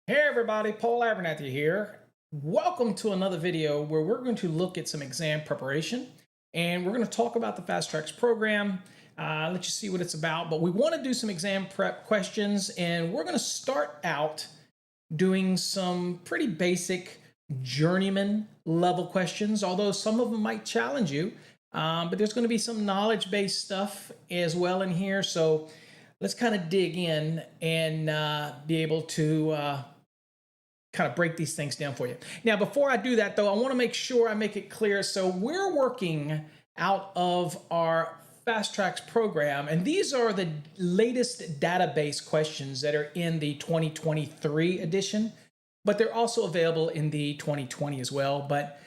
Hey everybody, Paul Abernathy here. Welcome to another video where we're going to look at some exam preparation and we're going to talk about the Fast Trax program, let you see what it's about. But we want to do some exam prep questions and we're going to start out doing some pretty basic journeyman level questions, although some of them might challenge you. But there's going to be some knowledge-based stuff as well in here. So let's kind of dig in and be able to kind of break these things down for you. Now, before I do that, though, I want to make sure I make it clear. So we're working out of our Fast Trax program, and these are the latest database questions that are in the 2023 edition, but they're also available in the 2020 as well. But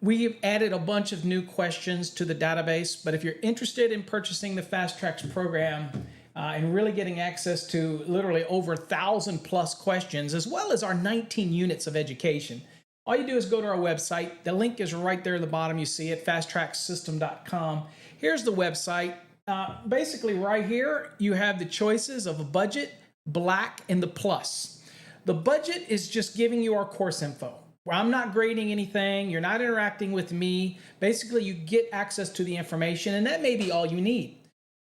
we've added a bunch of new questions to the database. But if you're interested in purchasing the Fast Trax program, and really getting access to literally over 1,000+ questions, as well as our 19 units of education. All you do is go to our website. The link is right there at the bottom. You see it, fasttracksystem.com. Here's the website. Basically right here, you have the choices of a budget, black, and the plus. The budget is just giving you our course info. I'm not grading anything. You're not interacting with me. Basically, you get access to the information, and that may be all you need.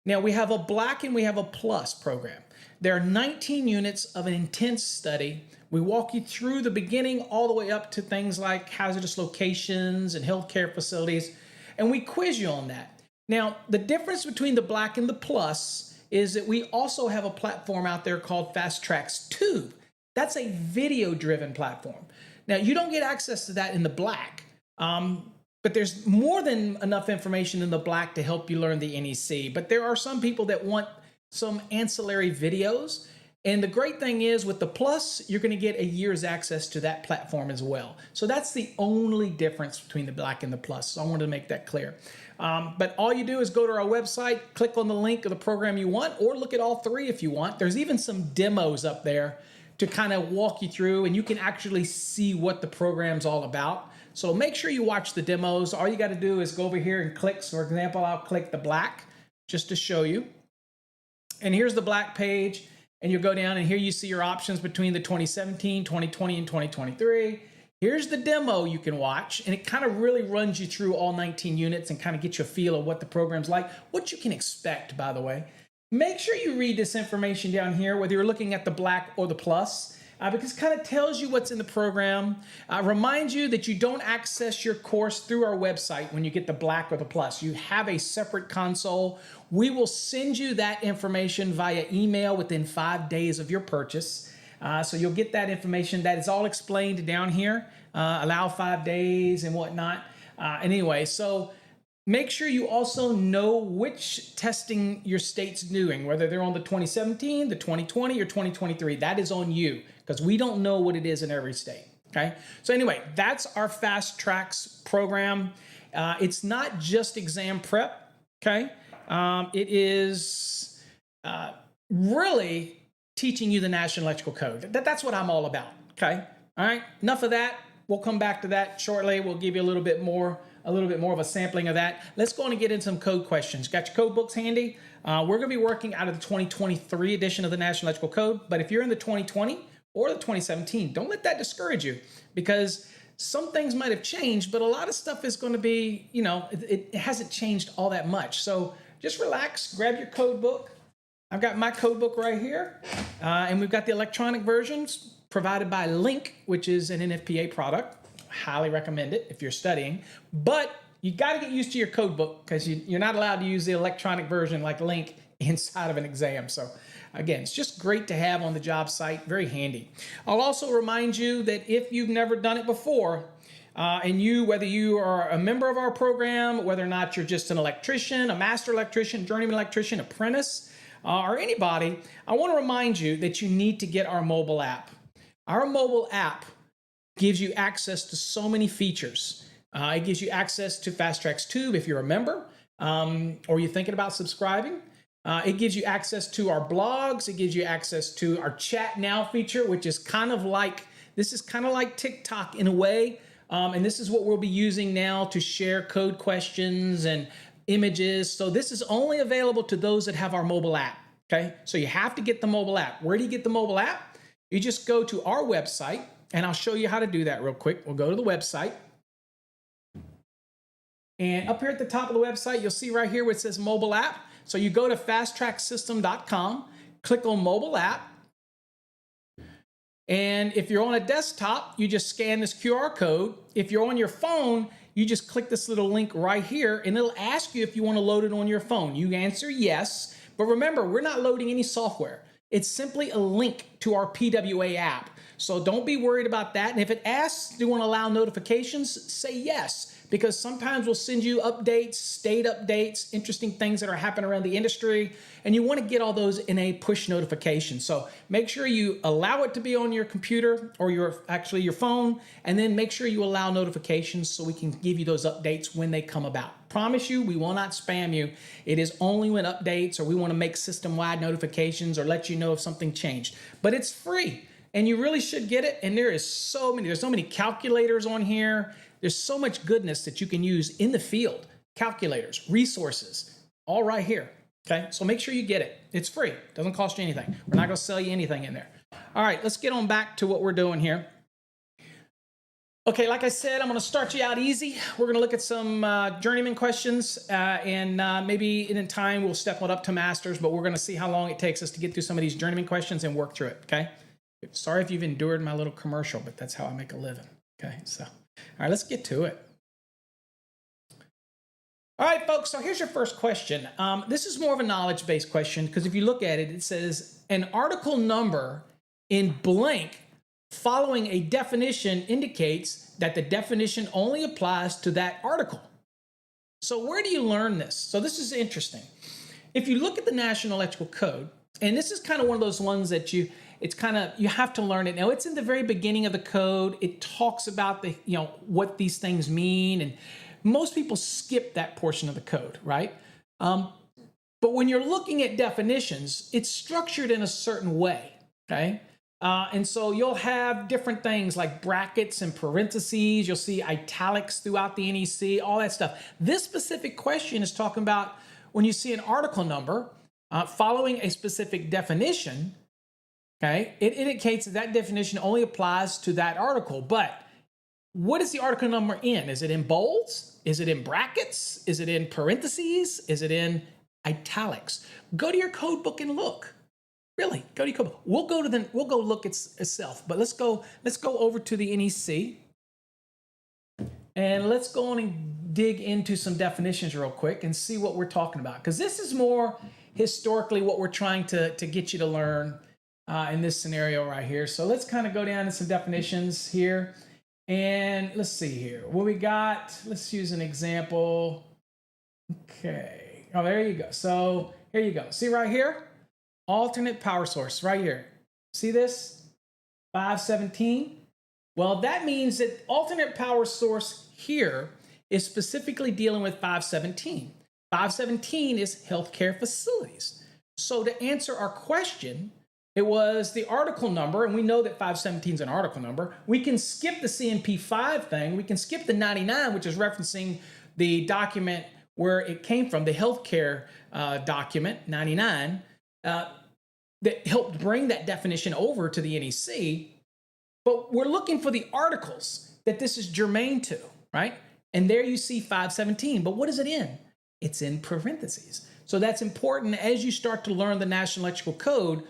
Now, we have a black and we have a plus program. There are 19 units of an intense study. We walk you through the beginning all the way up to things like hazardous locations and healthcare facilities, and we quiz you on that. Now, the difference between the black and the plus is that we also have a platform out there called Fast Trax Tube. That's a video-driven platform. Now, you don't get access to that in the black. But there's more than enough information in the black to help you learn the NEC. But there are some people that want some ancillary videos. And the great thing is with the plus, you're going to get a year's access to that platform as well. So that's the only difference between the black and the plus. So I wanted to make that clear. But all you do is go to our website, click on the link of the program you want, or look at all three if you want. There's even some demos up there to kind of walk you through, and you can actually see what the program's all about. So make sure you watch the demos. All you got to do is go over here and click. So for example, I'll click the black just to show you. And here's the black page. And you'll go down and here you see your options between the 2017, 2020, and 2023. Here's the demo you can watch. And it kind of really runs you through all 19 units and kind of gets you a feel of what the program's like, what you can expect, by the way. Make sure you read this information down here, whether you're looking at the black or the plus. Because it kind of tells you what's in the program. Reminds you that you don't access your course through our website when you get the black or the plus. You have a separate console. We will send you that information via email within 5 days of your purchase. So you'll get that information. That is all explained down here. Allow 5 days and whatnot. Anyway, so make sure you also know which testing your state's doing, whether they're on the 2017, the 2020, or 2023. That is on you, because we don't know what it is in every state, okay? So anyway, that's our Fast Trax program. It's not just exam prep, okay? It is really teaching you the National Electrical Code. That's what I'm all about, okay? All right, enough of that. We'll come back to that shortly. We'll give you a little bit more of a sampling of that. Let's go on and get into some code questions. Got your code books handy? We're going to be working out of the 2023 edition of the National Electrical Code, but if you're in the 2020 or the 2017, don't let that discourage you, because some things might have changed, but a lot of stuff is going to be, it hasn't changed all that much. So just relax, grab your code book. I've got my code book right here, and we've got the electronic versions provided by Link, which is an NFPA product. Highly recommend it if you're studying, but you got to get used to your code book, because you're not allowed to use the electronic version like Link inside of an exam. So again, it's just great to have on the job site, very handy. I'll also remind you that if you've never done it before, and whether you are a member of our program, whether or not you're just an electrician, a master electrician, journeyman electrician, apprentice, or anybody, I want to remind you that you need to get our mobile app. Our mobile app gives you access to so many features. It gives you access to Fast Trax Tube if you're a member, or you're thinking about subscribing. It gives you access to our blogs. It gives you access to our Chat Now feature, which is kind of like TikTok in a way. And this is what we'll be using now to share code questions and images. So this is only available to those that have our mobile app. Okay, so you have to get the mobile app. Where do you get the mobile app? You just go to our website, and I'll show you how to do that real quick. We'll go to the website. And up here at the top of the website, you'll see right here where it says mobile app. So you go to fasttracksystem.com, click on mobile app. And if you're on a desktop, you just scan this QR code. If you're on your phone, you just click this little link right here, and it'll ask you if you want to load it on your phone. You answer yes, but remember, we're not loading any software. It's simply a link to our PWA app. So don't be worried about that. And if it asks, do you want to allow notifications? Say yes, because sometimes we'll send you updates, state updates, interesting things that are happening around the industry, and you want to get all those in a push notification. So make sure you allow it to be on your computer or your phone, and then make sure you allow notifications so we can give you those updates when they come about. Promise you, we will not spam you. It is only when updates or we want to make system-wide notifications or let you know if something changed. But it's free, and you really should get it. And there's so many calculators on here. There's so much goodness that you can use in the field. Calculators, resources, all right here. Okay, so make sure you get it. It's free. It doesn't cost you anything. We're not going to sell you anything in there. All right, let's get on back to what we're doing here. Okay, like I said, I'm going to start you out easy. We're going to look at some journeyman questions, and maybe in time we'll step on up to masters, but we're going to see how long it takes us to get through some of these journeyman questions and work through it, okay? Sorry if you've endured my little commercial, but that's how I make a living, okay? So, all right, let's get to it. All right, folks, so here's your first question. This is more of a knowledge-based question because if you look at it, it says an article number in blank following a definition indicates that the definition only applies to that article. So where do you learn this? So this is interesting. If you look at the National Electrical Code, and this is kind of one of those ones that you have to learn it. Now it's in the very beginning of the code. It talks about what these things mean, and most people skip that portion of the code, right? But when you're looking at definitions, it's structured in a certain way, okay? And so you'll have different things like brackets and parentheses. You'll see italics throughout the NEC, all that stuff. This specific question is talking about when you see an article number following a specific definition, okay, it indicates that that definition only applies to that article. But what is the article number in? Is it in bolds? Is it in brackets? Is it in parentheses? Is it in italics? Go to your code book and look. Really, go to your code book. We'll go look itself. But let's go over to the NEC, and let's go on and dig into some definitions real quick and see what we're talking about. Because this is more historically what we're trying to get you to learn in this scenario right here. So let's kind of go down to some definitions here. And let's see here. What we got, let's use an example. Okay. Oh, there you go. So here you go. See right here? Alternate power source right here. See this? 517. Well, that means that alternate power source here is specifically dealing with 517. 517 is healthcare facilities. So to answer our question, it was the article number, and we know that 517 is an article number. We can skip the CMP5 thing. We can skip the 99, which is referencing the document where it came from, the healthcare document, 99, that helped bring that definition over to the NEC. But we're looking for the articles that this is germane to, right? And there you see 517. But what is it in? It's in parentheses. So that's important as you start to learn the National Electrical Code,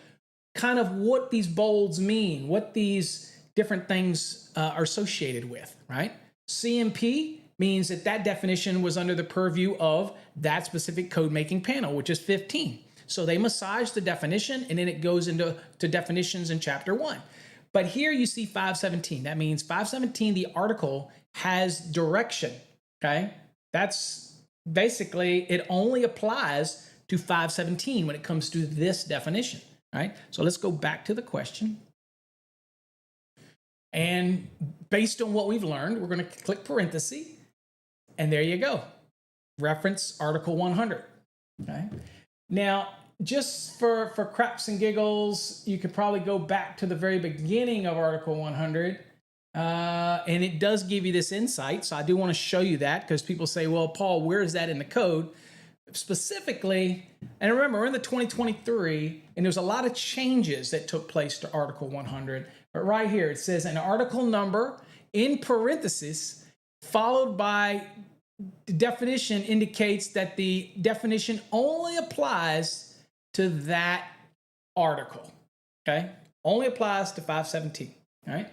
kind of what these bolds mean, what these different things are associated with, right? CMP means that that definition was under the purview of that specific code-making panel, which is 15. So they massage the definition, and then it goes into definitions in Chapter 1. But here you see 517. That means 517, the article, has direction, okay? That's basically, it only applies to 517 when it comes to this definition. All right, so let's go back to the question. And based on what we've learned, we're going to click parenthesis, and there you go. Reference Article 100. Okay. Now, just for craps and giggles, you could probably go back to the very beginning of Article 100, and it does give you this insight. So I do want to show you that because people say, well, Paul, where is that in the code? specifically, and remember, we're in the 2023, and there's a lot of changes that took place to Article 100. But right here, it says an article number in parentheses followed by the definition indicates that the definition only applies to that article, okay? Only applies to 517, all right?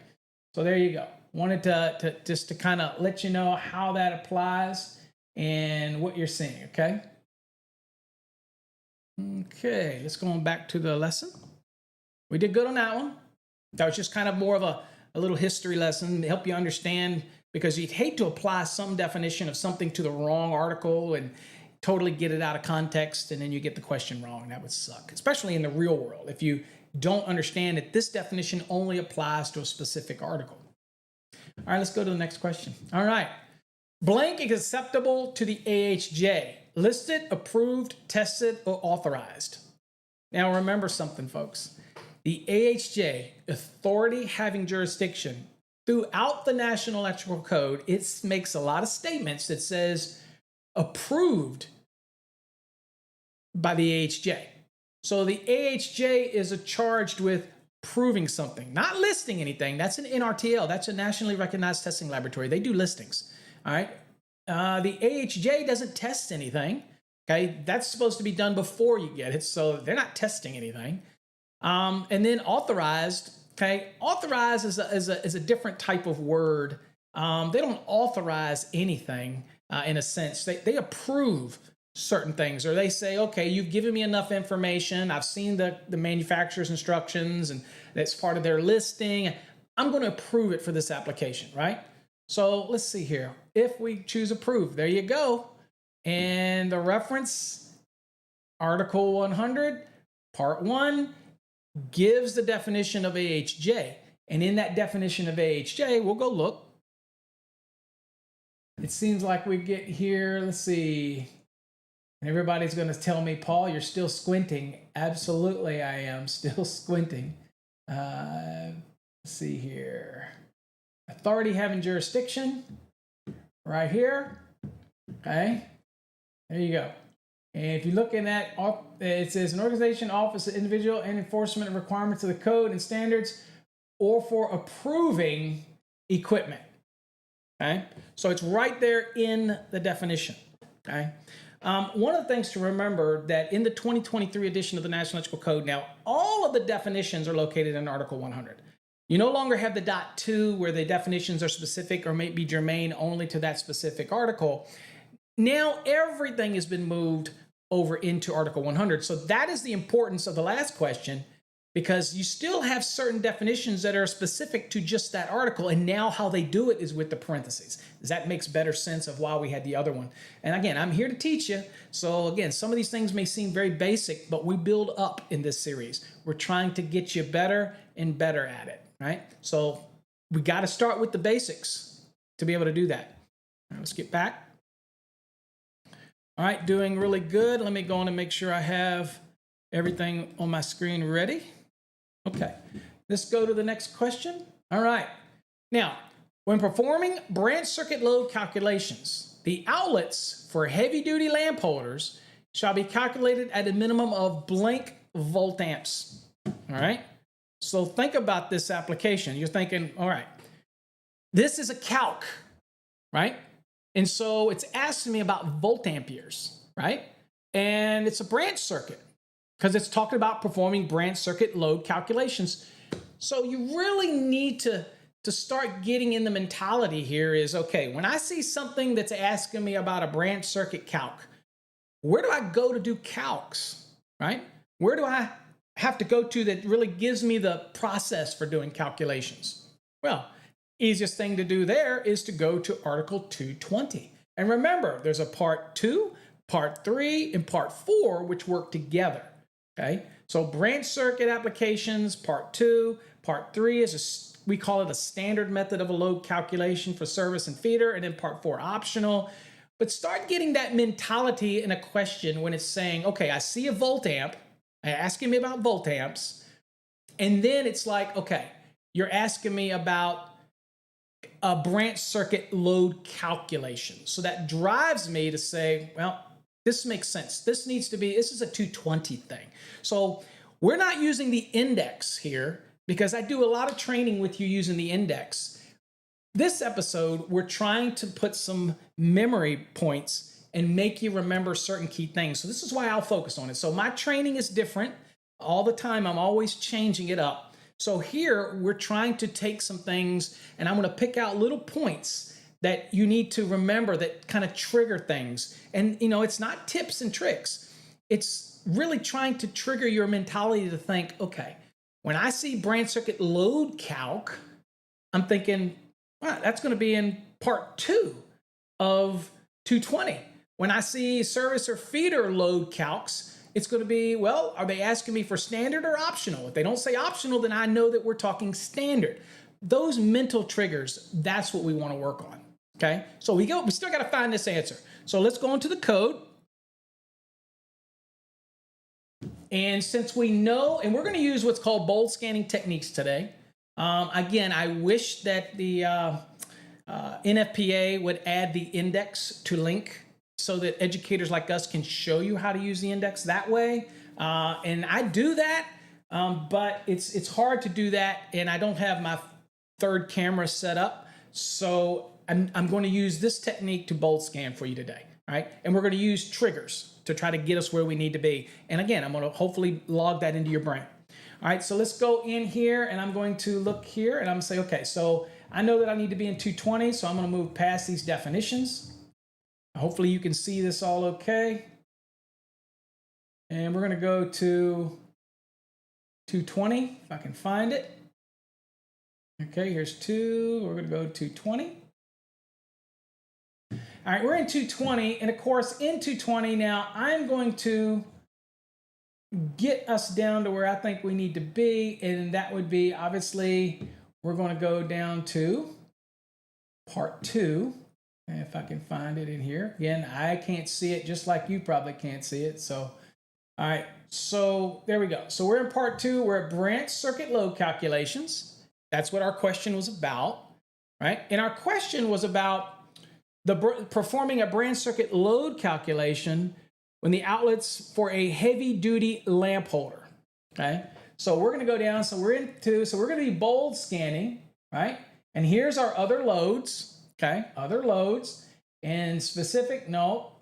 So there you go. Wanted to just to kind of let you know how that applies and what you're seeing, okay? Okay, let's go on back to the lesson. We did good on that one. That was just kind of more of a little history lesson to help you understand, because you'd hate to apply some definition of something to the wrong article and totally get it out of context, and then you get the question wrong. That would suck, especially in the real world, if you don't understand that this definition only applies to a specific article. All right, let's go to the next question. All right. Blank is acceptable to the AHJ. Listed, approved, tested, or authorized. Now remember something, folks. The AHJ, authority having jurisdiction, throughout the National Electrical Code, it makes a lot of statements that says approved by the AHJ. So the AHJ is charged with proving something, not listing anything. That's an NRTL. That's a nationally recognized testing laboratory. They do listings. All right. The AHJ doesn't test anything. Okay. That's supposed to be done before you get it. So they're not testing anything. And then authorized. Okay. Authorized is a different type of word. They don't authorize anything in a sense. They approve certain things, or they say, okay, you've given me enough information. I've seen the manufacturer's instructions, and that's part of their listing. I'm going to approve it for this application, right? So let's see here. If we choose approve, there you go. And the reference, Article 100, Part 1, gives the definition of AHJ. And in that definition of AHJ, we'll go look. It seems like we get here, let's see. And everybody's going to tell me, Paul, you're still squinting. Absolutely, I am still squinting. Let's see here. Authority having jurisdiction. Right here. Okay. There you go. And if you look in that, it says an organization, office, individual, and enforcement of requirements of the code and standards, or for approving equipment. Okay. So it's right there in the definition. Okay. One of the things to remember that in the 2023 edition of the National Electrical Code, now all of the definitions are located in Article 100. You no longer have the .2 where the definitions are specific or may be germane only to that specific article. Now everything has been moved over into Article 100. So that is the importance of the last question, because you still have certain definitions that are specific to just that article, and now how they do it is with the parentheses. That makes better sense of why we had the other one. And again, I'm here to teach you. So again, some of these things may seem very basic, but we build up in this series. We're trying to get you better and better at it, right? So we got to start with the basics to be able to do that. All right, let's get back. All right, doing really good. Let me go on and make sure I have everything on my screen ready. Okay, let's go to the next question. All right. Now, when performing branch circuit load calculations, the outlets for heavy-duty lamp holders shall be calculated at a minimum of blank volt amps. All right. So think about this application. You're thinking, all right, this is a calc, right? And so it's asking me about volt amperes, right? And it's a branch circuit, because it's talking about performing branch circuit load calculations. So you really need to start getting in the mentality here is, okay, when I see something that's asking me about a branch circuit calc, where do I go to do calcs, right? Where do I have to go to that really gives me the process for doing calculations? Well, easiest thing to do there is to go to Article 220. And remember, there's a Part 2, Part 3, and Part 4, which work together. Okay, so branch circuit applications, Part 2, Part 3 is we call it a standard method of a load calculation for service and feeder, and then Part 4 optional. But start getting that mentality in a question when it's saying, okay, I see a volt amp, asking me about volt amps, and then it's like, okay, you're asking me about a branch circuit load calculation. So that drives me to say, well, This makes sense. This needs to be, this is a 220 thing. So we're not using the index here because I do a lot of training with you using the index. This episode, we're trying to put some memory points and make you remember certain key things. So this is why I'll focus on it. So my training is different all the time. I'm always changing it up. So here we're trying to take some things and I'm going to pick out little points that you need to remember that kind of trigger things. And you know, it's not tips and tricks. It's really trying to trigger your mentality to think, okay, when I see branch circuit load calc, I'm thinking, wow, that's going to be in part 2 of 220. When I see service or feeder load calcs, it's going to be, well, are they asking me for standard or optional? If they don't say optional, then I know that we're talking standard. Those mental triggers, that's what we want to work on. Okay, so we still got to find this answer. So let's go into the code. And since we know, and we're going to use what's called bold scanning techniques today. Again, I wish that the NFPA would add the index to link so that educators like us can show you how to use the index that way. And I do that, but it's hard to do that, and I don't have my third camera set up. So I'm going to use this technique to bold scan for you today, all right? And we're going to use triggers to try to get us where we need to be. And again, I'm going to hopefully log that into your brain. All right, so let's go in here, and I'm going to look here, and I'm going to say, okay, so I know that I need to be in 220, so I'm going to move past these definitions. Hopefully you can see this all okay. And we're going to go to 220, if I can find it. Okay, here's 2. We're going to go to 220. All right, we're in 220, and of course, in 220 now, I'm going to get us down to where I think we need to be, and that would be, obviously, we're going to go down to part 2, and if I can find it in here. Again, I can't see it just like you probably can't see it, so, all right, so there we go. So we're in part 2, we're at branch circuit load calculations. That's what our question was about, right? And our question was about performing a branch circuit load calculation when the outlets for a heavy duty lamp holder. Okay, so we're going to go down. So we're into, so we're going to be bold scanning, right? And here's our other loads. Okay, other loads and specific. No,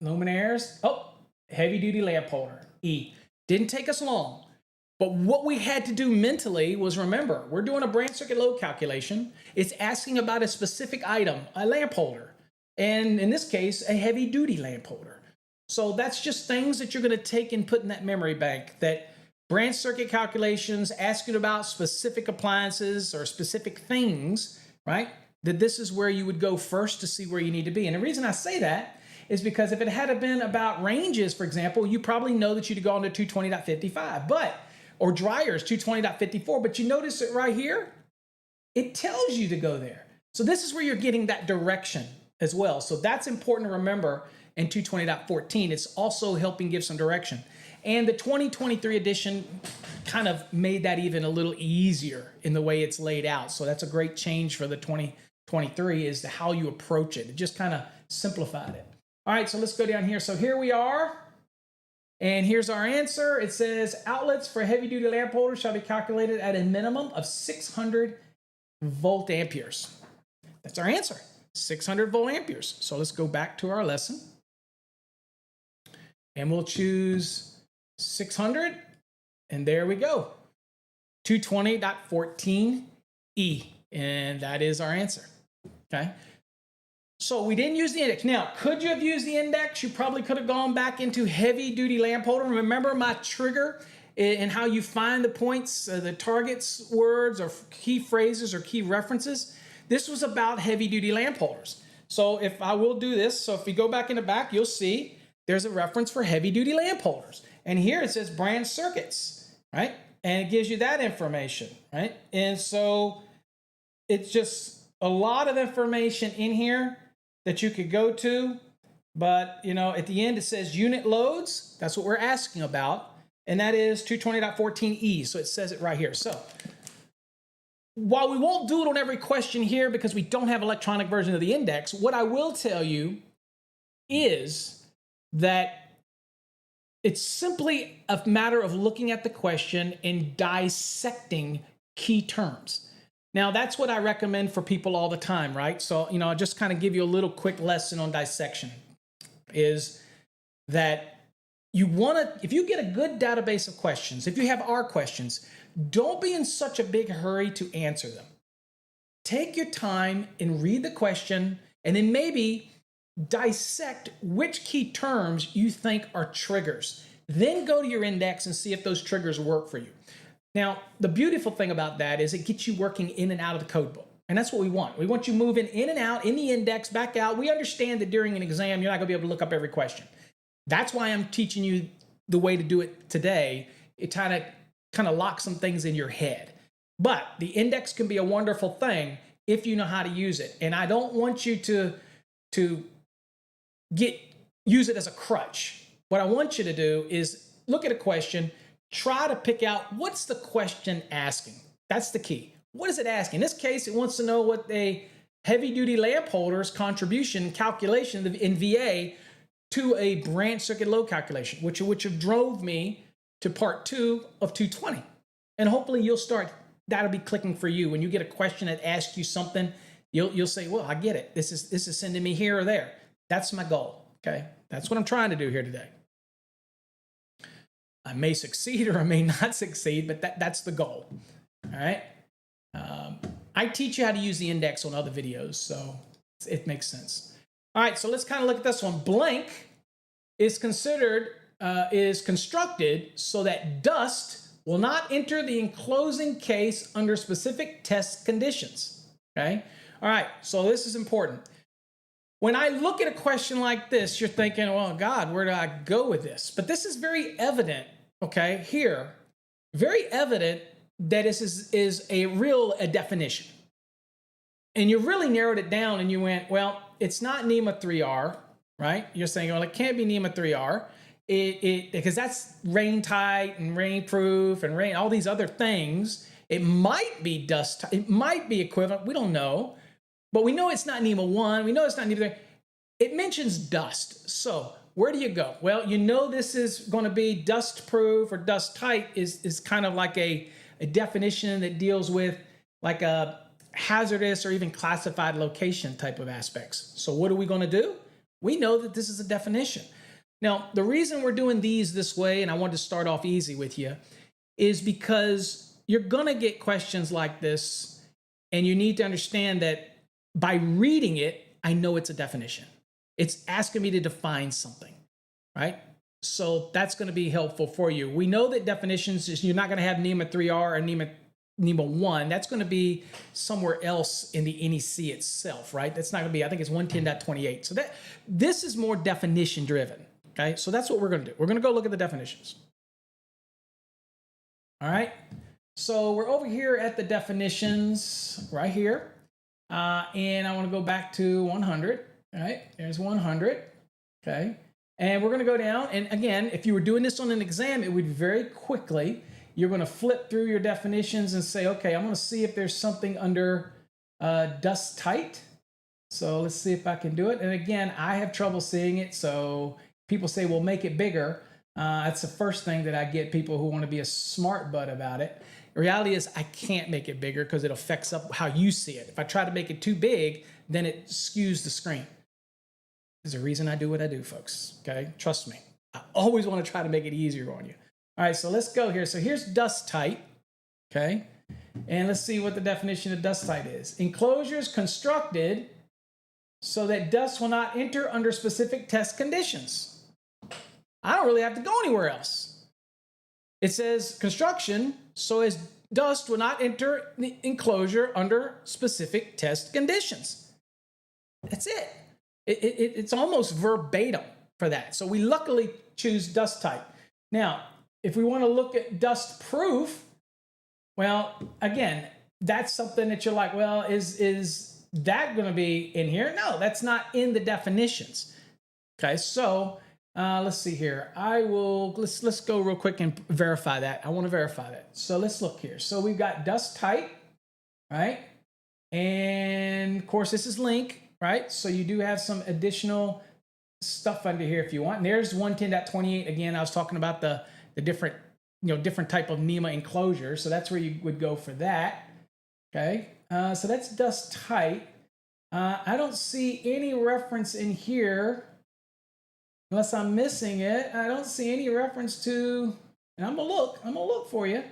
luminaires. Oh, heavy duty lamp holder. E. Didn't take us long. But what we had to do mentally was remember, we're doing a branch circuit load calculation. It's asking about a specific item, a lamp holder. And in this case, a heavy duty lamp holder. So that's just things that you're going to take and put in that memory bank, that branch circuit calculations, asking about specific appliances or specific things, right? That this is where you would go first to see where you need to be. And the reason I say that is because if it had been about ranges, for example, you probably know that you'd go into 220.55, or dryers 220.54, but you notice it right here, it tells you to go there. So this is where you're getting that direction as well. So that's important to remember in 220.14. It's also helping give some direction. And the 2023 edition kind of made that even a little easier in the way it's laid out. So that's a great change for the 2023 is how you approach it. It just kind of simplified it. All right, so let's go down here. So here we are. And here's our answer. It says outlets for heavy duty lamp holders shall be calculated at a minimum of 600 volt amperes. That's our answer, 600 volt amperes. So let's go back to our lesson. And we'll choose 600. And there we go, 220.14E. And that is our answer, okay? So we didn't use the index. Now, could you have used the index? You probably could have gone back into heavy duty lamp holder. Remember my trigger and how you find the points, the targets, words, or key phrases or key references. This was about heavy duty lamp holders. So if I will do this, so if we go back in the back, you'll see there's a reference for heavy duty lamp holders. And here it says branch circuits, right? And it gives you that information, right? And so it's just a lot of information in here that you could go to, but you know, at the end it says unit loads. That's what we're asking about, and that is 220.14E. So it says it right here. So while we won't do it on every question here because we don't have electronic version of the index, what I will tell you is that it's simply a matter of looking at the question and dissecting key terms. Now, that's what I recommend for people all the time, right? So, I'll just kind of give you a little quick lesson on dissection is that if you get a good database of questions, if you have R questions, don't be in such a big hurry to answer them. Take your time and read the question, and then maybe dissect which key terms you think are triggers. Then go to your index and see if those triggers work for you. Now, the beautiful thing about that is it gets you working in and out of the code book. And that's what we want. We want you moving in and out, in the index, back out. We understand that during an exam, you're not going to be able to look up every question. That's why I'm teaching you the way to do it today. It kind of locks some things in your head. But the index can be a wonderful thing if you know how to use it. And I don't want you to use it as a crutch. What I want you to do is look at a question, try to pick out what's the question asking. That's the key. What is it asking? In this case, it wants to know what a heavy-duty lamp holder's contribution calculation in VA to a branch circuit load calculation, which have drove me to part 2 of 220. And hopefully that'll be clicking for you. When you get a question that asks you something, you'll say, well, I get it. This is sending me here or there. That's my goal, okay? That's what I'm trying to do here today. I may succeed or I may not succeed, but that's the goal, all right? I teach you how to use the index on other videos, so it makes sense. All right, so let's kind of look at this one. Blank is constructed so that dust will not enter the enclosing case under specific test conditions, okay? All right, so this is important. When I look at a question like this, you're thinking, well, God, where do I go with this? But this is very evident, okay, here. Very evident that this is a definition. And you really narrowed it down and you went, well, it's not NEMA 3R, right? You're saying, well, it can't be NEMA 3R because that's rain tight and rain proof and all these other things. It might be dust, it might be equivalent. We don't know. But we know it's not NEMA 1. We know it's not NEMA 3. It mentions dust. So where do you go? Well, you know this is going to be dust proof or dust tight is kind of like a definition that deals with like a hazardous or even classified location type of aspects. So what are we going to do? We know that this is a definition. Now, the reason we're doing these this way, and I wanted to start off easy with you, is because you're going to get questions like this, and you need to understand that by reading it, I know it's a definition. It's asking me to define something, right? So that's going to be helpful for you. We know that definitions is you're not going to have NEMA 3R or NEMA 1. That's going to be somewhere else in the NEC itself, right? That's not going to be, I think it's 110.28. So this is more definition driven, okay? So that's what we're going to do. We're going to go look at the definitions. All right. So we're over here at the definitions right here. And I want to go back to 100. All right, there's 100. Okay, and we're going to go down. And again, if you were doing this on an exam, it would very quickly, you're going to flip through your definitions and say, okay, I'm going to see if there's something under dust tight. So let's see if I can do it. And again, I have trouble seeing it. So people say, well, make it bigger. That's the first thing that I get people who want to be a smart butt about it. The reality is I can't make it bigger because it affects up how you see it. If I try to make it too big, then it skews the screen. There's a reason I do what I do, folks, okay? Trust me. I always want to try to make it easier on you. All right, so let's go here. So here's dust tight, okay? And let's see what the definition of dust tight is. Enclosures constructed so that dust will not enter under specific test conditions. I don't really have to go anywhere else. It says construction so as dust will not enter the enclosure under specific test conditions. That's it. It's almost verbatim for that. So we luckily choose dust tight. Now, if we want to look at dust proof, well, again, that's something that you're like, well, is that going to be in here? No, that's not in the definitions. Okay, so let's see here. Let's go real quick and verify that. I want to verify that. So let's look here. So we've got dust tight, right? And of course, this is link, right? So you do have some additional stuff under here if you want. And there's 110.28. Again, I was talking about the different, different type of NEMA enclosure. So that's where you would go for that. Okay. So that's dust tight. I don't see any reference in here, unless I'm missing it. I don't see any reference to, and I'm gonna look for you.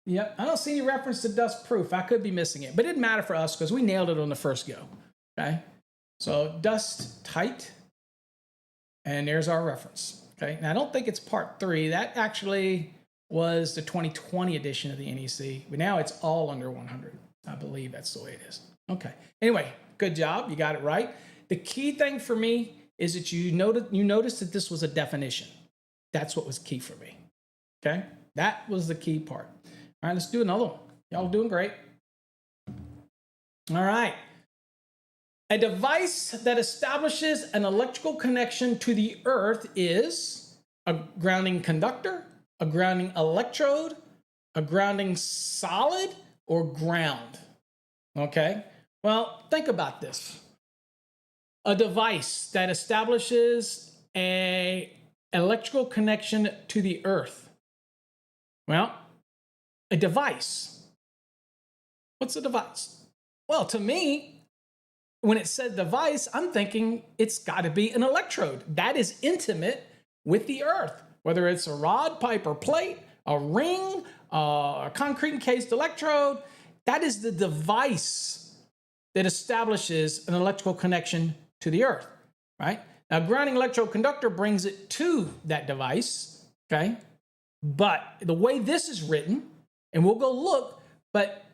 Yep, I don't see any reference to dust proof. I could be missing it, but it didn't matter for us because we nailed it on the first go. Okay, so dust tight, and there's our reference. Okay, now I don't think it's part 3. That actually was the 2020 edition of the NEC, but now it's all under 100. I believe that's the way it is. Okay, anyway, good job. You got it right. The key thing for me is that you noticed that this was a definition. That's what was key for me. Okay, that was the key part. All right, let's do another one. Y'all doing great. All right. A device that establishes an electrical connection to the earth is a grounding conductor, a grounding electrode, a grounding solid, or ground. Okay? Well, think about this. A device that establishes an electrical connection to the earth. Well, a device. What's a device? Well, to me, when it said device, I'm thinking it's got to be an electrode. That is intimate with the earth, whether it's a rod, pipe, or plate, a ring, a concrete encased electrode. That is the device that establishes an electrical connection to the earth, right? Now, grounding electrode conductor brings it to that device, okay? But the way this is written, and we'll go look, but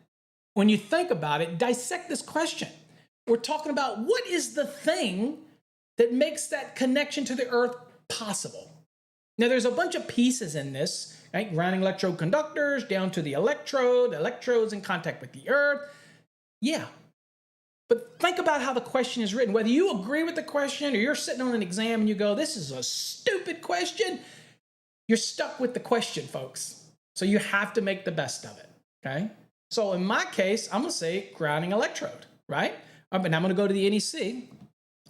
when you think about it, dissect this question. We're talking about what is the thing that makes that connection to the earth possible. Now, there's a bunch of pieces in this, right? Grounding electrode conductors down to the electrodes in contact with the earth. Yeah. But think about how the question is written. Whether you agree with the question or you're sitting on an exam and you go, this is a stupid question, you're stuck with the question, folks. So you have to make the best of it, okay? So in my case, I'm going to say grounding electrode, right? But I'm going to go to the NEC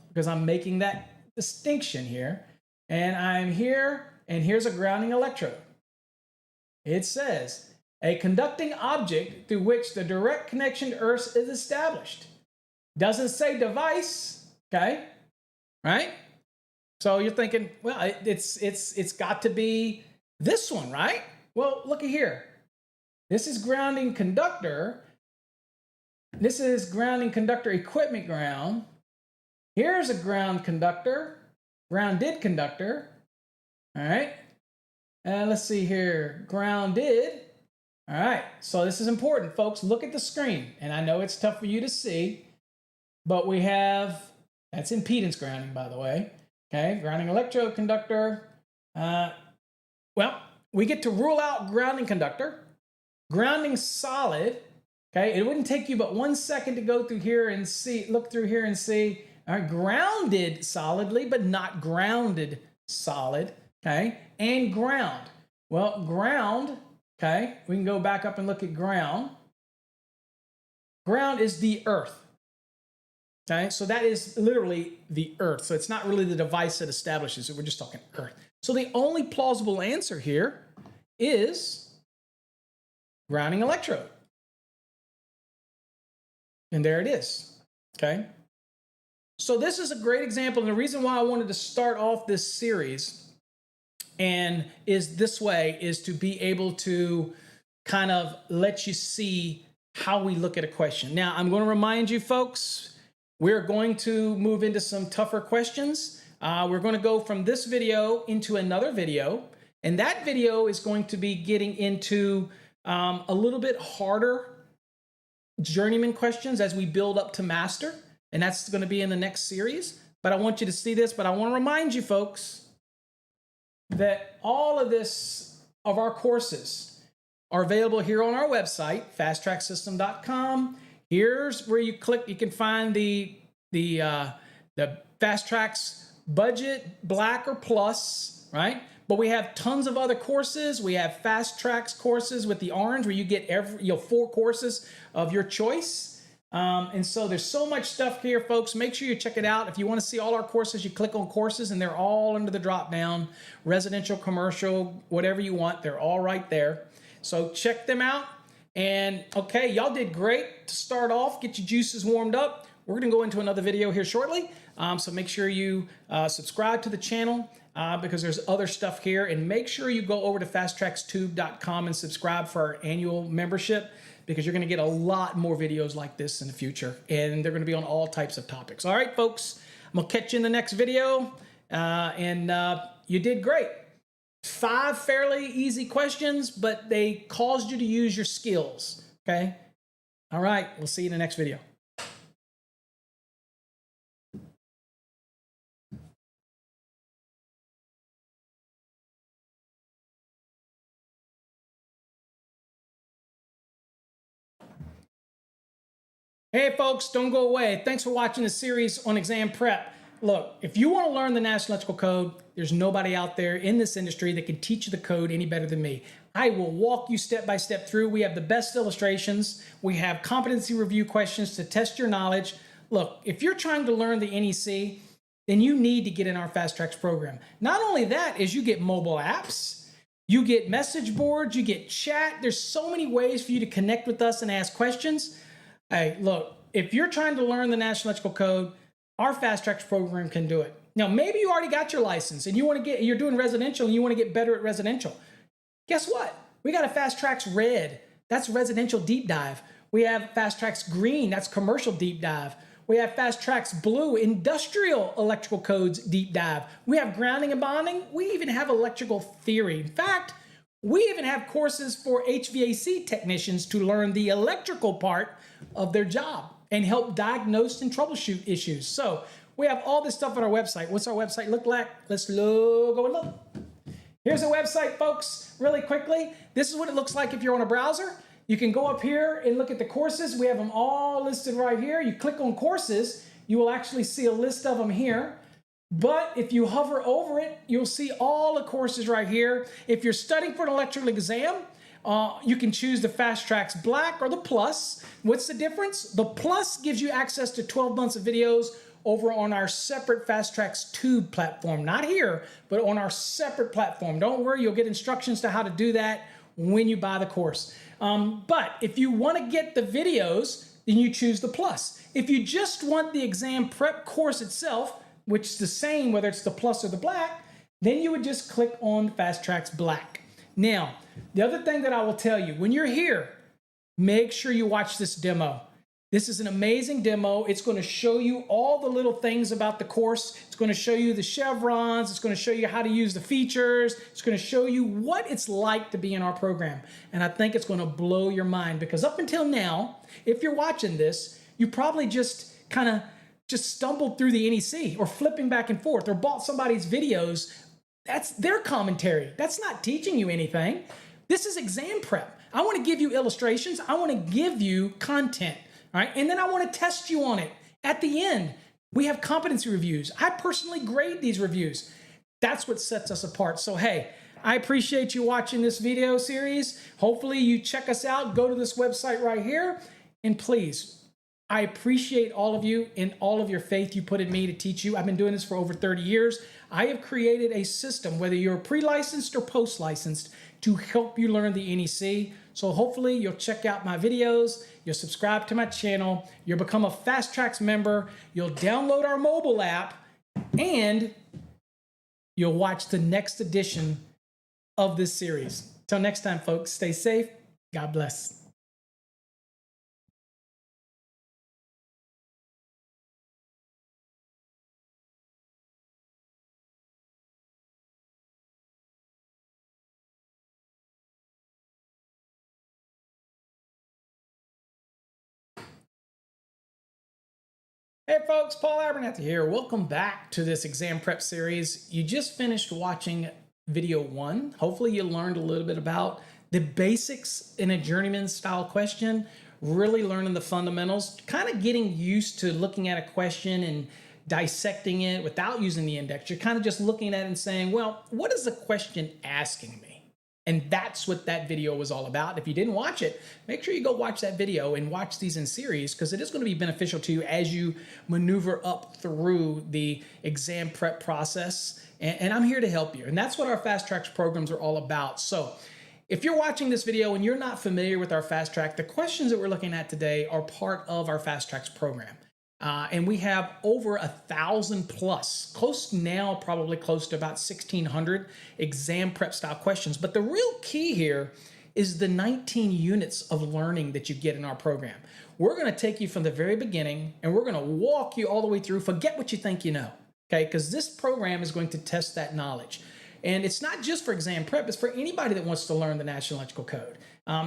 because I'm making that distinction here. And I'm here, and here's a grounding electrode. It says, a conducting object through which the direct connection to Earth is established. Doesn't say device, okay? Right? So you're thinking, well, it's got to be this one, right? Well, look at here. This is grounding conductor. This is grounding conductor equipment ground. Here's a ground conductor, grounded conductor. All right. And let's see here, grounded. All right. So this is important, folks. Look at the screen. And I know it's tough for you to see, but we have, that's impedance grounding, by the way. Okay. Grounding electrode conductor. Well, we get to rule out grounding conductor, grounding solid. Okay, it wouldn't take you but 1 second to go through here and see, look through here and see, all right, grounded solidly, but not grounded solid, okay, and ground. Well, ground, okay, we can go back up and look at ground. Ground is the earth, okay, so that is literally the earth. So it's not really the device that establishes it, we're just talking earth. So the only plausible answer here is grounding electrode. And there it is, okay? So this is a great example, and the reason why I wanted to start off this series and is this way is to be able to kind of let you see how we look at a question. Now, I'm going to remind you folks, we're going to move into some tougher questions. We're going to go from this video into another video, and that video is going to be getting into a little bit harder journeyman questions as we build up to master, and that's going to be in the next series. But I want you to see this, but I want to remind you folks that all of our courses are available here on our website, fasttracksystem.com. Here's where you click, you can find the Fast Trax budget, black or plus, right? But we have tons of other courses. We have Fast Trax courses with the orange where you get 4 courses of your choice. And so there's so much stuff here, folks. Make sure you check it out. If you want to see all our courses, you click on courses and they're all under the drop down. Residential, commercial, whatever you want, they're all right there. So check them out. And okay, y'all did great to start off. Get your juices warmed up. We're going to go into another video here shortly. So make sure you subscribe to the channel because there's other stuff here. And make sure you go over to fasttraxtube.com and subscribe for our annual membership, because you're going to get a lot more videos like this in the future. And they're going to be on all types of topics. All right, folks, I'm going to catch you in the next video. You did great. 5 fairly easy questions, but they caused you to use your skills. Okay? All right, we'll see you in the next video. Hey folks, don't go away. Thanks for watching the series on exam prep. Look, if you want to learn the National Electrical Code, there's nobody out there in this industry that can teach you the code any better than me. I will walk you step by step through. We have the best illustrations. We have competency review questions to test your knowledge. Look, if you're trying to learn the NEC, then you need to get in our Fast Trax program. Not only that, is you get mobile apps, you get message boards, you get chat. There's so many ways for you to connect with us and ask questions. Hey, look, if you're trying to learn the National Electrical Code, our Fast Trax program can do it. Now, maybe you already got your license and you're doing residential and you want to get better at residential. Guess what? We got a Fast Trax Red. That's residential deep dive. We have Fast Trax Green. That's commercial deep dive. We have Fast Trax Blue, industrial electrical codes deep dive. We have grounding and bonding. We even have electrical theory. In fact, we even have courses for HVAC technicians to learn the electrical part of their job and help diagnose and troubleshoot issues. So we have all this stuff on our website. What's our website look like? Let's go and look. Here's the website, folks, really quickly. This is what it looks like if you're on a browser. You can go up here and look at the courses. We have them all listed right here. You click on courses, you will actually see a list of them here. But if you hover over it, you'll see all the courses right here. If you're studying for an electrical exam, you can choose the Fast Trax Black or the Plus. What's the difference? The Plus gives you access to 12 months of videos over on our separate Fast Trax Tube platform. Not here, but on our separate platform. Don't worry, you'll get instructions to how to do that when you buy the course. But if you want to get the videos, then you choose the Plus. If you just want the exam prep course itself, which is the same whether it's the Plus or the Black, then you would just click on Fast Trax Black. Now, the other thing that I will tell you, when you're here, make sure you watch this demo. This is an amazing demo. It's going to show you all the little things about the course. It's going to show you the chevrons. It's going to show you how to use the features. It's going to show you what it's like to be in our program. And I think it's going to blow your mind, because up until now, if you're watching this, you probably just kind of stumbled through the NEC or flipping back and forth or bought somebody's videos. That's their commentary. That's not teaching you anything. This is exam prep. I want to give you illustrations. I want to give you content, all right? And then I want to test you on it. At the end, we have competency reviews. I personally grade these reviews. That's what sets us apart. So, hey, I appreciate you watching this video series. Hopefully you check us out. Go to this website right here. And please, I appreciate all of you and all of your faith you put in me to teach you. I've been doing this for over 30 years. I have created a system, whether you're pre-licensed or post-licensed, to help you learn the NEC. So hopefully you'll check out my videos, you'll subscribe to my channel, you'll become a Fast Trax member, you'll download our mobile app, and you'll watch the next edition of this series. Till next time, folks, stay safe. God bless. Hey folks, Paul Abernathy here. Welcome back to this exam prep series. You just finished watching video 1. Hopefully you learned a little bit about the basics in a journeyman style question, really learning the fundamentals, kind of getting used to looking at a question and dissecting it without using the index. You're kind of just looking at it and saying, well, what is the question asking me? And that's what that video was all about. If you didn't watch it, make sure you go watch that video and watch these in series, because it is going to be beneficial to you as you maneuver up through the exam prep process. And I'm here to help you. And that's what our Fast Trax programs are all about. So if you're watching this video and you're not familiar with our Fast Track, the questions that we're looking at today are part of our Fast Trax program. And we have over 1,000 plus, probably close to about 1,600 exam prep style questions. But the real key here is the 19 units of learning that you get in our program. We're going to take you from the very beginning and we're going to walk you all the way through. Forget what you think you know, okay? Because this program is going to test that knowledge. And it's not just for exam prep, it's for anybody that wants to learn the National Electrical Code.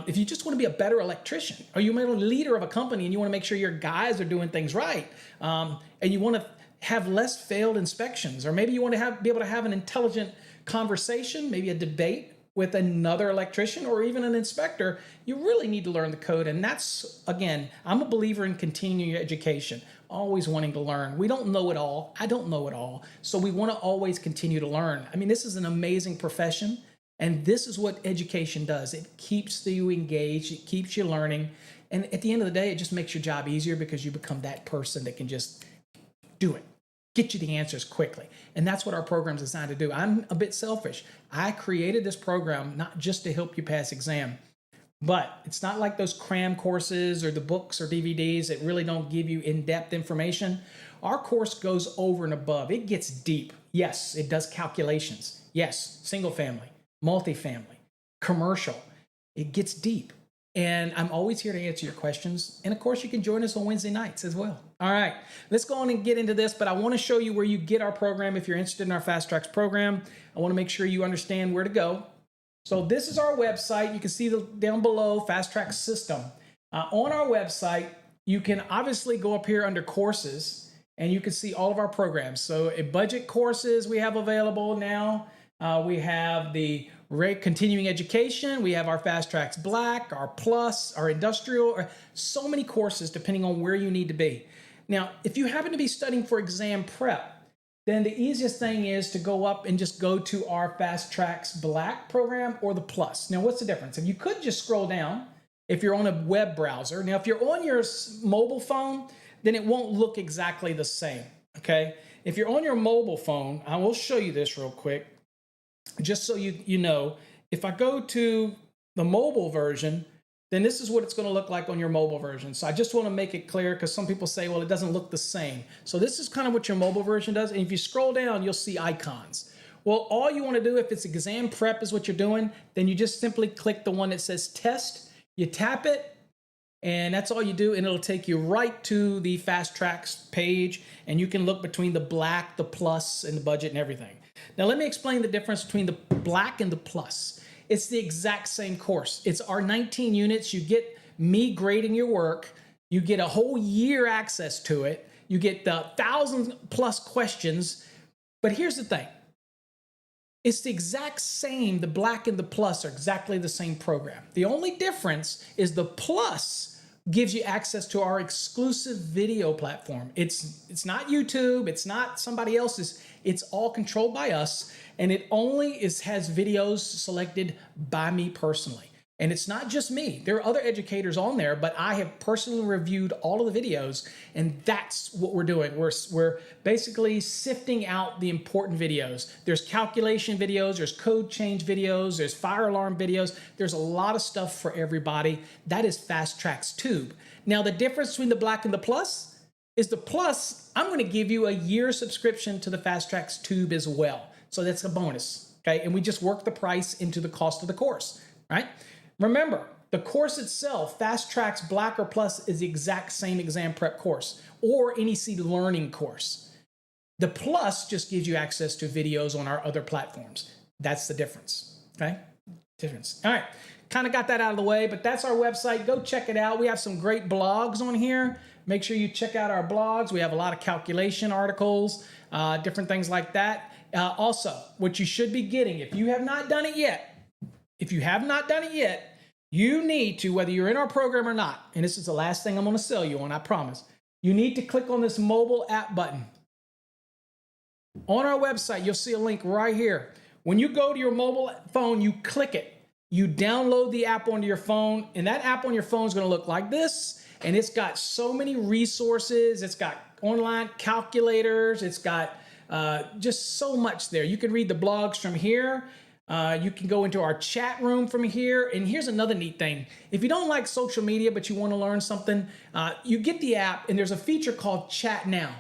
If you just want to be a better electrician, or you're a leader of a company and you want to make sure your guys are doing things right, and you want to have less failed inspections, or maybe you want to be able to have an intelligent conversation, maybe a debate with another electrician or even an inspector, you really need to learn the code. And that's, again, I'm a believer in continuing education, always wanting to learn. We don't know it all. I don't know it all. So we want to always continue to learn. I mean, this is an amazing profession. And this is what education does. It keeps you engaged, it keeps you learning. And at the end of the day, it just makes your job easier because you become that person that can just do it, get you the answers quickly. And that's what our program's designed to do. I'm a bit selfish. I created this program not just to help you pass exam, but it's not like those cram courses or the books or DVDs that really don't give you in-depth information. Our course goes over and above. It gets deep. Yes, it does calculations. Yes, single family, multifamily, commercial. It gets deep. And I'm always here to answer your questions. And of course, you can join us on Wednesday nights as well. All right, let's go on and get into this, but I want to show you where you get our program. If you're interested in our Fast Trax program, I want to make sure you understand where to go. So this is our website. You can see down below, Fast Trax system. On our website, you can obviously go up here under courses, and you can see all of our programs. So budget courses we have available now. We have the continuing education. We have our Fast Trax Black, our Plus, our Industrial, or so many courses depending on where you need to be. Now, if you happen to be studying for exam prep, then the easiest thing is to go up and just go to our Fast Trax Black program or the Plus. Now, what's the difference? If you could just scroll down, if you're on a web browser. Now, if you're on your mobile phone, then it won't look exactly the same, okay? If you're on your mobile phone, I will show you this real quick. Just so you know, if I go to the mobile version, then this is what it's going to look like on your mobile version. So I just want to make it clear, because some people say, well, it doesn't look the same. So this is kind of what your mobile version does. And if you scroll down, you'll see icons. Well, all you want to do, if it's exam prep is what you're doing, then you just simply click the one that says test. You tap it, and that's all you do, and it'll take you right to the Fast Trax page, and you can look between the Black, the Plus, and the budget and everything. Now, let me explain the difference between the Black and the Plus. It's the exact same course. It's our 19 units. You get me grading your work. You get a whole year access to it. You get the 1,000+ questions. But here's the thing. It's the exact same. The Black and the Plus are exactly the same program. The only difference is the Plus gives you access to our exclusive video platform. It's not YouTube, it's not somebody else's, it's all controlled by us, and it only has videos selected by me personally. And it's not just me. There are other educators on there, but I have personally reviewed all of the videos, and that's what we're doing. We're basically sifting out the important videos. There's calculation videos, there's code change videos, there's fire alarm videos. There's a lot of stuff for everybody. That is Fast Trax Tube. Now, the difference between the Black and the Plus is the Plus, I'm going to give you a year subscription to the Fast Trax Tube as well. So that's a bonus, okay? And we just work the price into the cost of the course, right? Remember, the course itself, Fast Trax Black or Plus, is the exact same exam prep course or NEC learning course. The Plus just gives you access to videos on our other platforms. That's the difference, okay? Difference. All right, kind of got that out of the way, but that's our website. Go check it out. We have some great blogs on here. Make sure you check out our blogs. We have a lot of calculation articles, different things like that. Also, what you should be getting, if you have not done it yet, you need to, whether you're in our program or not, and this is the last thing I'm going to sell you on, I promise, you need to click on this mobile app button. On our website, you'll see a link right here. When you go to your mobile phone, you click it. You download the app onto your phone, and that app on your phone is going to look like this. And it's got so many resources. It's got online calculators. It's got just so much there. You can read the blogs from here. You can go into our chat room from here. And here's another neat thing. If you don't like social media, but you want to learn something, you get the app, and there's a feature called Chat Now.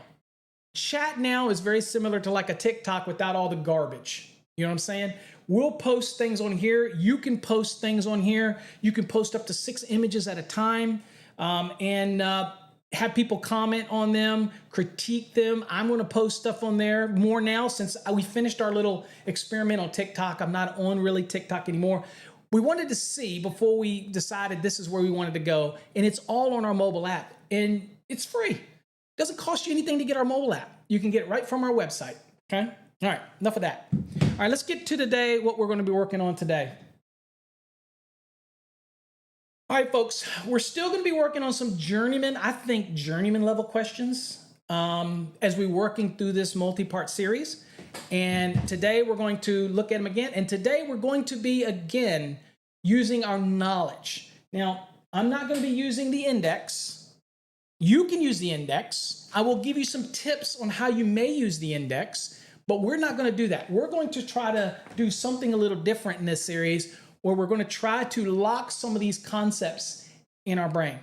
Chat Now is very similar to like a TikTok without all the garbage. You know what I'm saying? We'll post things on here. You can post things on here. You can post up to 6 images at a time, and have people comment on them, critique them. I'm going to post stuff on there more now since we finished our little experiment on TikTok. I'm not on really TikTok anymore. We wanted to see before we decided this is where we wanted to go, and it's all on our mobile app, and it's free. It doesn't cost you anything to get our mobile app. You can get it right from our website, okay? All right, enough of that. All right, let's get to today, what we're going to be working on today. All right, folks, we're still going to be working on some journeyman, I think journeyman level questions as we're working through this multi-part series. And today we're going to look at them again. And today we're going to be, again, using our knowledge. Now, I'm not going to be using the index. You can use the index. I will give you some tips on how you may use the index. But we're not going to do that. We're going to try to do something a little different in this series where we're going to try to lock some of these concepts in our brain.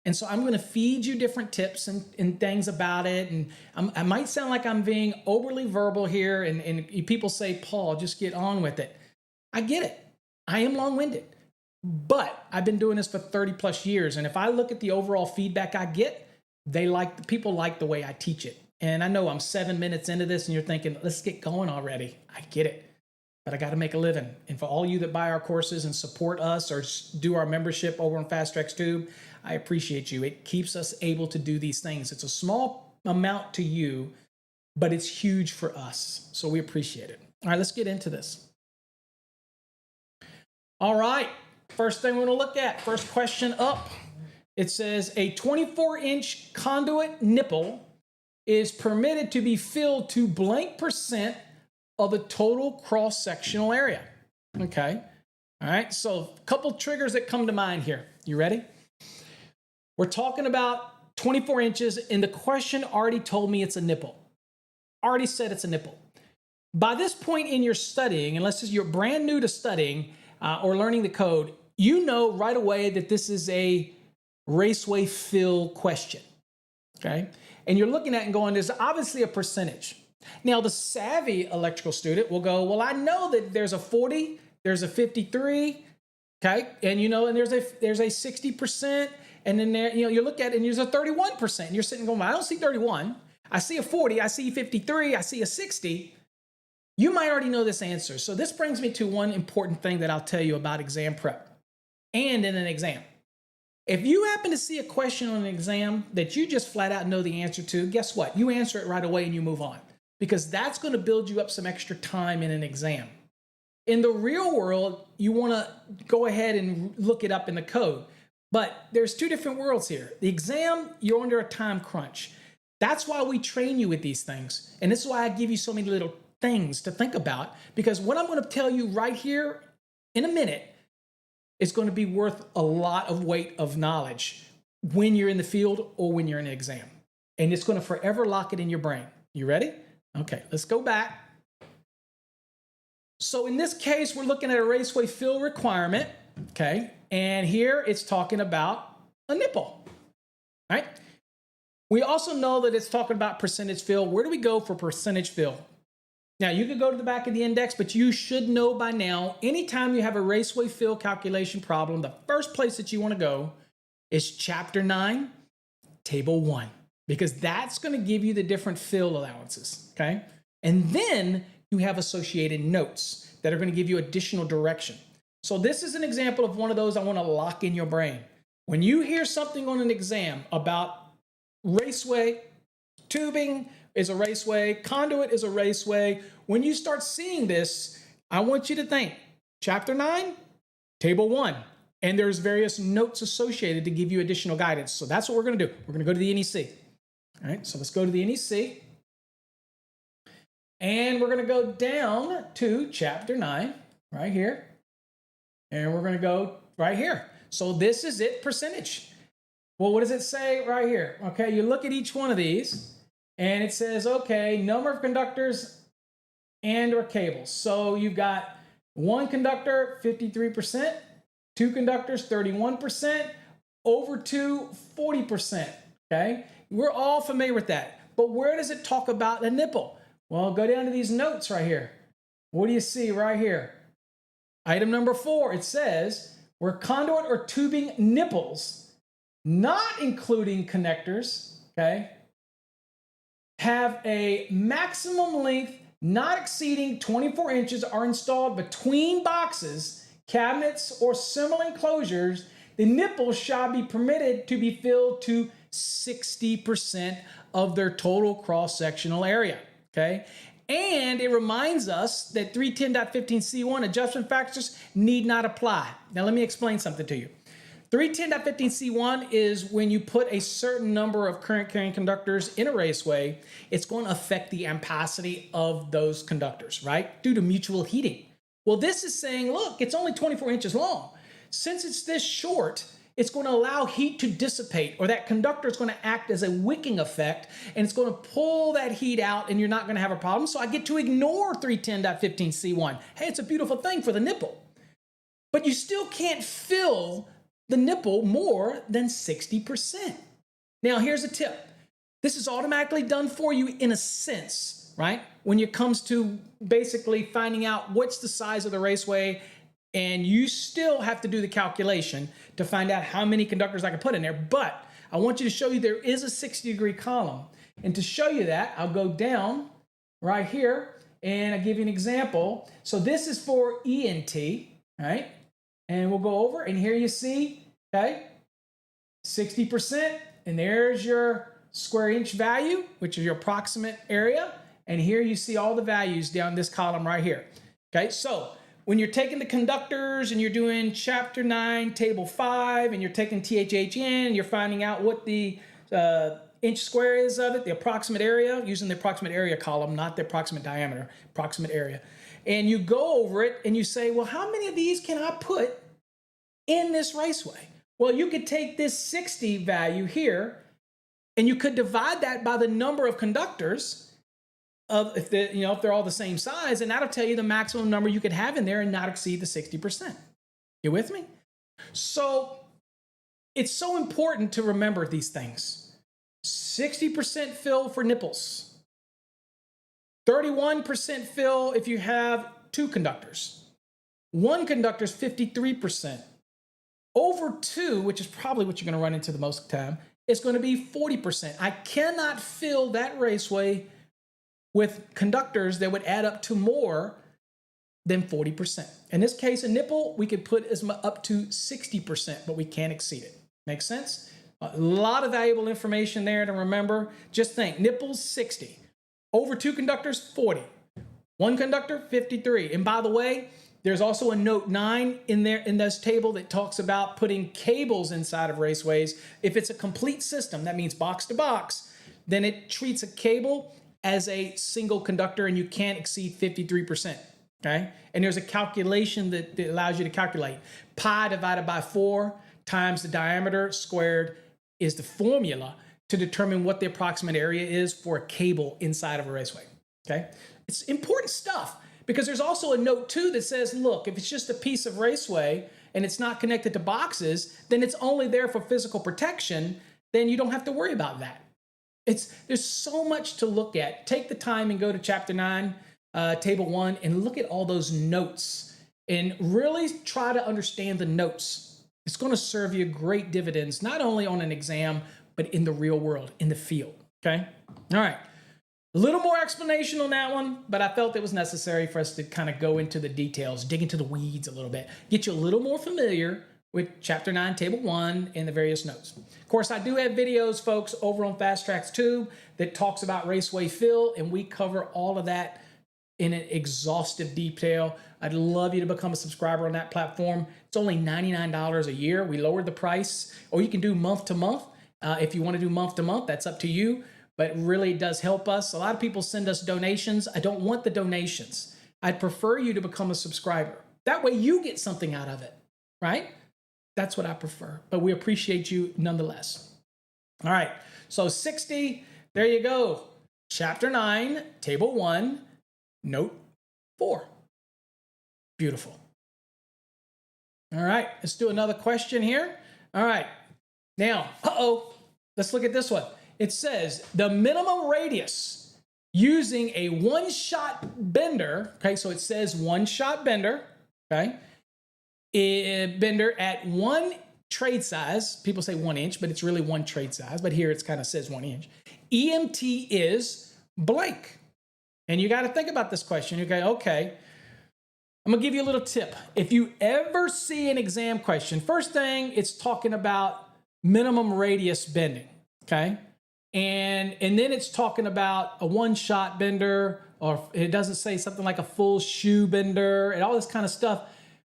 And so I'm going to feed you different tips and things about it. And I might sound like I'm being overly verbal here. And people say, Paul, just get on with it. I get it. I am long-winded. But I've been doing this for 30 plus years. And if I look at the overall feedback I get, people like the way I teach it. And I know I'm 7 minutes into this and you're thinking, let's get going already. I get it, but I got to make a living. And for all you that buy our courses and support us or do our membership over on Fast Trax Tube, I appreciate you. It keeps us able to do these things. It's a small amount to you, but it's huge for us. So we appreciate it. All right, let's get into this. All right, first thing we're going to look at, first question up. It says a 24-inch conduit nipple is permitted to be filled to blank % of the total cross-sectional area. Okay. All right. So a couple triggers that come to mind here. You ready? We're talking about 24 inches, and the question already told me it's a nipple. Already said it's a nipple. By this point in your studying, unless you're brand new to studying or learning the code, you know right away that this is a raceway fill question. Okay. And you're looking at it and going, there's obviously a percentage. Now, the savvy electrical student will go, well, I know that there's a 40, there's a 53, okay? And and there's a 60%, and then there, you look at it and there's a 31%. And you're sitting going, well, I don't see 31. I see a 40, I see 53, I see a 60. You might already know this answer. So this brings me to one important thing that I'll tell you about exam prep and in an exam. If you happen to see a question on an exam that you just flat out know the answer to, guess what? You answer it right away and you move on, because that's going to build you up some extra time in an exam. In the real world, you want to go ahead and look it up in the code. But there's two different worlds here. The exam, you're under a time crunch. That's why we train you with these things. And this is why I give you so many little things to think about, because what I'm going to tell you right here in a minute, it's going to be worth a lot of weight of knowledge when you're in the field or when you're in an exam. And it's going to forever lock it in your brain. You ready? Okay, let's go back. So in this case, we're looking at a raceway fill requirement. Okay, and here it's talking about a nipple. All right. We also know that it's talking about percentage fill. Where do we go for percentage fill? Now, you could go to the back of the index, but you should know by now, anytime you have a raceway fill calculation problem, the first place that you want to go is Chapter 9, Table 1, because that's going to give you the different fill allowances, okay? And then you have associated notes that are going to give you additional direction. So this is an example of one of those I want to lock in your brain. When you hear something on an exam about raceway, tubing is a raceway, conduit is a raceway, when you start seeing this, I want you to think Chapter 9, Table 1. And there's various notes associated to give you additional guidance. So that's what we're going to do. We're going to go to the NEC. All right, so let's go to the NEC. And we're going to go down to Chapter 9 right here. And we're going to go right here. So this is it percentage. Well, what does it say right here? Okay, you look at each one of these and it says, okay, number of conductors and or cables. So you've got one conductor, 53%, two conductors, 31%, over two, 40%, okay? We're all familiar with that. But where does it talk about the nipple? Well, go down to these notes right here. What do you see right here? Item number 4, it says, where conduit or tubing nipples, not including connectors, okay, have a maximum length not exceeding 24 inches are installed between boxes, cabinets, or similar enclosures, the nipples shall be permitted to be filled to 60% of their total cross-sectional area, okay? And it reminds us that 310.15c1 adjustment factors need not apply. Now, let me explain something to you. 310.15c1 is when you put a certain number of current carrying conductors in a raceway, it's going to affect the ampacity of those conductors, right? Due to mutual heating. Well, this is saying, look, it's only 24 inches long. Since it's this short, it's going to allow heat to dissipate, or that conductor is going to act as a wicking effect, and it's going to pull that heat out, and you're not going to have a problem. So I get to ignore 310.15c1. Hey, it's a beautiful thing for the nipple. But you still can't fill the nipple more than 60%. Now, here's a tip. This is automatically done for you in a sense, right? When it comes to basically finding out what's the size of the raceway, and you still have to do the calculation to find out how many conductors I can put in there. But I want you to show you there is a 60-degree column. And to show you that, I'll go down right here, and I'll give you an example. So this is for ENT, right? And we'll go over, and here you see, okay, 60%, and there's your square inch value, which is your approximate area. And here you see all the values down this column right here. Okay, so when you're taking the conductors and you're doing chapter 9, table 5, and you're taking THHN, and you're finding out what the inch square is of it, the approximate area, using the approximate area column, not the approximate diameter, approximate area. And you go over it and you say, well, how many of these can I put in this raceway? Well, you could take this 60 value here and you could divide that by the number of conductors of if they're all the same size, and that'll tell you the maximum number you could have in there and not exceed the 60%. You with me? So it's so important to remember these things. 60% fill for nipples. 31% fill if you have two conductors. One conductor is 53%. Over two, which is probably what you're going to run into the most of the time, is going to be 40%. I cannot fill that raceway with conductors that would add up to more than 40%. In this case, a nipple, we could put up to 60%, but we can't exceed it. Make sense? A lot of valuable information there to remember. Just think, nipples, 60. Over two conductors, 40. One conductor, 53. And by the way, there's also a note 9 in there in this table that talks about putting cables inside of raceways. If it's a complete system, that means box to box, then it treats a cable as a single conductor and you can't exceed 53%, okay? And there's a calculation that allows you to calculate. Pi divided by 4 times the diameter squared is the formula to determine what the approximate area is for a cable inside of a raceway, okay? It's important stuff because there's also a note 2 that says, look, if it's just a piece of raceway and it's not connected to boxes, then it's only there for physical protection, then you don't have to worry about that. There's so much to look at. Take the time and go to chapter 9, table 1, and look at all those notes and really try to understand the notes. It's going to serve you great dividends, not only on an exam, but in the real world, in the field, okay? All right. A little more explanation on that one, but I felt it was necessary for us to kind of go into the details, dig into the weeds a little bit, get you a little more familiar with chapter 9, table 1, and the various notes. Of course, I do have videos, folks, over on Fast Trax Tube that talks about raceway fill, and we cover all of that in an exhaustive detail. I'd love you to become a subscriber on that platform. It's only $99 a year. We lowered the price, or you can do month to month. If you want to do month to month, that's up to you, but it really does help us. A lot of people send us donations. I don't want the donations. I'd prefer you to become a subscriber. That way you get something out of it. right? That's what I prefer, but we appreciate you nonetheless. All right, so 60, there you go. Chapter 9, Table 1, Note 4. Beautiful. All right, let's do another question here. All right, now, let's look at this one. It says the minimum radius using a one-shot bender, okay, so it says one-shot bender, okay, bender at 1 trade size. People say 1 inch, but it's really 1 trade size, but here it kind of says 1 inch. EMT is blank. And you got to think about this question. Okay, I'm going to give you a little tip. If you ever see an exam question, first thing, it's talking about minimum radius bending, okay? And then it's talking about a one-shot bender, or it doesn't say something like a full shoe bender and all this kind of stuff.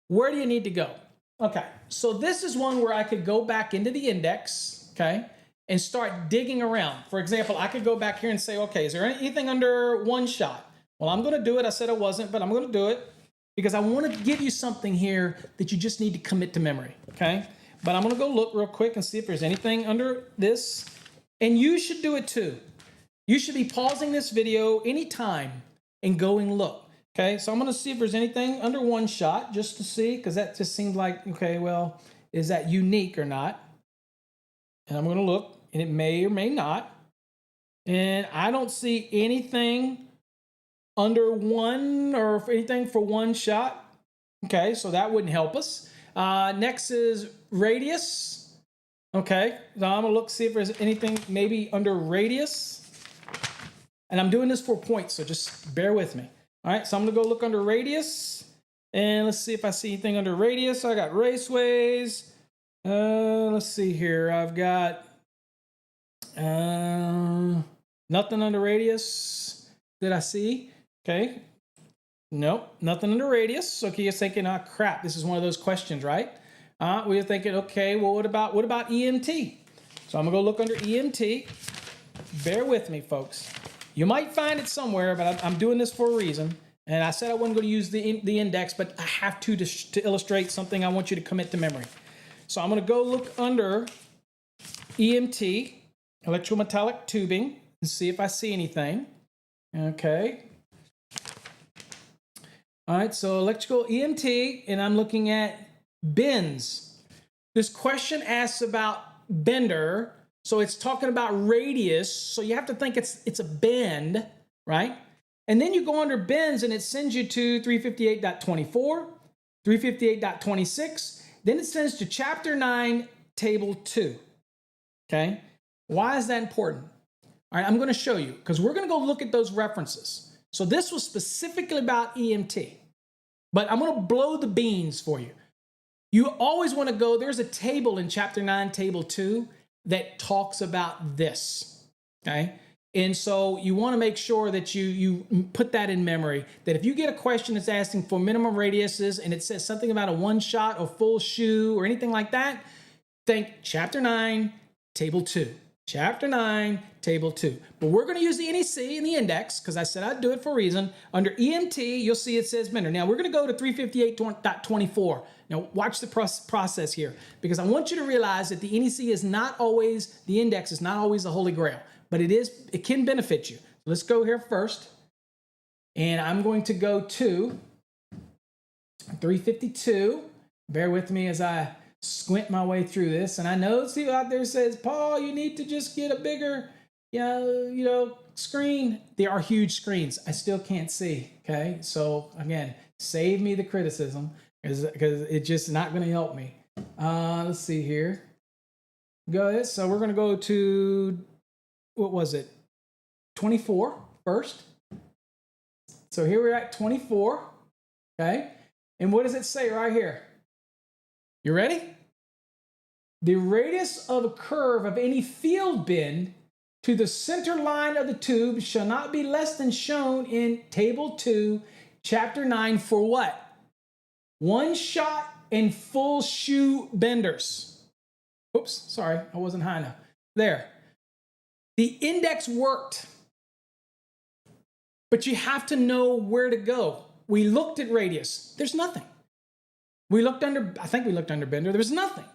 Where do you need to go? Okay, so this is one where I could go back into the index, okay, and start digging around. For example, I could go back here and say, okay, is there anything under one shot? Well, I'm going to do it. I said I wasn't, but I'm going to do it because I want to give you something here that you just need to commit to memory, okay? But I'm going to go look real quick and see if there's anything under this. And you should do it too. You should be pausing this video anytime and go and look. Okay, so I'm going to see if there's anything under one shot just to see, because that just seems like, okay, well, is that unique or not? And I'm going to look, and it may or may not. And I don't see anything under one or anything for one shot. Okay, so that wouldn't help us. Next is radius. Okay, so I'm going to look, see if there's anything maybe under radius. And I'm doing this for points, so just bear with me. All right, so I'm going to go look under radius. And let's see if I see anything under radius. I got raceways. Let's see here. I've got nothing under radius that I see. Okay. Nope, nothing under radius. Okay, you're thinking, oh, crap, this is one of those questions, right? We're thinking, okay, well, what about EMT? So I'm going to go look under EMT. Bear with me, folks. You might find it somewhere, but I'm doing this for a reason. And I said I wasn't going to use the index, but I have to illustrate something I want you to commit to memory. So I'm going to go look under EMT, electrometallic tubing, and see if I see anything. Okay. All right, so electrical EMT, and I'm looking at bends. This question asks about bender. So it's talking about radius. So you have to think it's a bend, right? And then you go under bends and it sends you to 358.24, 358.26. Then it sends to chapter 9, table 2. Okay? Why is that important? All right, I'm going to show you because we're going to go look at those references. So this was specifically about EMT, but I'm going to blow the beans for you. You always want to go, there's a table in chapter 9, table 2 that talks about this, okay? And so you want to make sure that you put that in memory, that if you get a question that's asking for minimum radiuses and it says something about a one shot or full shoe or anything like that, think chapter 9, table 2. Chapter 9, table 2. But we're going to use the NEC and the index because I said I'd do it for a reason. Under EMT, you'll see it says bender. Now we're going to go to 358.24. Now watch the process here because I want you to realize that the NEC is not always, the index is not always the holy grail, but it can benefit you. Let's go here first. And I'm going to go to 352. Bear with me as I squint my way through this. And I know see out there says, Paul, you need to just get a bigger, screen. There are huge screens. I still can't see. Okay. So again, save me the criticism because it's just not going to help me. Let's see here. Go ahead. So we're going to go to, what was it? 24 first. So here we're at 24. Okay. And what does it say right here? You ready? The radius of a curve of any field bend to the center line of the tube shall not be less than shown in table 2, chapter 9 for what? One shot and full shoe benders. Oops, sorry, I wasn't high enough. There. The index worked, but you have to know where to go. We looked at radius. There's nothing. We looked under, I think we looked under bender. There was nothing.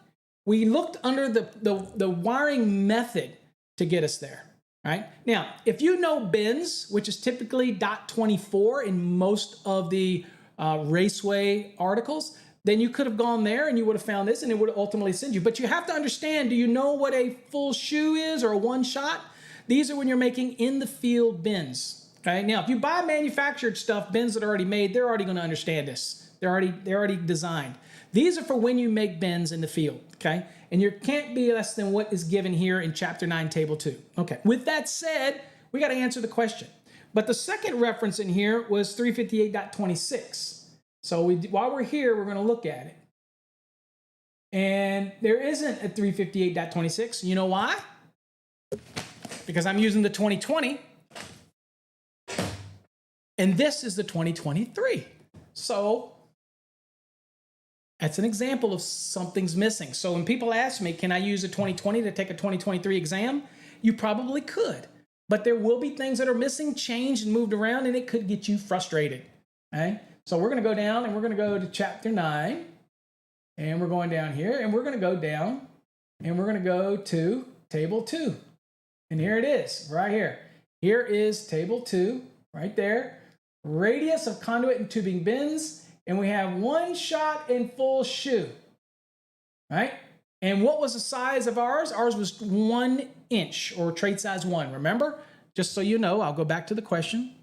We looked under the wiring method to get us there, right? Now, if you know bins, which is typically .24 in most of the Raceway articles, then you could have gone there and you would have found this and it would ultimately send you. But you have to understand, do you know what a full shoe is or a one shot? These are when you're making in the field bins, okay? Now, if you buy manufactured stuff, bins that are already made, they're already gonna understand this. They're already designed. These are for when you make bins in the field, okay? And you can't be less than what is given here in Chapter 9, Table 2. Okay, with that said, we got to answer the question. But the second reference in here was 358.26. So while we're here, we're going to look at it. And there isn't a 358.26. You know why? Because I'm using the 2020. And this is the 2023. So that's an example of something's missing. So when people ask me, can I use a 2020 to take a 2023 exam? You probably could. But there will be things that are missing, changed, and moved around, and it could get you frustrated. Okay? So we're going to go down, and we're going to go to Chapter 9. And we're going down here, and we're going to go down, and we're going to go to Table 2. And here it is, right here. Here is Table 2, right there. Radius of conduit and tubing bins. And we have one shot and full shoe, right? And what was the size of ours? Ours was 1 inch, or trade size 1. Remember? Just so you know, I'll go back to the question.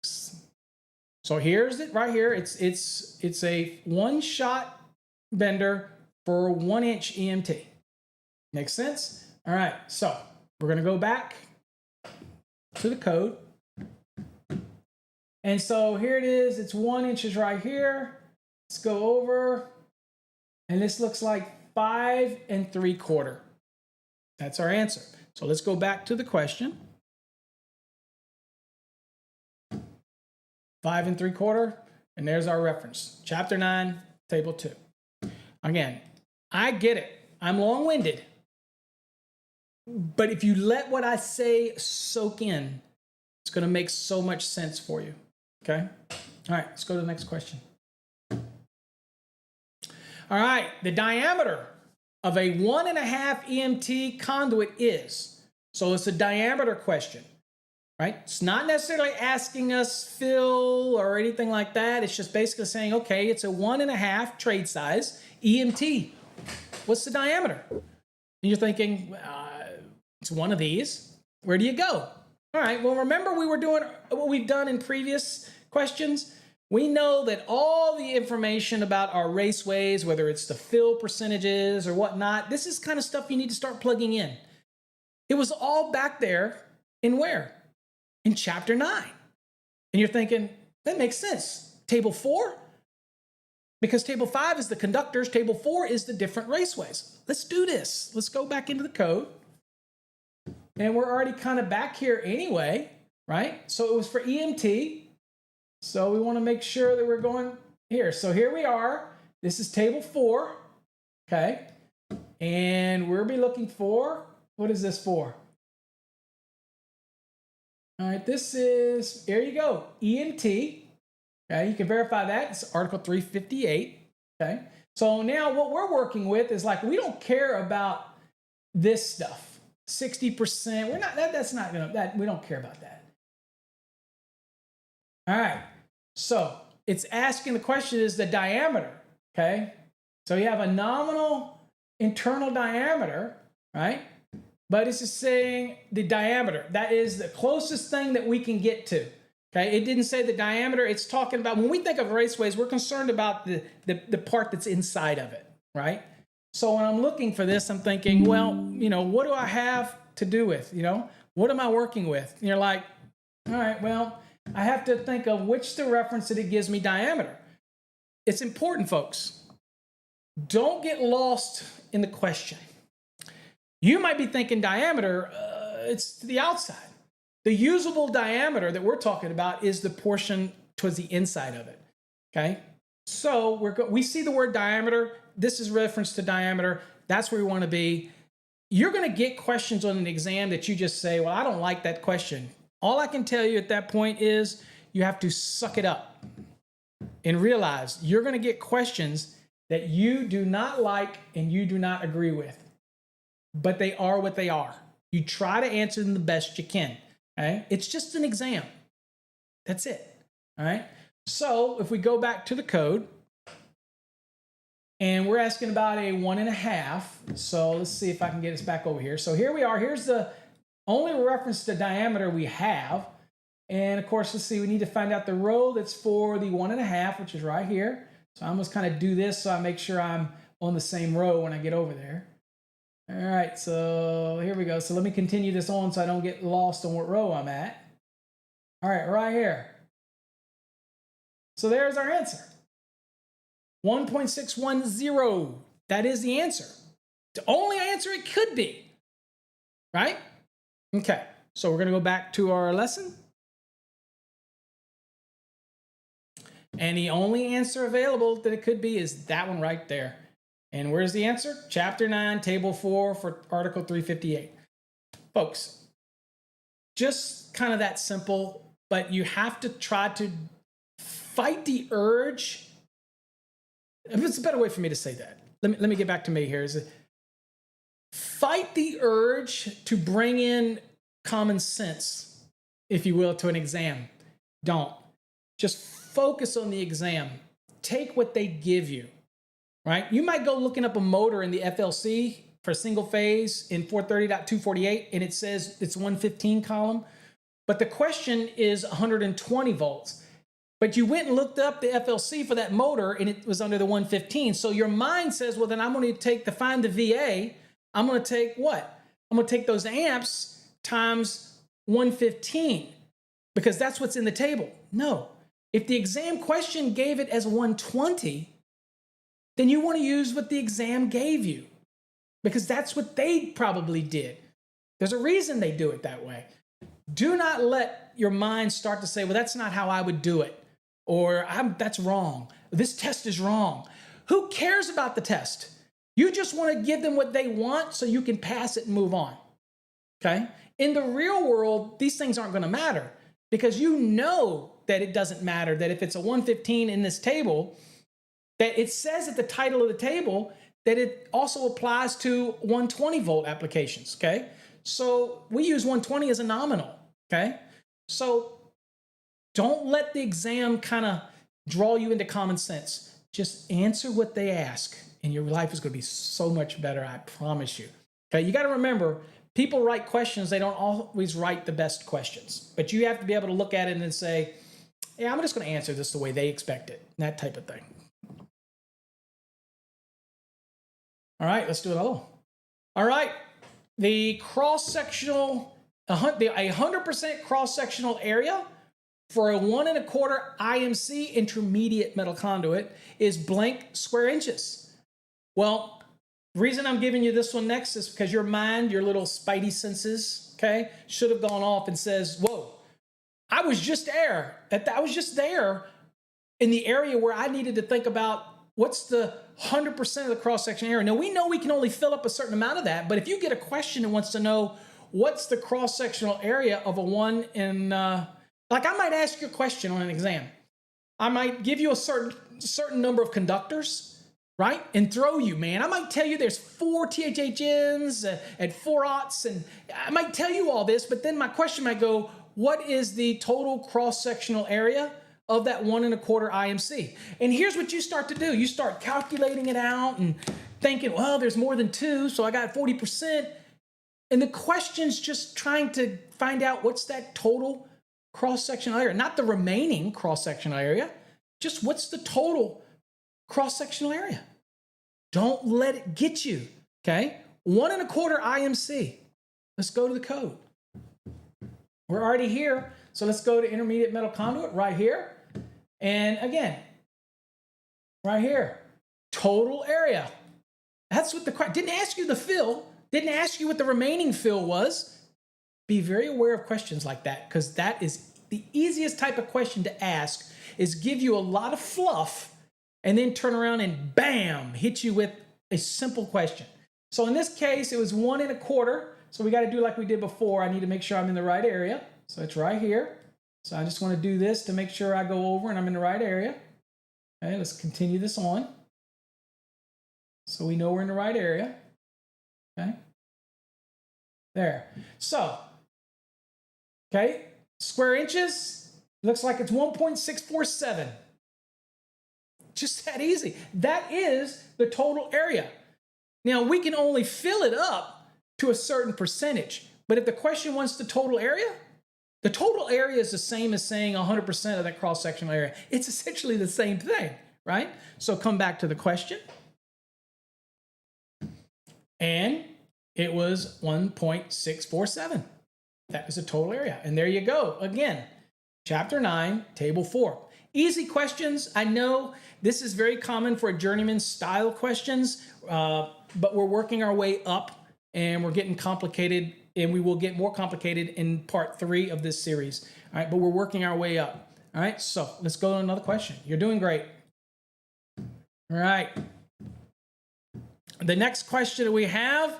So here's it right here. It's a one shot bender for 1 inch EMT. Makes sense? All right. So we're going to go back to the code. And so here it is, it's 1 inches right here. Let's go over, and this looks like 5 3/4. That's our answer. So let's go back to the question. 5 3/4, and there's our reference. Chapter 9, Table 2. Again, I get it. I'm long-winded. But if you let what I say soak in, it's going to make so much sense for you. Okay? All right, let's go to the next question. All right, the diameter of a 1.5 EMT conduit is. So it's a diameter question, right? It's not necessarily asking us fill or anything like that. It's just basically saying, okay, it's a 1.5 trade size EMT. What's the diameter? And you're thinking, it's one of these. Where do you go? All right, well, remember we were doing what we've done in previous questions? We know that all the information about our raceways, whether it's the fill percentages or whatnot, this is kind of stuff you need to start plugging in. It was all back there in where? In Chapter 9. And you're thinking, that makes sense. Table 4? Because Table 5 is the conductors, Table 4 is the different raceways. Let's do this. Let's go back into the code. And we're already kind of back here anyway, right? So it was for EMT. So we want to make sure that we're going here. So here we are. This is Table 4, okay? And we'll be looking for, what is this for? All right, this is, there you go, EMT. Okay, you can verify that. It's Article 358, okay? So now what we're working with is like, we don't care about this stuff. 60%, we're not, that's not gonna, we don't care about that. All right, so it's asking, the question is the diameter, okay? So you have a nominal internal diameter, right? But it's just saying the diameter. That is the closest thing that we can get to, okay? It didn't say the diameter. It's talking about, when we think of raceways, we're concerned about the part that's inside of it, right? So when I'm looking for this, I'm thinking, well, you know, what do I have to do with, you know? What am I working with? And you're like, all right, well, I have to think of which the reference that it gives me diameter. It's important, folks. Don't get lost in the question. You might be thinking diameter, it's to the outside. The usable diameter that we're talking about is the portion towards the inside of it, okay? So we see the word diameter. This is reference to diameter. That's where we want to be. You're going to get questions on an exam that you just say, well, I don't like that question. All I can tell you at that point is you have to suck it up and realize you're going to get questions that you do not like and you do not agree with, but they are what they are. You try to answer them the best you can. Okay? It's just an exam. That's it. All right. So if we go back to the code, and we're asking about a 1.5. So let's see if I can get us back over here. So here we are. Here's the only reference to diameter we have. And of course, let's see, we need to find out the row that's for the 1.5, which is right here. So I'm just kind of do this so I make sure I'm on the same row when I get over there. All right, so here we go. So let me continue this on so I don't get lost on what row I'm at. All right, right here. So there's our answer. 1.610. That is the answer. The only answer it could be. Right? Okay. So we're going to go back to our lesson. And the only answer available that it could be is that one right there. And where's the answer? Chapter 9, Table 4 for Article 358. Folks, just kind of that simple, but you have to try to fight the urge. It's a better way for me to say that. Let me get back to me here. Fight the urge to bring in common sense, if you will, to an exam. Don't. Just focus on the exam. Take what they give you, right? You might go looking up a motor in the FLC for single phase in 430.248, and it says it's 115 column, but the question is 120 volts. But you went and looked up the FLC for that motor, and it was under the 115. So your mind says, well, then I'm going to find the VA, I'm going to take what? I'm going to take those amps times 115, because that's what's in the table. No. If the exam question gave it as 120, then you want to use what the exam gave you, because that's what they probably did. There's a reason they do it that way. Do not let your mind start to say, well, that's not how I would do it. Or that's wrong. This test is wrong. Who cares about the test? You just want to give them what they want so you can pass it and move on. Okay? In the real world, these things aren't going to matter, because you know that it doesn't matter, that if it's a 115 in this table, that it says at the title of the table that it also applies to 120 volt applications. Okay? So we use 120 as a nominal. Okay? So don't let the exam kind of draw you into common sense. Just answer what they ask, and your life is going to be so much better, I promise you. Okay, you got to remember, people write questions, they don't always write the best questions. But you have to be able to look at it and say, yeah, I'm just going to answer this the way they expect it, that type of thing. All right, let's do another one. All right, the cross-sectional, 100% cross-sectional area for a 1 1/4 IMC intermediate metal conduit is blank square inches. Well, the reason I'm giving you this one next is because your mind, your little spidey senses, okay, should have gone off and says, whoa, I was just there in the area where I needed to think about what's the 100% of the cross-section area. Now, we know we can only fill up a certain amount of that, but if you get a question that wants to know what's the cross-sectional area of a 1 in... like I might ask you a question on an exam. I might give you a certain number of conductors, right? And throw you, man. I might tell you there's 4 THHNs and 4 aughts, and I might tell you all this, but then my question might go, what is the total cross-sectional area of that 1 1/4 IMC? And here's what you start to do. You start calculating it out and thinking, well, there's more than 2, so I got 40%. And the question's just trying to find out what's that total cross-sectional area, not the remaining cross-sectional area, just what's the total cross-sectional area. Don't let it get you, okay? 1 1/4 IMC. Let's go to the code. We're already here, so let's go to intermediate metal conduit right here. And again, right here, total area. That's what the question, didn't ask you the fill, didn't ask you what the remaining fill was. Be very aware of questions like that, because that is the easiest type of question to ask, is give you a lot of fluff and then turn around and bam, hit you with a simple question. So in this case, it was 1 1/4. So we got to do like we did before. I need to make sure I'm in the right area. So it's right here. So I just want to do this to make sure I go over and I'm in the right area. Okay, let's continue this on. So we know we're in the right area. Okay. There. So, okay, square inches, looks like it's 1.647. Just that easy. That is the total area. Now, we can only fill it up to a certain percentage. But if the question wants the total area is the same as saying 100% of that cross-sectional area. It's essentially the same thing, right? So come back to the question. And it was 1.647. That was the total area. And there you go. Again, chapter 9, table 4. Easy questions. I know this is very common for journeyman style questions, but we're working our way up and we're getting complicated, and we will get more complicated in part 3 of this series. All right, but we're working our way up. All right, so let's go to another question. You're doing great. All right. The next question that we have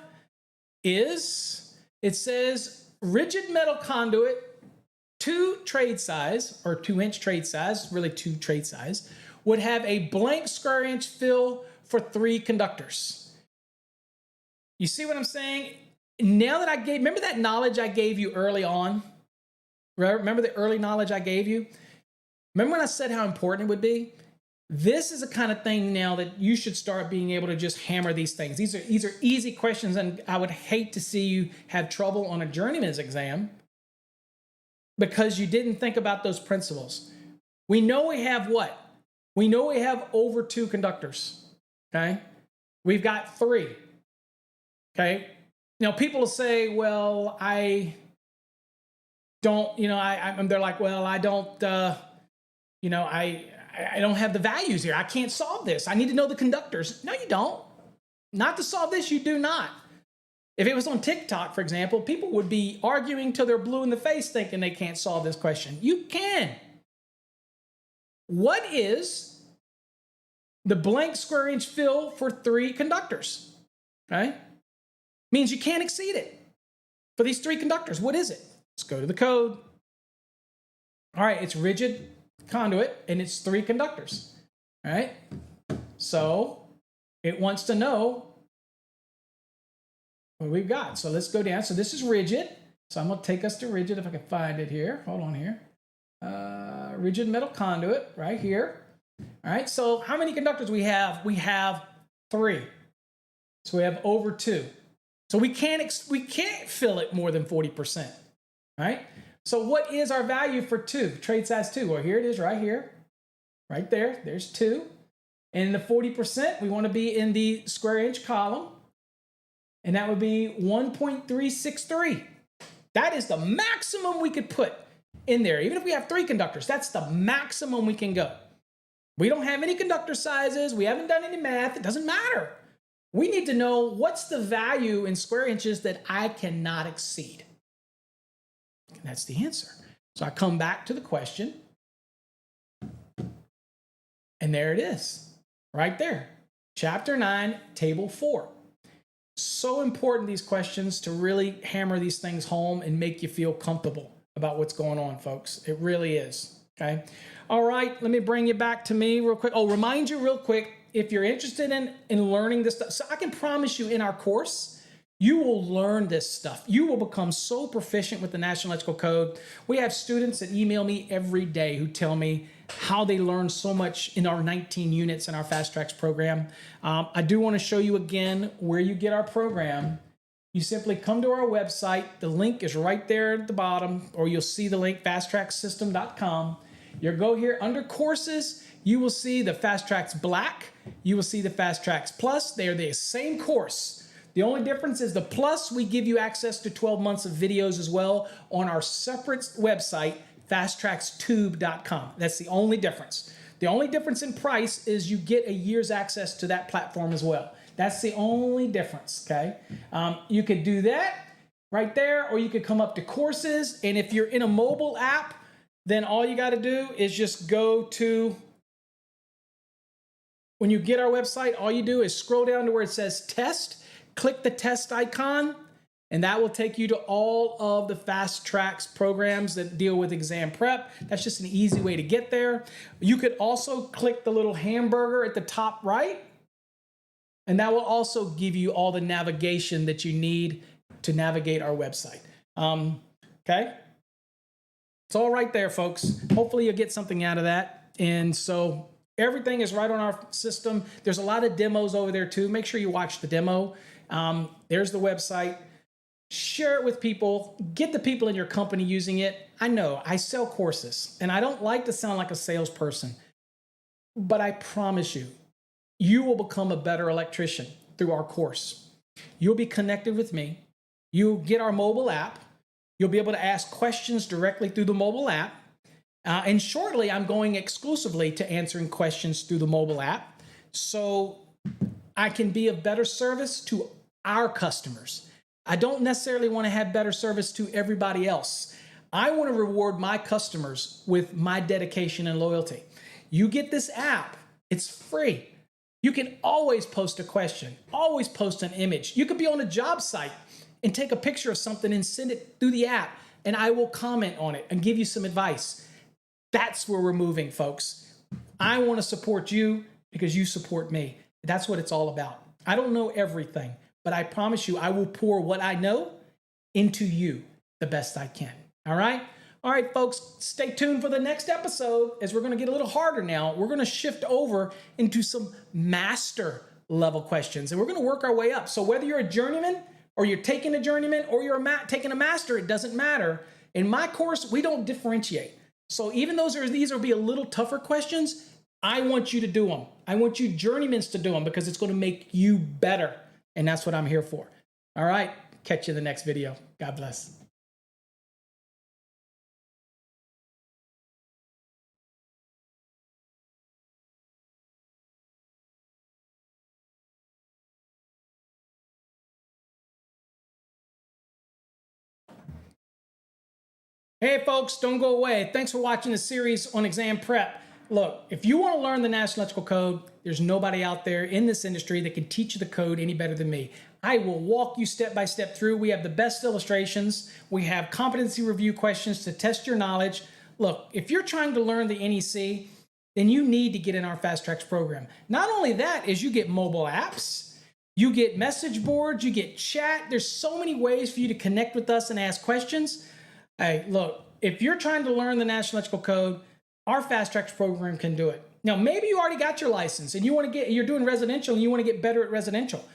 is, it says rigid metal conduit, 2 trade size, or 2-inch trade size, really 2 trade size, would have a blank square inch fill for 3 conductors. You see what I'm saying? Now that remember that knowledge I gave you early on? Remember the early knowledge I gave you? Remember when I said how important it would be? This is the kind of thing now that you should start being able to just hammer these things. These are easy questions, and I would hate to see you have trouble on a journeyman's exam because you didn't think about those principles. We know we have what? We know we have over 2 conductors, okay? We've got 3, okay? Now, people will say, well, I don't, they're like, well, I don't, I don't have the values here. I can't solve this. I need to know the conductors. No, you don't. Not to solve this, you do not. If it was on TikTok, for example, people would be arguing till they're blue in the face thinking they can't solve this question. You can. What is the blank square inch fill for 3 conductors? Okay? Means you can't exceed it. For these 3 conductors, what is it? Let's go to the code. All right, it's rigid conduit, and it's 3 conductors. All right? So it wants to know what we've got. So let's go down. So this is rigid. So I'm going to take us to rigid if I can find it here. Hold on here. Rigid metal conduit right here. All right, so how many conductors we have? We have 3. So we have over 2. So we can't fill it more than 40%. All right? So what is our value for 2? Trade size 2. Well, here it is right here. Right there. There's 2. And the 40%, we want to be in the square inch column. And that would be 1.363. That is the maximum we could put in there. Even if we have 3 conductors, that's the maximum we can go. We don't have any conductor sizes. We haven't done any math. It doesn't matter. We need to know what's the value in square inches that I cannot exceed. And that's the answer. So I come back to the question. And there it is. Right there. Chapter 9, table 4. So important, these questions, to really hammer these things home and make you feel comfortable about what's going on, folks. It really is. Okay. All right. Let me bring you back to me real quick. Oh, remind you real quick, if you're interested in learning this stuff, so I can promise you in our course, you will learn this stuff. You will become so proficient with the National Electrical Code. We have students that email me every day who tell me how they learn so much in our 19 units in our Fast Trax program. I do want to show you again where you get our program. You simply come to our website. The link is right there at the bottom, or you'll see the link, fasttraxsystem.com. You'll go here under courses. You will see the Fast Trax Black. You will see the Fast Trax Plus. They are the same course. The only difference is the Plus, we give you access to 12 months of videos as well on our separate website, fasttraxtube.com. That's the only difference. The only difference in price is you get a year's access to that platform as well. That's the only difference, okay? You could do that right there, or you could come up to courses, and if you're in a mobile app, then all you got to do is just go to, when you get our website, all you do is scroll down to where it says test, click the test icon, and that will take you to all of the Fast Trax programs that deal with exam prep. That's just an easy way to get there. You could also click the little hamburger at the top right, And that will also give you all the navigation that you need to navigate our website. Okay? It's all right there, folks. Hopefully you'll get something out of that. And so everything is right on our system. There's a lot of demos over there too. Make sure you watch the demo. There's the website. Share it with people. Get the people in your company using it. I know I sell courses and I don't like to sound like a salesperson, but I promise you, you will become a better electrician through our course. You'll be connected with me. You'll get our mobile app. You'll be able to ask questions directly through the mobile app. And shortly, I'm going exclusively to answering questions through the mobile app so I can be of better service to our customers. I don't necessarily want to have better service to everybody else. I want to reward my customers with my dedication and loyalty. You get this app, it's free. You can always post a question, always post an image. You could be on a job site and take a picture of something and send it through the app, and I will comment on it and give you some advice. That's where we're moving, folks. I want to support you because you support me. That's what it's all about. I don't know everything, but I promise you I will pour what I know into you the best I can. All right? All right, folks, stay tuned for the next episode as we're going to get a little harder now. We're going to shift over into some master level questions, and we're going to work our way up. So whether you're a journeyman or you're taking a journeyman or you're taking a master, it doesn't matter. In my course, we don't differentiate. So even though these will be a little tougher questions, I want you to do them. I want you journeymans to do them because it's going to make you better. And that's what I'm here for. All right. Catch you in the next video. God bless. Hey folks, don't go away. Thanks for watching the series on exam prep. Look, if you want to learn the National Electrical Code, there's nobody out there in this industry that can teach you the code any better than me. I will walk you step by step through. We have the best illustrations. We have competency review questions to test your knowledge. Look, if you're trying to learn the NEC, then you need to get in our Fast Trax program. Not only that is you get mobile apps, you get message boards, you get chat. There's so many ways for you to connect with us and ask questions. Hey, look, if you're trying to learn the National Electrical Code, our Fast Trax program can do it. Now, maybe you already got your license and you're doing residential and you want to get better at residential.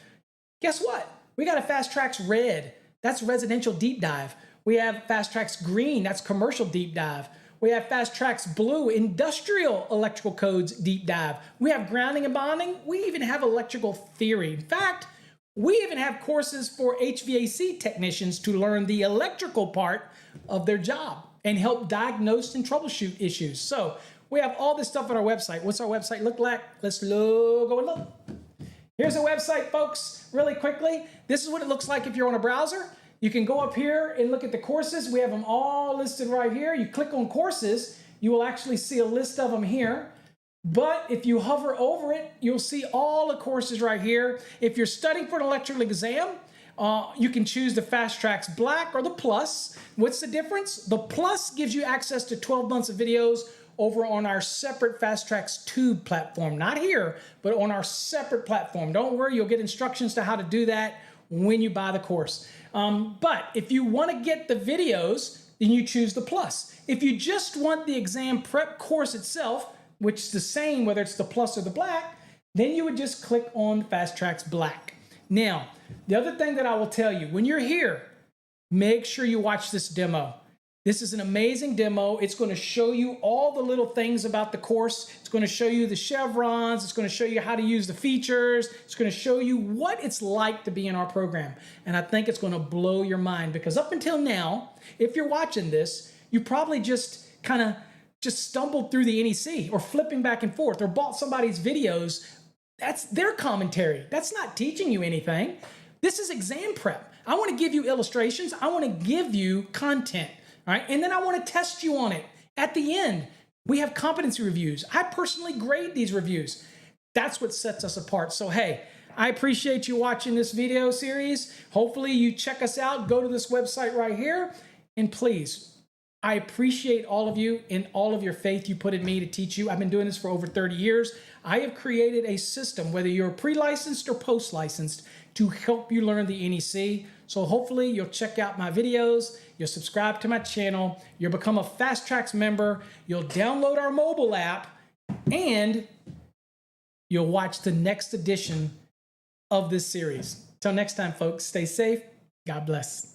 Guess what? We got a Fast Trax Red. That's residential deep dive. We have Fast Trax Green. That's commercial deep dive. We have Fast Trax Blue, industrial electrical codes deep dive. We have grounding and bonding. We even have electrical theory. In fact, we even have courses for HVAC technicians to learn the electrical part of their job and help diagnose and troubleshoot issues. So we have all this stuff on our website. What's our website look like? Let's go and look. Here's a website, folks, really quickly. This is what it looks like if you're on a browser. You can go up here and look at the courses. We have them all listed right here. You click on courses, you will actually see a list of them here. But if you hover over it, you'll see all the courses right here. If you're studying for an electrical exam, you can choose the Fast Trax Black or the Plus. What's the difference? The Plus gives you access to 12 months of videos over on our separate Fast Trax Tube platform. Not here, but on our separate platform. Don't worry, you'll get instructions to how to do that when you buy the course. But if you want to get the videos, then you choose the Plus. If you just want the exam prep course itself, which is the same whether it's the Plus or the Black, then you would just click on Fast Trax Black. Now, the other thing that I will tell you, when you're here, make sure you watch this demo. This is an amazing demo. It's going to show you all the little things about the course. It's going to show you the chevrons. It's going to show you how to use the features. It's going to show you what it's like to be in our program. And I think it's going to blow your mind because up until now, if you're watching this, you probably just kind of stumbled through the NEC or flipping back and forth or bought somebody's videos. That's their commentary. That's not teaching you anything. This is exam prep. I want to give you illustrations. I want to give you content. All right, and then I want to test you on it. At the end, we have competency reviews. I personally grade these reviews. That's what sets us apart. So, hey, I appreciate you watching this video series. Hopefully you check us out. Go to this website right here. And please, I appreciate all of you and all of your faith you put in me to teach you. I've been doing this for over 30 years. I have created a system, whether you're pre-licensed or post-licensed, to help you learn the NEC. So hopefully you'll check out my videos, you'll subscribe to my channel, you'll become a Fast Trax member, you'll download our mobile app, and you'll watch the next edition of this series. Till next time, folks, stay safe. God bless.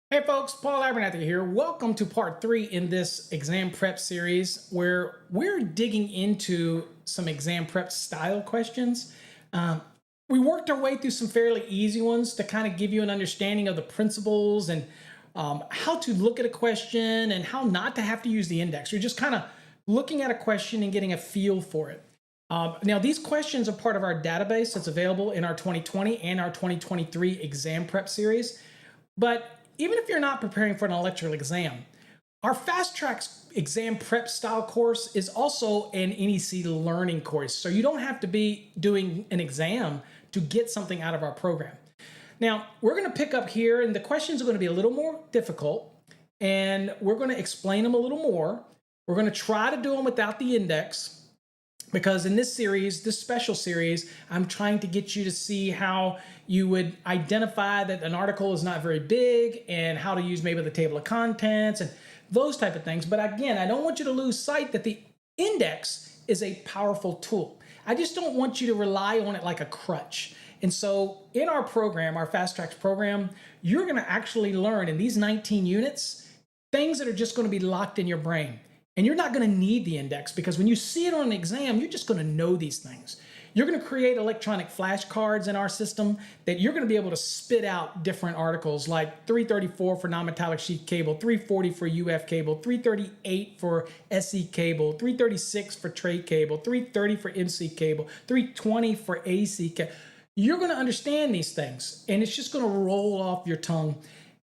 Hey folks, Paul Abernathy here. Welcome to part 3 in this exam prep series where we're digging into some exam prep style questions. We worked our way through some fairly easy ones to kind of give you an understanding of the principles and how to look at a question and how not to have to use the index. You're just kind of looking at a question and getting a feel for it. Now, these questions are part of our database that's available in our 2020 and our 2023 exam prep series. But even if you're not preparing for an electrical exam, our Fast Trax exam prep style course is also an NEC learning course. So you don't have to be doing an exam to get something out of our program. Now, we're going to pick up here, and the questions are going to be a little more difficult, and we're going to explain them a little more. We're going to try to do them without the index, because in this series, this special series, I'm trying to get you to see how you would identify that an article is not very big and how to use maybe the table of contents and those type of things. But again, I don't want you to lose sight that the index is a powerful tool. I just don't want you to rely on it like a crutch. And so in our program, our Fast Trax program, you're going to actually learn in these 19 units things that are just going to be locked in your brain. And you're not going to need the index, because when you see it on an exam, you're just going to know these things. You're going to create electronic flashcards in our system that you're going to be able to spit out different articles like 334 for non-metallic sheath cable, 340 for UF cable, 338 for SE cable, 336 for tray cable, 330 for MC cable, 320 for AC cable. You're going to understand these things, and it's just going to roll off your tongue.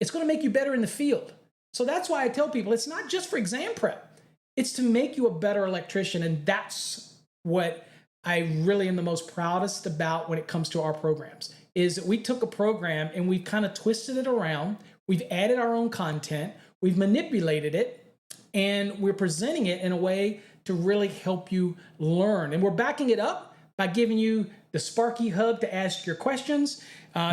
It's going to make you better in the field. So that's why I tell people it's not just for exam prep. It's to make you a better electrician, and that's what I really am the most proudest about when it comes to our programs, is that we took a program and we've kind of twisted it around, we've added our own content, we've manipulated it, and we're presenting it in a way to really help you learn. And we're backing it up by giving you the Sparky Hub to ask your questions.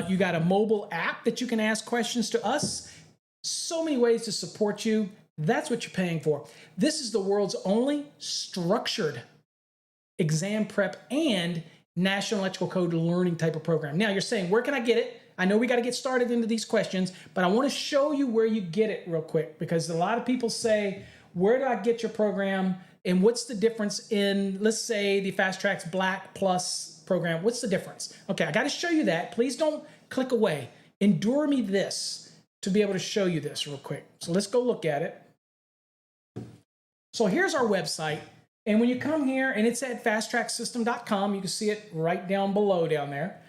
You got a mobile app that you can ask questions to us. So many ways to support you. That's what you're paying for. This is the world's only structured exam prep and National Electrical Code learning type of program. Now you're saying, where can I get it? I know we got to get started into these questions, but I want to show you where you get it real quick, because a lot of people say, where do I get your program? And what's the difference in, let's say, the Fast Trax Black Plus program? What's the difference? Okay, I got to show you that. Please don't click away. Endure me this to be able to show you this real quick. So let's go look at it. So here's our website, and when you come here, and it's at fasttraxsystem.com, you can see it right down below down there.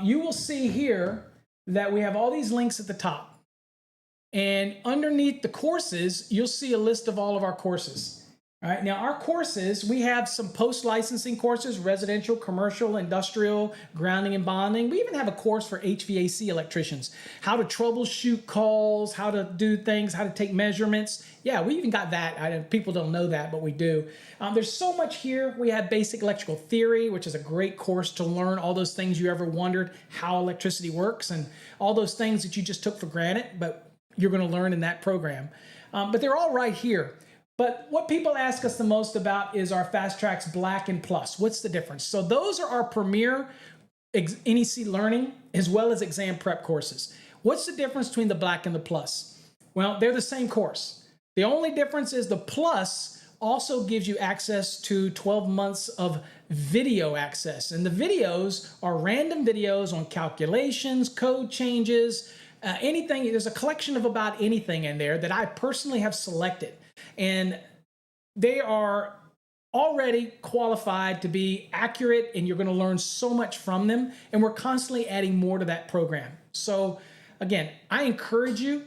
You will see here that we have all these links at the top, and underneath the courses, you'll see a list of all of our courses. All right, now our courses, we have some post-licensing courses, residential, commercial, industrial, grounding and bonding. We even have a course for HVAC electricians, how to troubleshoot calls, how to do things, how to take measurements. Yeah, we even got that. People don't know that, but we do. There's so much here. We have basic electrical theory, which is a great course to learn all those things you ever wondered how electricity works, and all those things that you just took for granted, but you're going to learn in that program. But they're all right here. But what people ask us the most about is our Fast Trax Black and Plus. What's the difference? So those are our premier NEC learning as well as exam prep courses. What's the difference between the Black and the Plus? Well, they're the same course. The only difference is the Plus also gives you access to 12 months of video access. And the videos are random videos on calculations, code changes, anything. There's a collection of about anything in there that I personally have selected. And they are already qualified to be accurate, and you're going to learn so much from them. And we're constantly adding more to that program. So again, I encourage you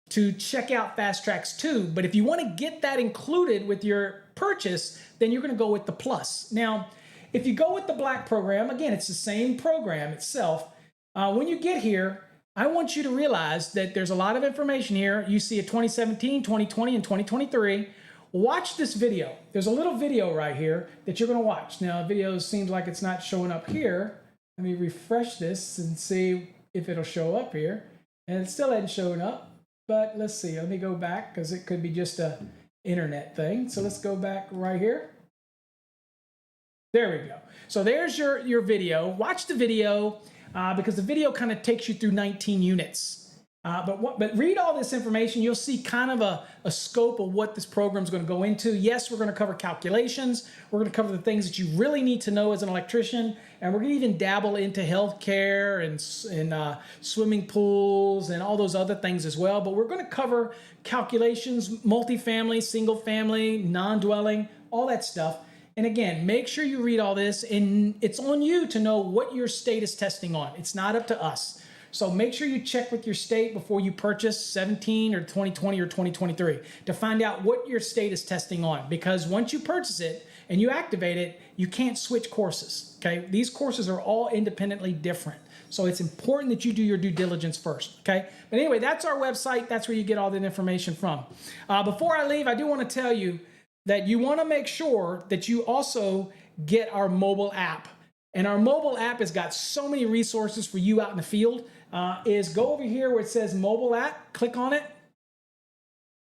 to check out Fast Trax 2. But if you want to get that included with your purchase, then you're going to go with the Plus. Now, if you go with the Black program, again, it's the same program itself. When you get here, I want you to realize that there's a lot of information here. You see a 2017, 2020, and 2023. Watch this video. There's a little video right here that you're going to watch. Now, the video seems like it's not showing up here. Let me refresh this and see if it'll show up here. And it still hasn't shown up. But let's see. Let me go back because it could be just a internet thing. So let's go back right here. There we go. So there's your video. Watch the video because the video kind of takes you through 19 units. But read all this information. You'll see kind of a scope of what this program is going to go into. Yes, we're going to cover calculations. We're going to cover the things that you really need to know as an electrician. And we're going to even dabble into healthcare and swimming pools and all those other things as well. But we're going to cover calculations, multifamily, single family, non-dwelling, all that stuff. And again, make sure you read all this. And it's on you to know what your state is testing on. It's not up to us. So make sure you check with your state before you purchase 17 or 2020 or 2023 to find out what your state is testing on. Because once you purchase it and you activate it, you can't switch courses, okay? These courses are all independently different. So it's important that you do your due diligence first, okay? But anyway, that's our website. That's where you get all that information from. Before I leave, I do want to tell you that you want to make sure that you also get our mobile app. And our mobile app has got so many resources for you out in the field. Go over here where it says mobile app, click on it.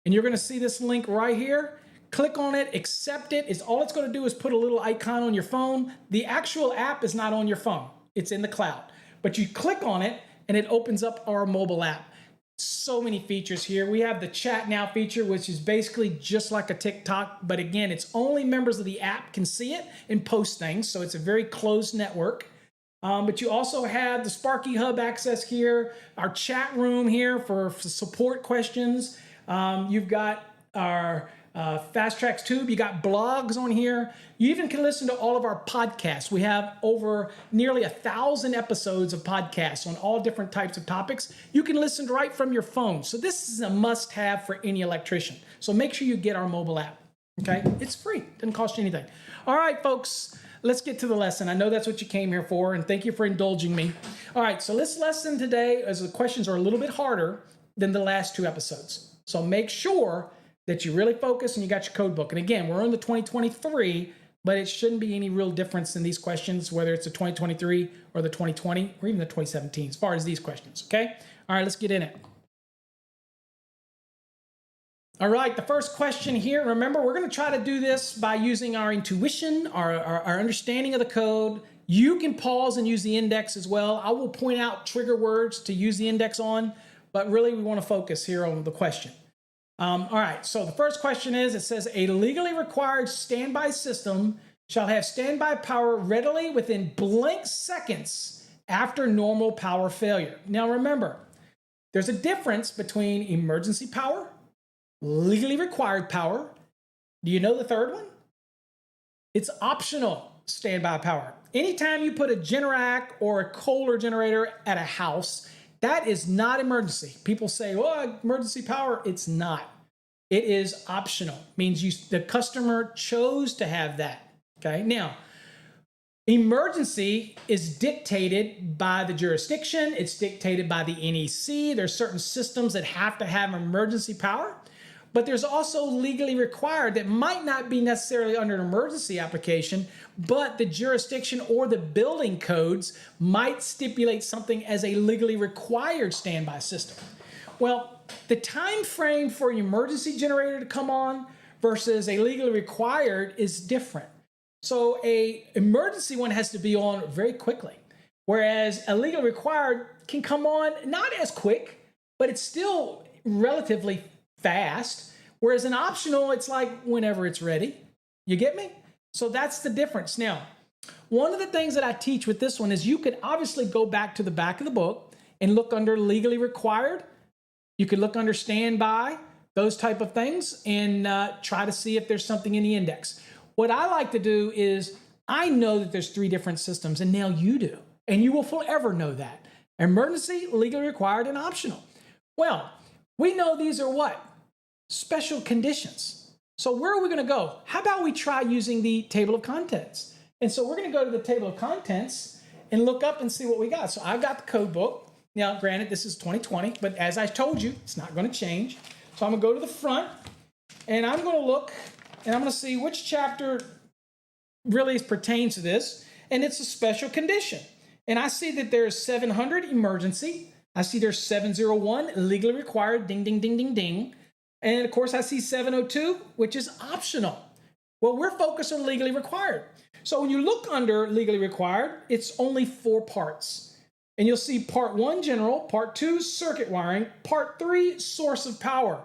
And you're going to see this link right here. Click on it, accept it. All it's going to do is put a little icon on your phone. The actual app is not on your phone. It's in the cloud. But you click on it and it opens up our mobile app. So many features here. We have the chat now feature, which is basically just like a TikTok, but again, it's only members of the app can see it and post things. So it's a very closed network. But you also have the Sparky Hub access here, our chat room here for support questions. You've got our Fast Trax Tube. You got blogs on here. You even can listen to all of our podcasts. We have over nearly 1,000 episodes of podcasts on all different types of topics. You can listen right from your phone. So this is a must-have for any electrician. So make sure you get our mobile app. Okay? It's free. Doesn't cost you anything. All right, folks. Let's get to the lesson. I know that's what you came here for, and thank you for indulging me. All right, so this lesson today, as the questions are a little bit harder than the last two episodes. So make sure that you really focus and you got your code book. And again, we're on the 2023, but it shouldn't be any real difference in these questions, whether it's the 2023 or the 2020 or even the 2017, as far as these questions, okay? All right, let's get in it. All right, the first question here, remember, we're going to try to do this by using our intuition, our understanding of the code. You can pause and use the index as well. I will point out trigger words to use the index on, but really we want to focus here on the question. All right, so the first question is, it says, a legally required standby system shall have standby power readily within blank seconds after normal power failure. Now remember, there's a difference between emergency power, legally required power. Do you know the third one? It's optional standby power. Anytime you put a Generac or a Kohler generator at a house, that is not emergency. People say, well, emergency power. It's not. It is optional. Means the customer chose to have that. Okay. Now, emergency is dictated by the jurisdiction. It's dictated by the NEC. There's certain systems that have to have emergency power. But there's also legally required that might not be necessarily under an emergency application, but the jurisdiction or the building codes might stipulate something as a legally required standby system. Well, the time frame for an emergency generator to come on versus a legally required is different. So an emergency one has to be on very quickly, whereas a legally required can come on not as quick, but it's still relatively fast, whereas an optional, it's like whenever it's ready. You get me? So that's the difference. Now, one of the things that I teach with this one is you could obviously go back to the back of the book and look under legally required. You could look under standby, those type of things, and try to see if there's something in the index. What I like to do is I know that there's 3 different systems, and now you do, and you will forever know that. Emergency, legally required, and optional. Well, We know these are what? Special conditions. So where are we going to go? How about we try using the table of contents? And so we're going to go to the table of contents and look up and see what we got. So I've got the code book. Now, granted, this is 2020, but as I told you, it's not going to change. So I'm going to go to the front, and I'm going to look, and I'm going to see which chapter really pertains to this, and it's a special condition. And I see that there's 700, emergency. I see there's 701, legally required, ding, ding, ding, ding, ding. And of course, I see 702, which is optional. Well, we're focused on legally required. So when you look under legally required, it's only 4 parts. And you'll see part 1, general, part 2, circuit wiring, part 3, source of power.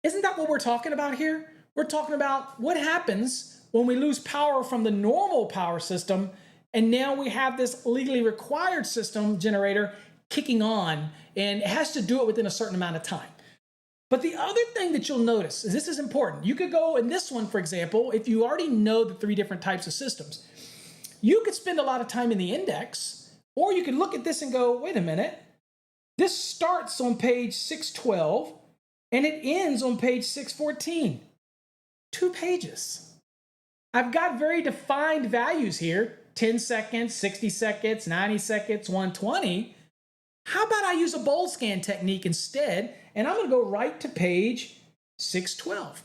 Isn't that what we're talking about here? We're talking about what happens when we lose power from the normal power system, and now we have this legally required system generator kicking on, and it has to do it within a certain amount of time. But the other thing that you'll notice is this is important. You could go in this one, for example, if you already know the 3 different types of systems, you could spend a lot of time in the index, or you could look at this and go, wait a minute, this starts on page 612 and it ends on page 614. 2 pages. I've got very defined values here, 10 seconds, 60 seconds, 90 seconds, 120. How about I use a bold scan technique instead, and I'm going to go right to page 612.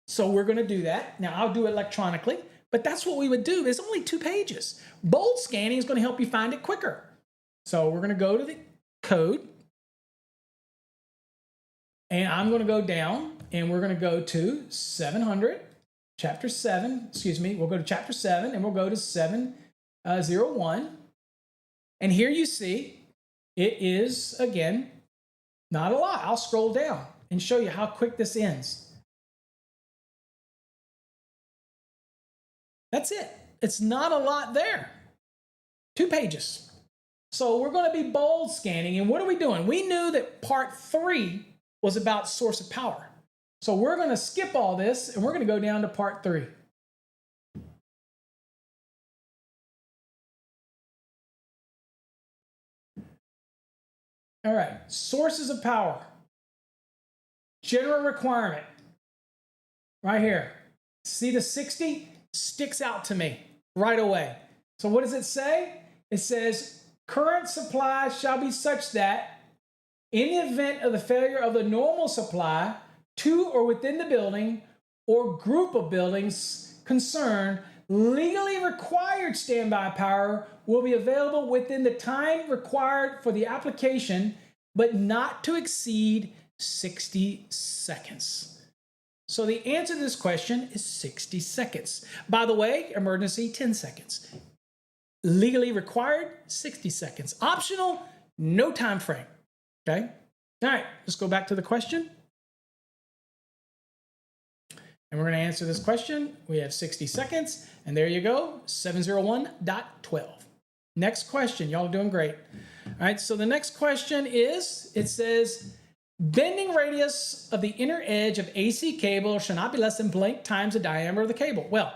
So we're going to do that. Now, I'll do it electronically, but that's what we would do. There's only 2 pages. Bold scanning is going to help you find it quicker. So we're going to go to the code, and I'm going to go down, and we're going to go to 700, chapter 7, excuse me. We'll go to chapter 7, and we'll go to 701. And here you see it is, again, not a lot. I'll scroll down and show you how quick this ends. That's it. It's not a lot there. 2 pages. So we're going to be bold scanning. And what are we doing? We knew that part 3 was about source of power. So we're going to skip all this and we're going to go down to part 3. All right, sources of power. General requirement. Right here. See the 60? Sticks out to me right away. So what does it say? It says current supply shall be such that in the event of the failure of the normal supply to or within the building or group of buildings concerned, legally required standby power will be available within the time required for the application, but not to exceed 60 seconds. So the answer to this question is 60 seconds. By the way, emergency, 10 seconds. Legally required, 60 seconds. Optional, no time frame. Okay? All right, let's go back to the question. And we're going to answer this question. We have 60 seconds, and there you go, 701.12. Next question. Y'all are doing great. All right, so the next question is, it says, bending radius of the inner edge of AC cable should not be less than blank times the diameter of the cable. Well,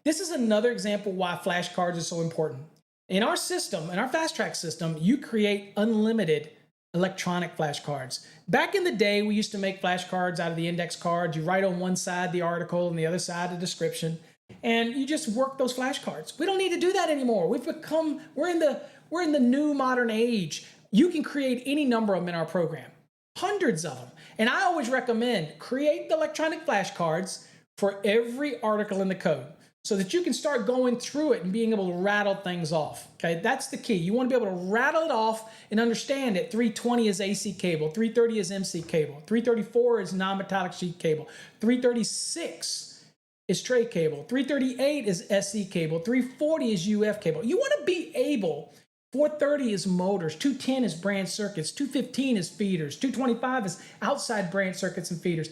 this is another example why flashcards are so important. In our system, in our Fast Trax system, you create unlimited electronic flashcards. Back in the day, we used to make flashcards out of the index cards. You write on one side the article and the other side the description, and you just work those flashcards. We don't need to do that anymore. We're in the new modern age. You can create any number of them in our program. Hundreds of them. And I always recommend create the electronic flashcards for every article in the code so that you can start going through it and being able to rattle things off. Okay, that's the key. You want to be able to rattle it off and understand that 320 is AC cable, 330 is MC cable, 334 is non-metallic sheet cable, 336 is tray cable, 338 is SC cable, 340 is UF cable. You want to be able 430 is motors, 210 is branch circuits, 215 is feeders, 225 is outside branch circuits and feeders.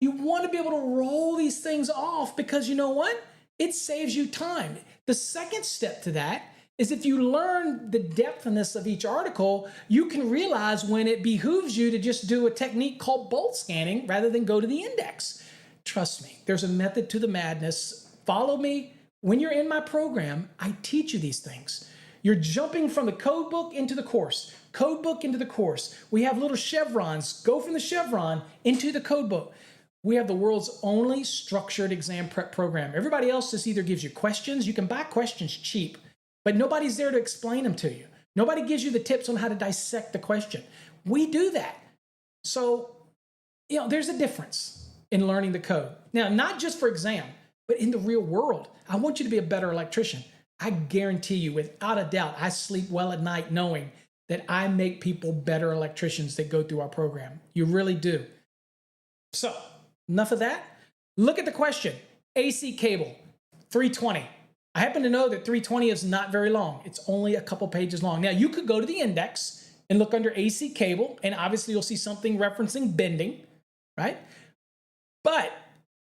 You want to be able to roll these things off because you know what? It saves you time. The second step to that is if you learn the depthness of each article, you can realize when it behooves you to just do a technique called bolt scanning rather than go to the index. Trust me, there's a method to the madness. Follow me. When you're in my program, I teach you these things. You're jumping from the code book into the course, code book into the course. We have little chevrons. Go from the chevron into the code book. We have the world's only structured exam prep program. Everybody else just either gives you questions. You can buy questions cheap, but nobody's there to explain them to you. Nobody gives you the tips on how to dissect the question. We do that. So, there's a difference in learning the code. Now, not just for exam, but in the real world. I want you to be a better electrician. I guarantee you, without a doubt, I sleep well at night knowing that I make people better electricians that go through our program. You really do. So, enough of that. Look at the question. AC cable, 320. I happen to know that 320 is not very long. It's only a couple pages long. Now, you could go to the index and look under AC cable, and obviously you'll see something referencing bending, right? But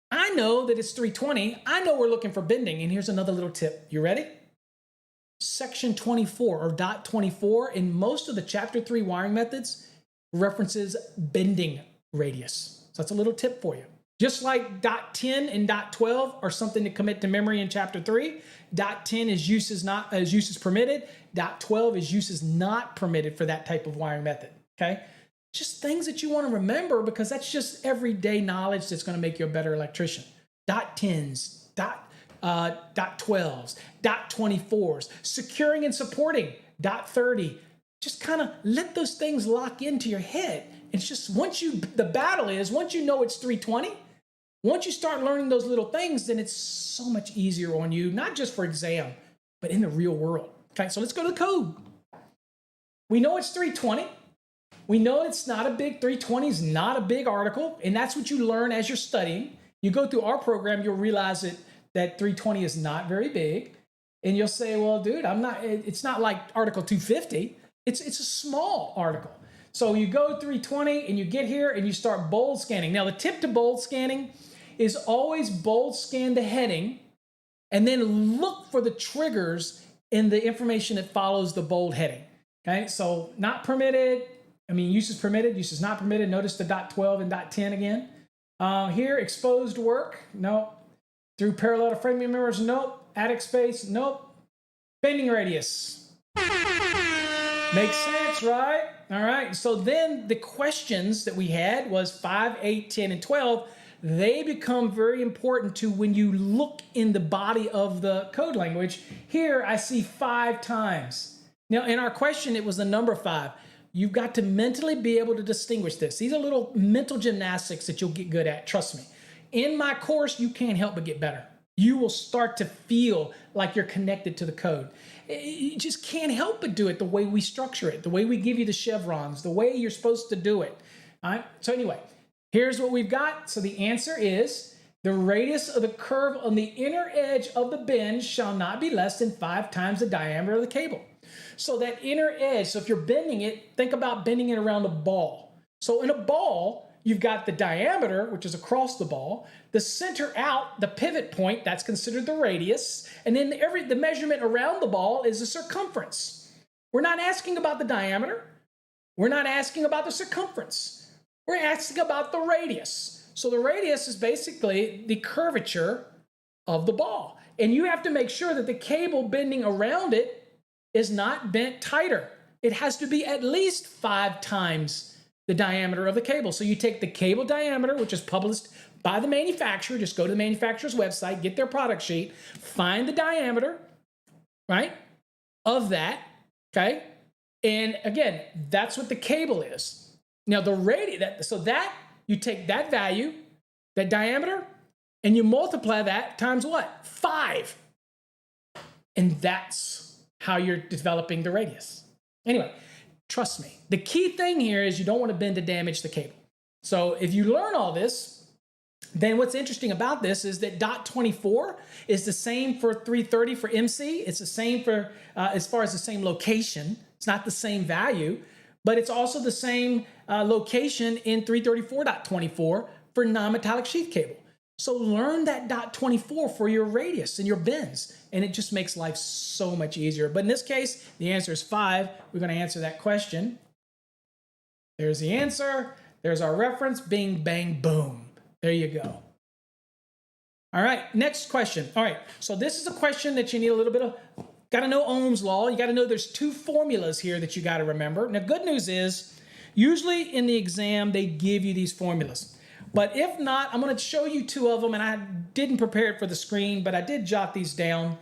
I know that it's 320. I know we're looking for bending, and here's another little tip. You ready? Section 24 or dot 24 in most of the chapter 3 wiring methods references bending radius. So that's a little tip for you. Just like dot 10 and dot 12 are something to commit to memory in chapter 3, dot 10 is uses permitted, dot 12 is uses not permitted for that type of wiring method, okay? Just things that you want to remember because that's just everyday knowledge that's going to make you a better electrician. Dot 10s, dot 12s, dot 24s, securing and supporting, dot 30. Just kind of let those things lock into your head. It's just the battle is once you know it's 320, once you start learning those little things, then it's so much easier on you, not just for exam, but in the real world. Okay, so let's go to the code. We know it's 320. We know it's not a big, 320 is not a big article, and that's what you learn as you're studying. You go through our program, you'll realize that 320 is not very big, and you'll say, well, dude, it's not like Article 250. It's a small article. So you go 320 and you get here and you start bold scanning. Now the tip to bold scanning is always bold scan the heading and then look for the triggers in the information that follows the bold heading. Okay, so not permitted, uses permitted, uses not permitted. Notice the dot 12 and dot 10 again. Here, exposed work, nope. Through parallel to framing members, nope. Attic space, nope. Bending radius. Makes sense, right? All right, so then the questions that we had was 5, 8, 10, and 12. They become very important to when you look in the body of the code language. Here, I see 5 times. Now, in our question, it was the number 5. You've got to mentally be able to distinguish this. These are little mental gymnastics that you'll get good at, trust me. In my course, you can't help but get better. You will start to feel like you're connected to the code. You just can't help but do it the way we structure it, the way we give you the chevrons, the way you're supposed to do it. All right, so anyway, here's what we've got. So the answer is the radius of the curve on the inner edge of the bend shall not be less than 5 times the diameter of the cable. So that inner edge, so if you're bending it, think about bending it around a ball. So in a ball, you've got the diameter, which is across the ball, the center out, the pivot point, that's considered the radius, and then the measurement around the ball is the circumference. We're not asking about the diameter. We're not asking about the circumference. We're asking about the radius. So the radius is basically the curvature of the ball. And you have to make sure that the cable bending around it is not bent tighter. It has to be at least 5 times the diameter of the cable. So you take the cable diameter, which is published by the manufacturer, just go to the manufacturer's website, get their product sheet, find the diameter, right, of that, okay? And again, that's what the cable is. Now the radius, you take that value, that diameter, and you multiply that times what? 5. And that's how you're developing the radius. Anyway, trust me. The key thing here is you don't want to bend to damage the cable. So if you learn all this, then what's interesting about this is that dot 24 is the same for 330 for MC. It's the same for, as far as the same location. It's not the same value, but it's also the same location in 334.24 for non-metallic sheath cable. So learn that dot 24 for your radius and your bends, and it just makes life so much easier. But in this case, the answer is 5. We're going to answer that question. There's the answer. There's our reference. Bing, bang, boom. There you go. All right, next question. All right, so this is a question that you need a little bit of got to know Ohm's law. You got to know there's two formulas here that you got to remember. Now, good news is, usually in the exam, they give you these formulas. But if not, I'm going to show you two of them, and I didn't prepare it for the screen, but I did jot these down.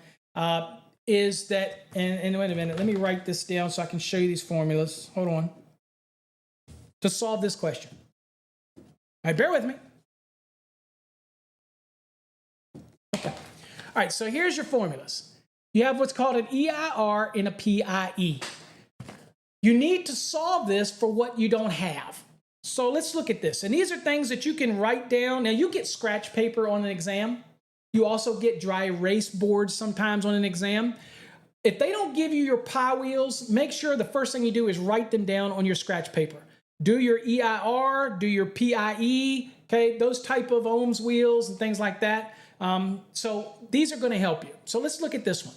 Is that, and wait a minute, let me write this down so I can show you these formulas. Hold on. To solve this question. All right, bear with me. Okay. All right, so here's your formulas. You have what's called an EIR and a PIE. You need to solve this for what you don't have. So let's look at this. And these are things that you can write down. Now, you get scratch paper on an exam. You also get dry erase boards sometimes on an exam. If they don't give you your pi wheels, make sure the first thing you do is write them down on your scratch paper. Do your EIR, do your PIE, okay, those type of ohms wheels and things like that. So these are going to help you. So let's look at this one.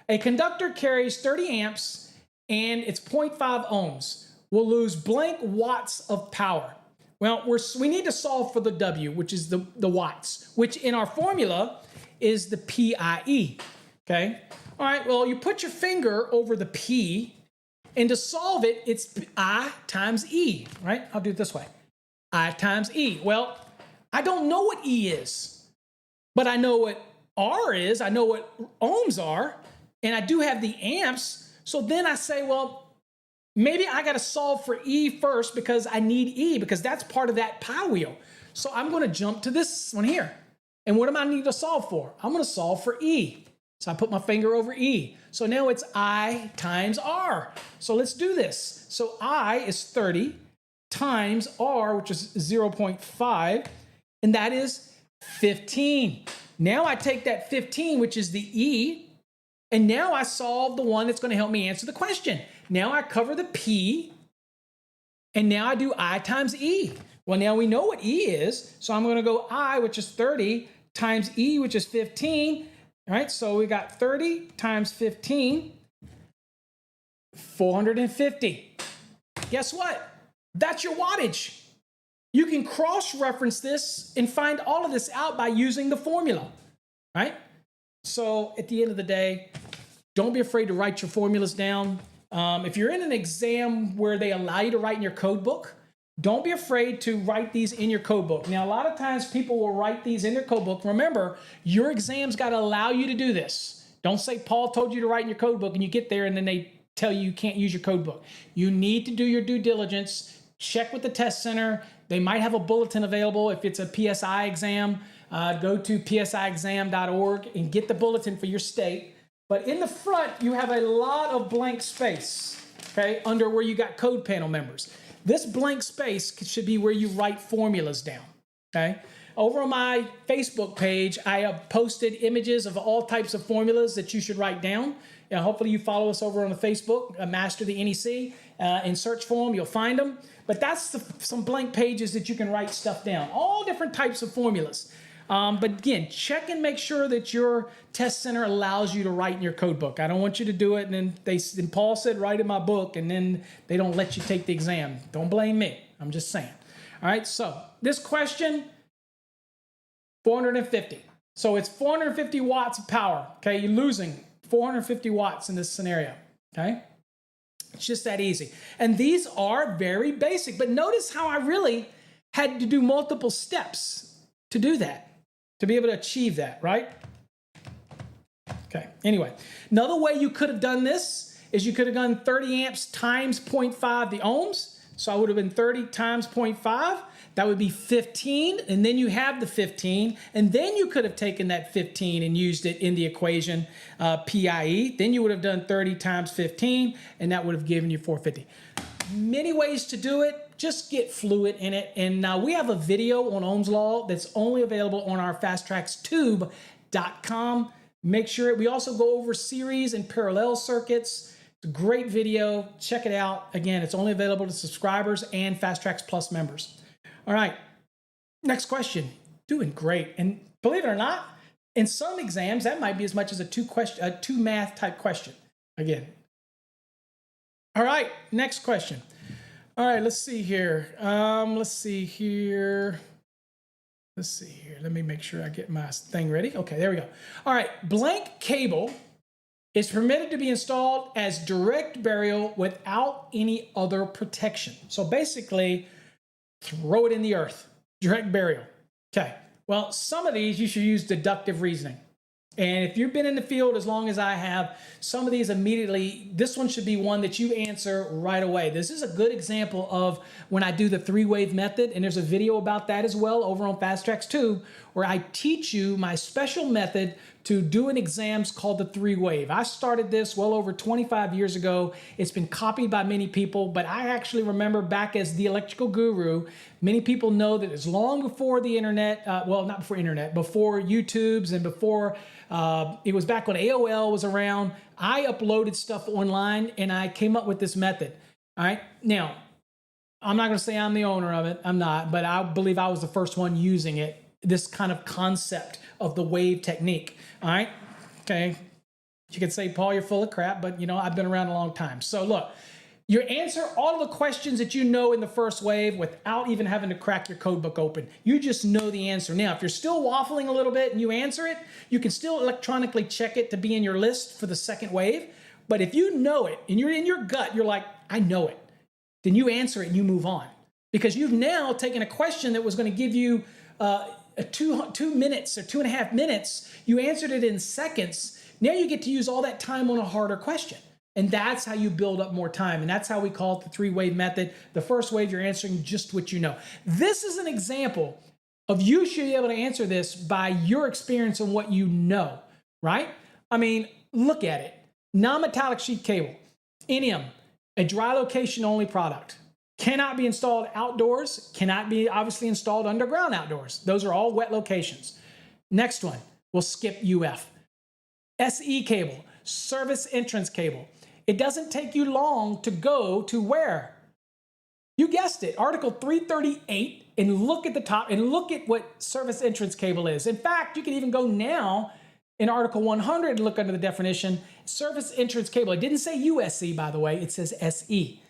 A conductor carries 30 amps and it's 0.5 ohms. We'll lose blank watts of power. Well, we need to solve for the W, which is the watts, which in our formula is the PIE, okay? All right, well, you put your finger over the P, and to solve it, it's I times E, right? I'll do it this way. I times E. Well, I don't know what E is, but I know what R is. I know what ohms are, and I do have the amps. So then I say, well, maybe I got to solve for E first because I need E because that's part of that pi wheel. So I'm going to jump to this one here. And what am I need to solve for? I'm going to solve for E. So I put my finger over E. So now it's I times R. So let's do this. So I is 30 times R, which is 0.5, and that is 15. Now I take that 15, which is the E, and now I solve the one that's going to help me answer the question. Now I cover the P, and now I do I times E. Well, now we know what E is, so I'm going to go I, which is 30, times E, which is 15. All right, so we got 30 times 15, 450. Guess what? That's your wattage. You can cross-reference this and find all of this out by using the formula, right? So at the end of the day, don't be afraid to write your formulas down. If you're in an exam where they allow you to write in your code book, don't be afraid to write these in your code book. Now, a lot of times people will write these in their code book. Remember, your exam's got to allow you to do this. Don't say Paul told you to write in your code book and you get there and then they tell you you can't use your code book. You need to do your due diligence. Check with the test center. They might have a bulletin available. If it's a PSI exam, go to psiexam.org and get the bulletin for your state. But in the front, you have a lot of blank space, okay, under where you got code panel members. This blank space should be where you write formulas down, okay? Over on my Facebook page, I have posted images of all types of formulas that you should write down. Hopefully you follow us over on the Facebook, Master the NEC, and search for them. You'll find them. But that's some blank pages that you can write stuff down. All different types of formulas. But again, check and make sure that your test center allows you to write in your code book. I don't want you to do it and then Paul said write in my book and then they don't let you take the exam. Don't blame me. I'm just saying. All right, so this question, 450. So it's 450 watts of power. Okay, you're losing 450 watts in this scenario. Okay, it's just that easy. And these are very basic. But notice how I really had to do multiple steps to do that. To be able to achieve that, right? Okay, anyway. Another way you could have done this is you could have done 30 amps times 0.5 the ohms. So I would have been 30 times 0.5. That would be 15. And then you have the 15. And then you could have taken that 15 and used it in the equation PIE. Then you would have done 30 times 15. And that would have given you 450. Many ways to do it. Just get fluid in it. And we have a video on Ohm's Law that's only available on our fasttraxtube.com. Make sure we also go over series and parallel circuits. It's a great video. Check it out. Again, it's only available to subscribers and Fast Trax Plus members. All right. Next question. Doing great. And believe it or not, in some exams, that might be as much as a two math type question. Again. All right. Next question. All right, let's see here. Let's see here. Let me make sure I get my thing ready. Okay, there we go. All right, blank cable It's permitted to be installed as direct burial without any other protection. So basically, throw it in the earth, direct burial. Okay, well, some of these you should use deductive reasoning. And if you've been in the field as long as I have, some of these immediately, this one should be one that you answer right away. This is a good example of when I do the 3-wave method, and there's a video about that as well over on Fast Trax 2, where I teach you my special method to do an exams called the 3-wave. I started this well over 25 years ago. It's been copied by many people, but I actually remember back as the electrical guru, many people know that it's long before the internet, well, not before internet, before YouTubes and before, it was back when AOL was around. I uploaded stuff online and I came up with this method. All right. Now, I'm not going to say I'm the owner of it. I'm not, but I believe I was the first one using it. This kind of concept of the wave technique. All right. Okay. You could say, Paul, you're full of crap, but you know, I've been around a long time. So look, you answer all of the questions that you know in the first wave without even having to crack your code book open. You just know the answer. Now, if you're still waffling a little bit and you answer it, you can still electronically check it to be in your list for the second wave. But if you know it and you're in your gut, you're like, I know it, then you answer it and you move on. Because you've now taken a question that was going to give you two minutes or 2.5 minutes. You answered it in seconds. Now you get to use all that time on a harder question. And that's how you build up more time. And that's how we call it the 3-wave method. The first wave, you're answering just what you know. This is an example of you should be able to answer this by your experience and what you know, right? I mean, look at it. Non-metallic sheet cable, NM, a dry location only product. Cannot be installed outdoors, cannot be obviously installed underground outdoors. Those are all wet locations. Next one, we'll skip UF. SE cable, service entrance cable. It doesn't take you long to go to where? You guessed it, Article 338, and look at the top and look at what service entrance cable is. In fact, you can even go now in Article 100 and look under the definition, service entrance cable. It didn't say USC, by the way, it says SE.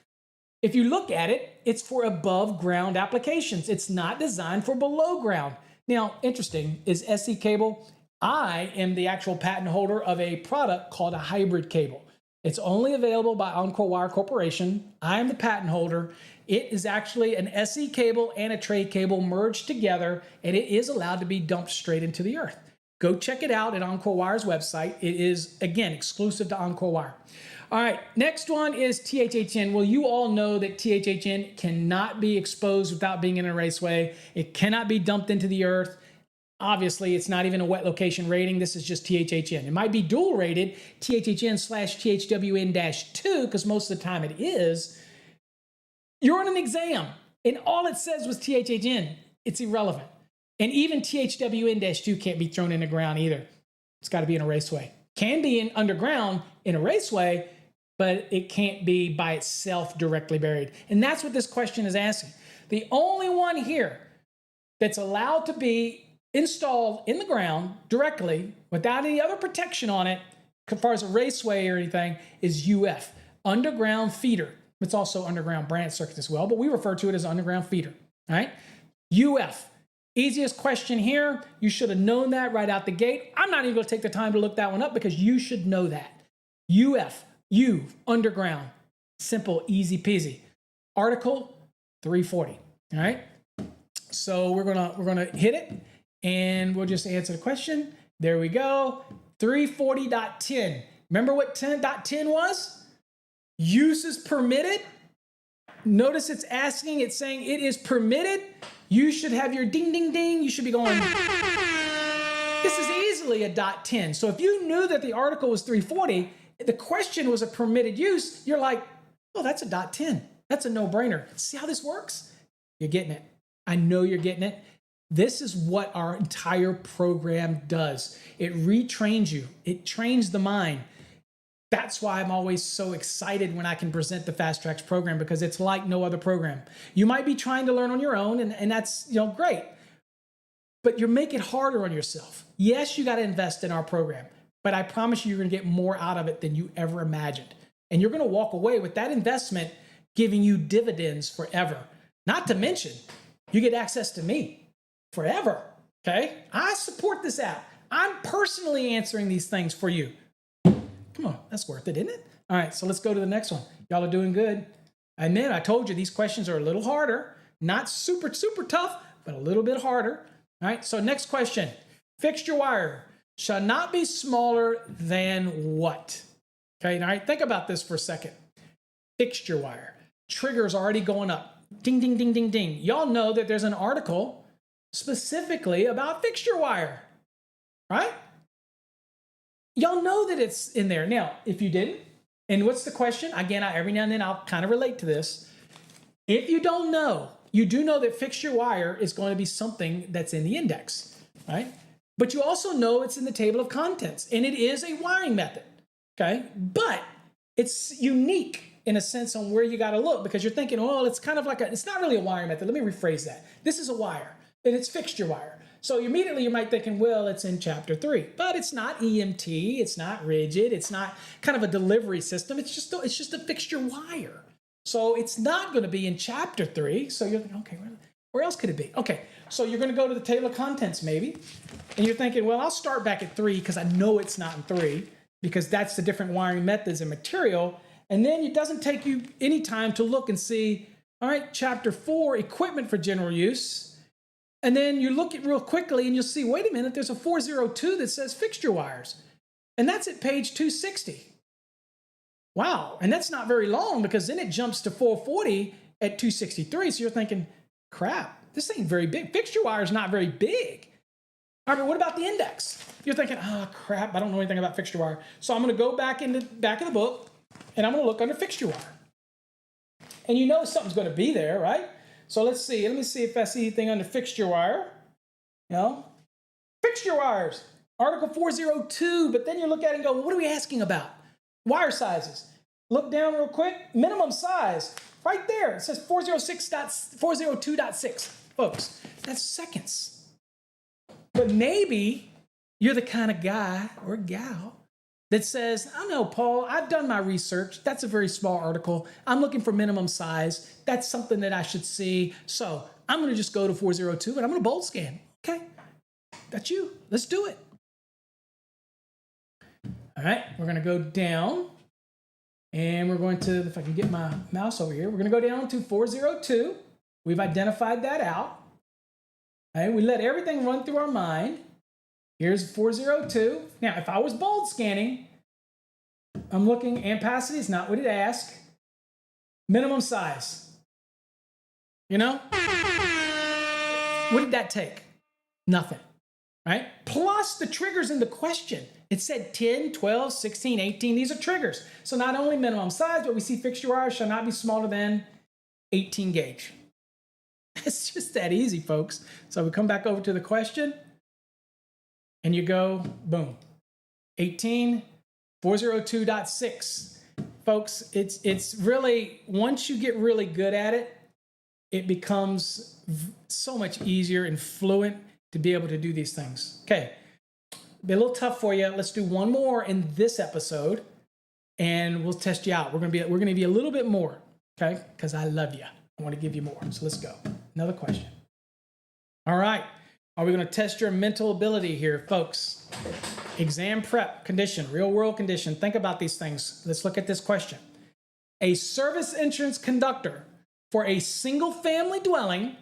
If you look at it, it's for above ground applications. It's not designed for below ground. Now, interesting, is SE cable? I am the actual patent holder of a product called a hybrid cable. It's only available by Encore Wire Corporation. I am the patent holder. It is actually an SE cable and a tray cable merged together, and it is allowed to be dumped straight into the earth. Go check it out at Encore Wire's website. It is, again, exclusive to Encore Wire. All right, next one is THHN. Well, you all know that THHN cannot be exposed without being in a raceway. It cannot be dumped into the earth. Obviously, it's not even a wet location rating. This is just THHN. It might be dual rated, THHN/THWN-2, because most of the time it is. You're on an exam, and all it says was THHN. It's irrelevant. And even THWN-2 can't be thrown in the ground either. It's got to be in a raceway. Can be in underground in a raceway, but it can't be by itself directly buried. And that's what this question is asking. The only one here that's allowed to be installed in the ground directly without any other protection on it, as far as a raceway or anything, is UF, underground feeder. It's also underground branch circuit as well, but we refer to it as underground feeder. All right, UF. Easiest question here. You should have known that right out the gate. I'm not even going to take the time to look that one up because you should know that. UF, U, underground. Simple, easy peasy. Article 340. All right. So we're gonna hit it and we'll just answer the question. There we go. 340.10. Remember what 10.10 was? Use is permitted. Notice it's asking, it's saying it is permitted. You should have your ding, ding, ding. You should be going, this is easily a .10. So if you knew that the article was 340, the question was a permitted use, you're like, oh, that's a .10. That's a no-brainer. See how this works? You're getting it. I know you're getting it. This is what our entire program does. It retrains you. It trains the mind. That's why I'm always so excited when I can present the Fast Trax program, because it's like no other program. You might be trying to learn on your own, and that's great, but you're making it harder on yourself. Yes, you got to invest in our program, but I promise you, you're going to get more out of it than you ever imagined. And you're going to walk away with that investment giving you dividends forever. Not to mention, you get access to me forever, okay? I support this app. I'm personally answering these things for you. Come Oh, that's worth it, isn't it? All right, so let's go to the next one. Y'all are doing good. And then I told you these questions are a little harder, not super, super tough, but a little bit harder. All right, so next question. Fixture wire shall not be smaller than what? Okay, all right, think about this for a second. Fixture wire. Trigger's already going up. Ding, ding, ding, ding, ding. Y'all know that there's an article specifically about fixture wire, right? Y'all know that it's in there. Now, if you didn't, and what's the question? Again, every now and then I'll kind of relate to this. If you don't know, you do know that fixture wire is going to be something that's in the index, right? But you also know it's in the table of contents, and it is a wiring method, okay? But it's unique in a sense on where you got to look, because you're thinking, oh, it's kind of like it's not really a wiring method. Let me rephrase that. This is a wire, and it's fixture wire. So immediately you might thinking, well, it's in chapter 3, but it's not EMT, it's not rigid, it's not kind of a delivery system. It's just a fixture wire. So it's not going to be in chapter 3. So you're thinking, okay, where else could it be? Okay, so you're going to go to the table of contents maybe, and you're thinking, well, I'll start back at 3 because I know it's not in 3 because that's the different wiring methods and material. And then it doesn't take you any time to look and see, all right, chapter 4, equipment for general use. And then you look at real quickly and you'll see, wait a minute, there's a 402 that says fixture wires. And that's at page 260. Wow, and that's not very long because then it jumps to 440 at 263. So you're thinking, crap, this ain't very big. Fixture wire is not very big. All right, but what about the index? You're thinking, oh, crap, I don't know anything about fixture wire. So I'm going to go back in the back of the book and I'm going to look under fixture wire. And you know something's going to be there, right? So let's see. Let me see if I see anything under fixture wire. You know, fixture wires, Article 402. But then you look at it and go, well, what are we asking about? Wire sizes. Look down real quick. Minimum size. Right there. It says 402.6. Folks, that's seconds. But maybe you're the kind of guy or gal that says, I know, Paul, I've done my research. That's a very small article. I'm looking for minimum size. That's something that I should see. So I'm going to just go to 402 and I'm going to bold scan. Okay, that's you. Let's do it. All right, we're going to go down and we're going to, if I can get my mouse over here, we're going to go down to 402. We've identified that out. All right, we let everything run through our mind. Here's 402. Now, if I was bold scanning, I'm looking, ampacity is not what it asked. Minimum size. You know? What did that take? Nothing, right? Plus the triggers in the question. It said 10, 12, 16, 18. These are triggers. So not only minimum size, but we see fixture wire shall not be smaller than 18 gauge. It's just that easy, folks. So we come back over to the question. And you go, boom, 18, 402.6. Folks, it's really, once you get really good at it, it becomes so much easier and fluent to be able to do these things. Okay, be a little tough for you. Let's do one more in this episode, and we'll test you out. We're gonna be a little bit more, okay? Because I love you. I want to give you more. So let's go. Another question. All right. Are we going to test your mental ability here, folks? Exam prep condition, real world condition. Think about these things. Let's look at this question. A service entrance conductor for a single family dwelling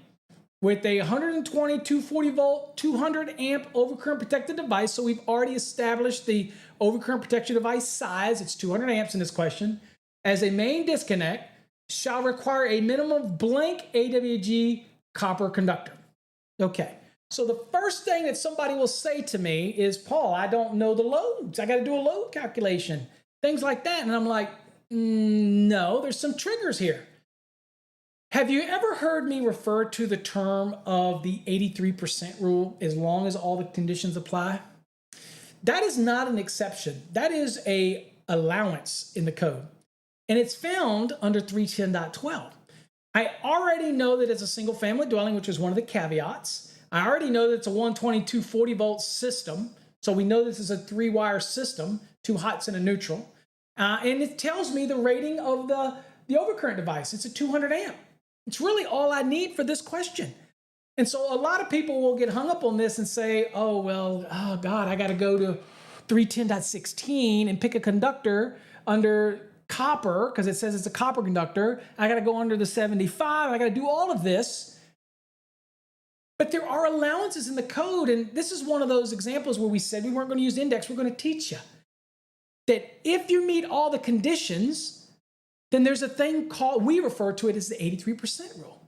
with a 120, 240 volt, 200 amp overcurrent protected device. So we've already established the overcurrent protection device size. It's 200 amps in this question. As a main disconnect, shall require a minimum blank AWG copper conductor. Okay. So the first thing that somebody will say to me is, Paul, I don't know the loads. I got to do a load calculation, things like that. And I'm like, no, there's some triggers here. Have you ever heard me refer to the term of the 83% rule as long as all the conditions apply? That is not an exception. That is an allowance in the code. And it's found under 310.12. I already know that it's a single family dwelling, which is one of the caveats. I already know that it's a 120, 240 volt system. So we know this is a 3-wire system, 2 hots and a neutral. And it tells me the rating of the overcurrent device. It's a 200 amp. It's really all I need for this question. And so a lot of people will get hung up on this and say, oh, well, oh God, I got to go to 310.16 and pick a conductor under copper, because it says it's a copper conductor. I got to go under the 75. I got to do all of this. But there are allowances in the code, and this is one of those examples where we said we weren't going to use index. We're going to teach you that if you meet all the conditions, then there's a thing called, we refer to it as the 83% rule,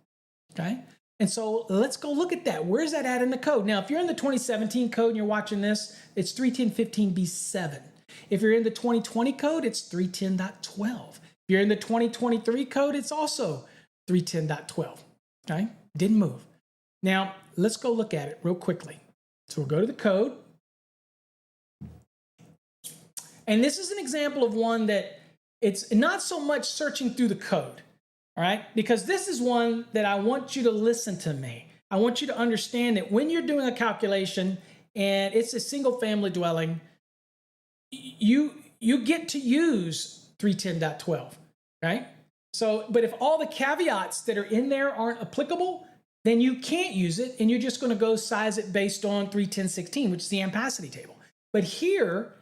okay? And so let's go look at that. Where's that at in the code? Now, if you're in the 2017 code and you're watching this, it's 310.15b7. If you're in the 2020 code, it's 310.12. If you're in the 2023 code, it's also 310.12, okay? Didn't move. Now, let's go look at it real quickly. So we'll go to the code. And this is an example of one that it's not so much searching through the code, all right? Because this is one that I want you to listen to me. I want you to understand that when you're doing a calculation and it's a single family dwelling, you get to use 310.12, right? So, but if all the caveats that are in there aren't applicable, then you can't use it, and you're just going to go size it based on 310.16, which is the ampacity table. But here,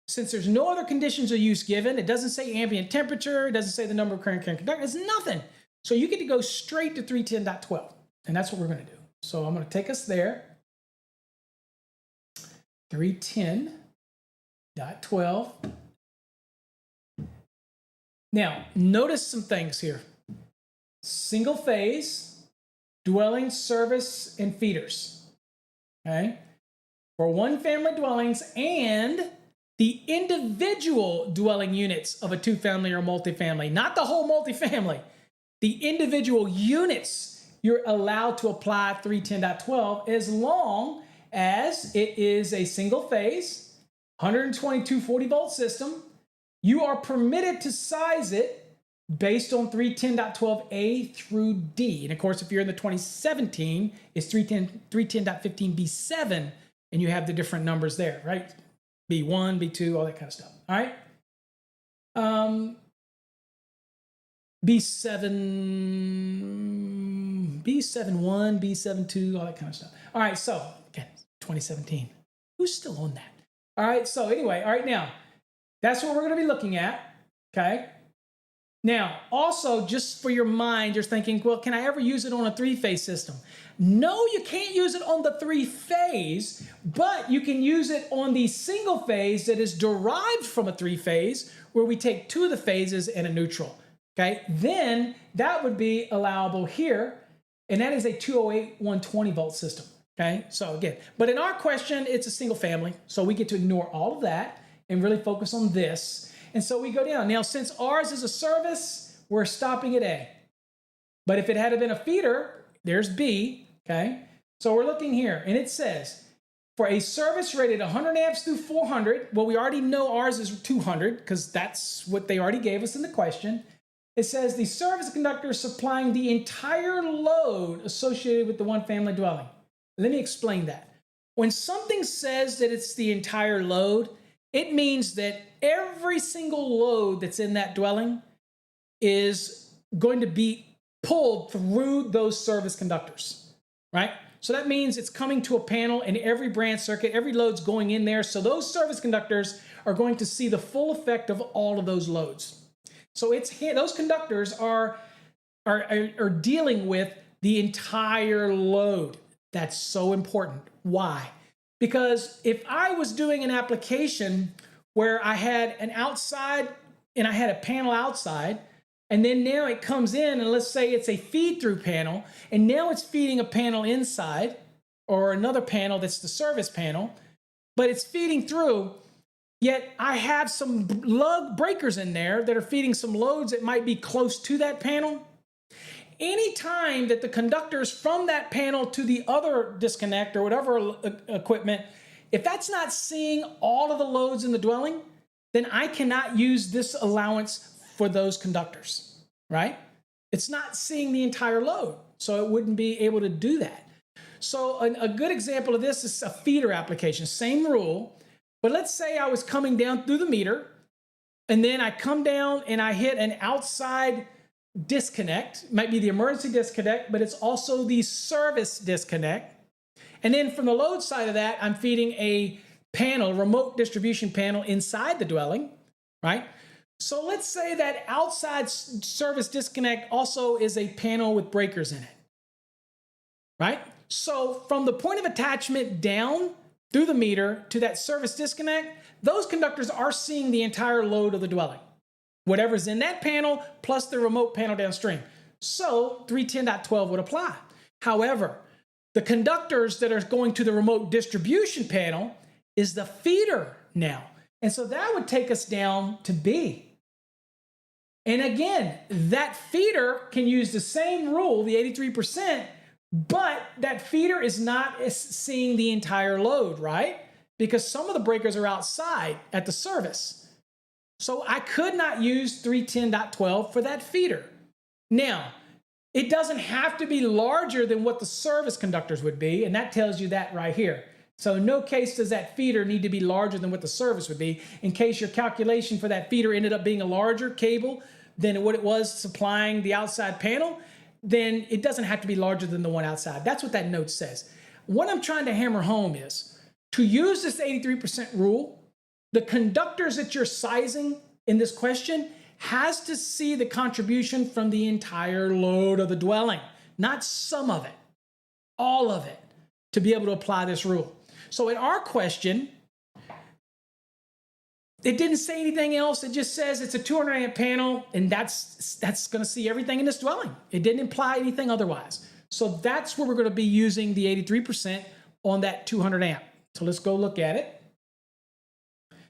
since there's no other conditions of use given, it doesn't say ambient temperature, it doesn't say the number of current conductors, it's nothing. So you get to go straight to 310.12, and that's what we're going to do. So I'm going to take us there. 310.12. Now, notice some things here. Single phase, dwelling, service, and feeders, okay? For one family dwellings and the individual dwelling units of a two-family or multifamily, not the whole multifamily. The individual units, you're allowed to apply 310.12 as long as it is a single phase, 122 40-volt system. You are permitted to size it based on 310.12a through D. And of course, if you're in the 2017, it's 310.15b7, and you have the different numbers there, right? B1, B2, all that kind of stuff. All right. B7, B71, B72, all that kind of stuff. All right. So again, 2017. Who's still on that? All right. So anyway, all right. Now that's what we're going to be looking at. Okay. Now, also, just for your mind, you're thinking, well, can I ever use it on a three-phase system? No, you can't use it on the three-phase, but you can use it on the single phase that is derived from a three-phase, where we take two of the phases and a neutral, okay? Then that would be allowable here, and that is a 208 120-volt system, okay? So again, but in our question, it's a single family, so we get to ignore all of that and really focus on this. And so we go down. Now, since ours is a service, we're stopping at A. But if it had been a feeder, there's B, okay? So we're looking here, and it says, for a service rated 100 amps through 400, well, we already know ours is 200, because that's what they already gave us in the question. It says the service conductor is supplying the entire load associated with the one family dwelling. Let me explain that. When something says that it's the entire load, it means that every single load that's in that dwelling is going to be pulled through those service conductors, right? So that means it's coming to a panel in every branch circuit, every load's going in there. So those service conductors are going to see the full effect of all of those loads. So those conductors are dealing with the entire load. That's so important. Why? Because if I was doing an application where I had an outside and I had a panel outside, and then now it comes in, and let's say it's a feed-through panel, and now it's feeding a panel inside, or another panel that's the service panel, but it's feeding through, yet I have some lug breakers in there that are feeding some loads that might be close to that panel. Anytime that the conductors from that panel to the other disconnect or whatever equipment, if that's not seeing all of the loads in the dwelling, then I cannot use this allowance for those conductors, right? It's not seeing the entire load, so it wouldn't be able to do that. So a good example of this is a feeder application, same rule, but let's say I was coming down through the meter, and then I come down and I hit an outside disconnect. It might be the emergency disconnect, but it's also the service disconnect. And then from the load side of that, I'm feeding a panel, remote distribution panel inside the dwelling, right? So let's say that outside service disconnect also is a panel with breakers in it, right? So from the point of attachment down through the meter to that service disconnect, those conductors are seeing the entire load of the dwelling, whatever's in that panel plus the remote panel downstream. So 310.12 would apply. However, the conductors that are going to the remote distribution panel is the feeder now. And so that would take us down to B. And again, that feeder can use the same rule, the 83%, but that feeder is not seeing the entire load, right? Because some of the breakers are outside at the service. So I could not use 310.12 for that feeder. Now, it doesn't have to be larger than what the service conductors would be, and that tells you that right here. So in no case does that feeder need to be larger than what the service would be. In case your calculation for that feeder ended up being a larger cable than what it was supplying the outside panel, then it doesn't have to be larger than the one outside. That's what that note says. What I'm trying to hammer home is, to use this 83% rule, the conductors that you're sizing in this question has to see the contribution from the entire load of the dwelling, not some of it, all of it, to be able to apply this rule. So in our question, it didn't say anything else. It just says it's a 200 amp panel, and that's going to see everything in this dwelling. It didn't imply anything otherwise. So that's where we're going to be using the 83% on that 200 amp. So let's go look at it.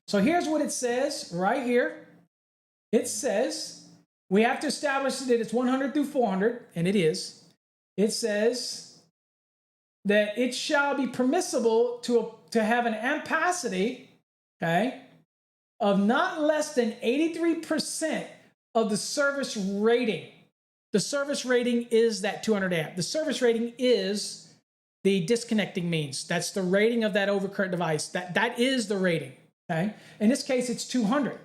So here's what it says right here. It says we have to establish that it's 100 through 400, and it is. It says that it shall be permissible to have an ampacity, okay, of not less than 83% of the service rating. The service rating is that 200 amp. The service rating is the disconnecting means. That's the rating of that overcurrent device. That is the rating, okay? In this case, it's 200.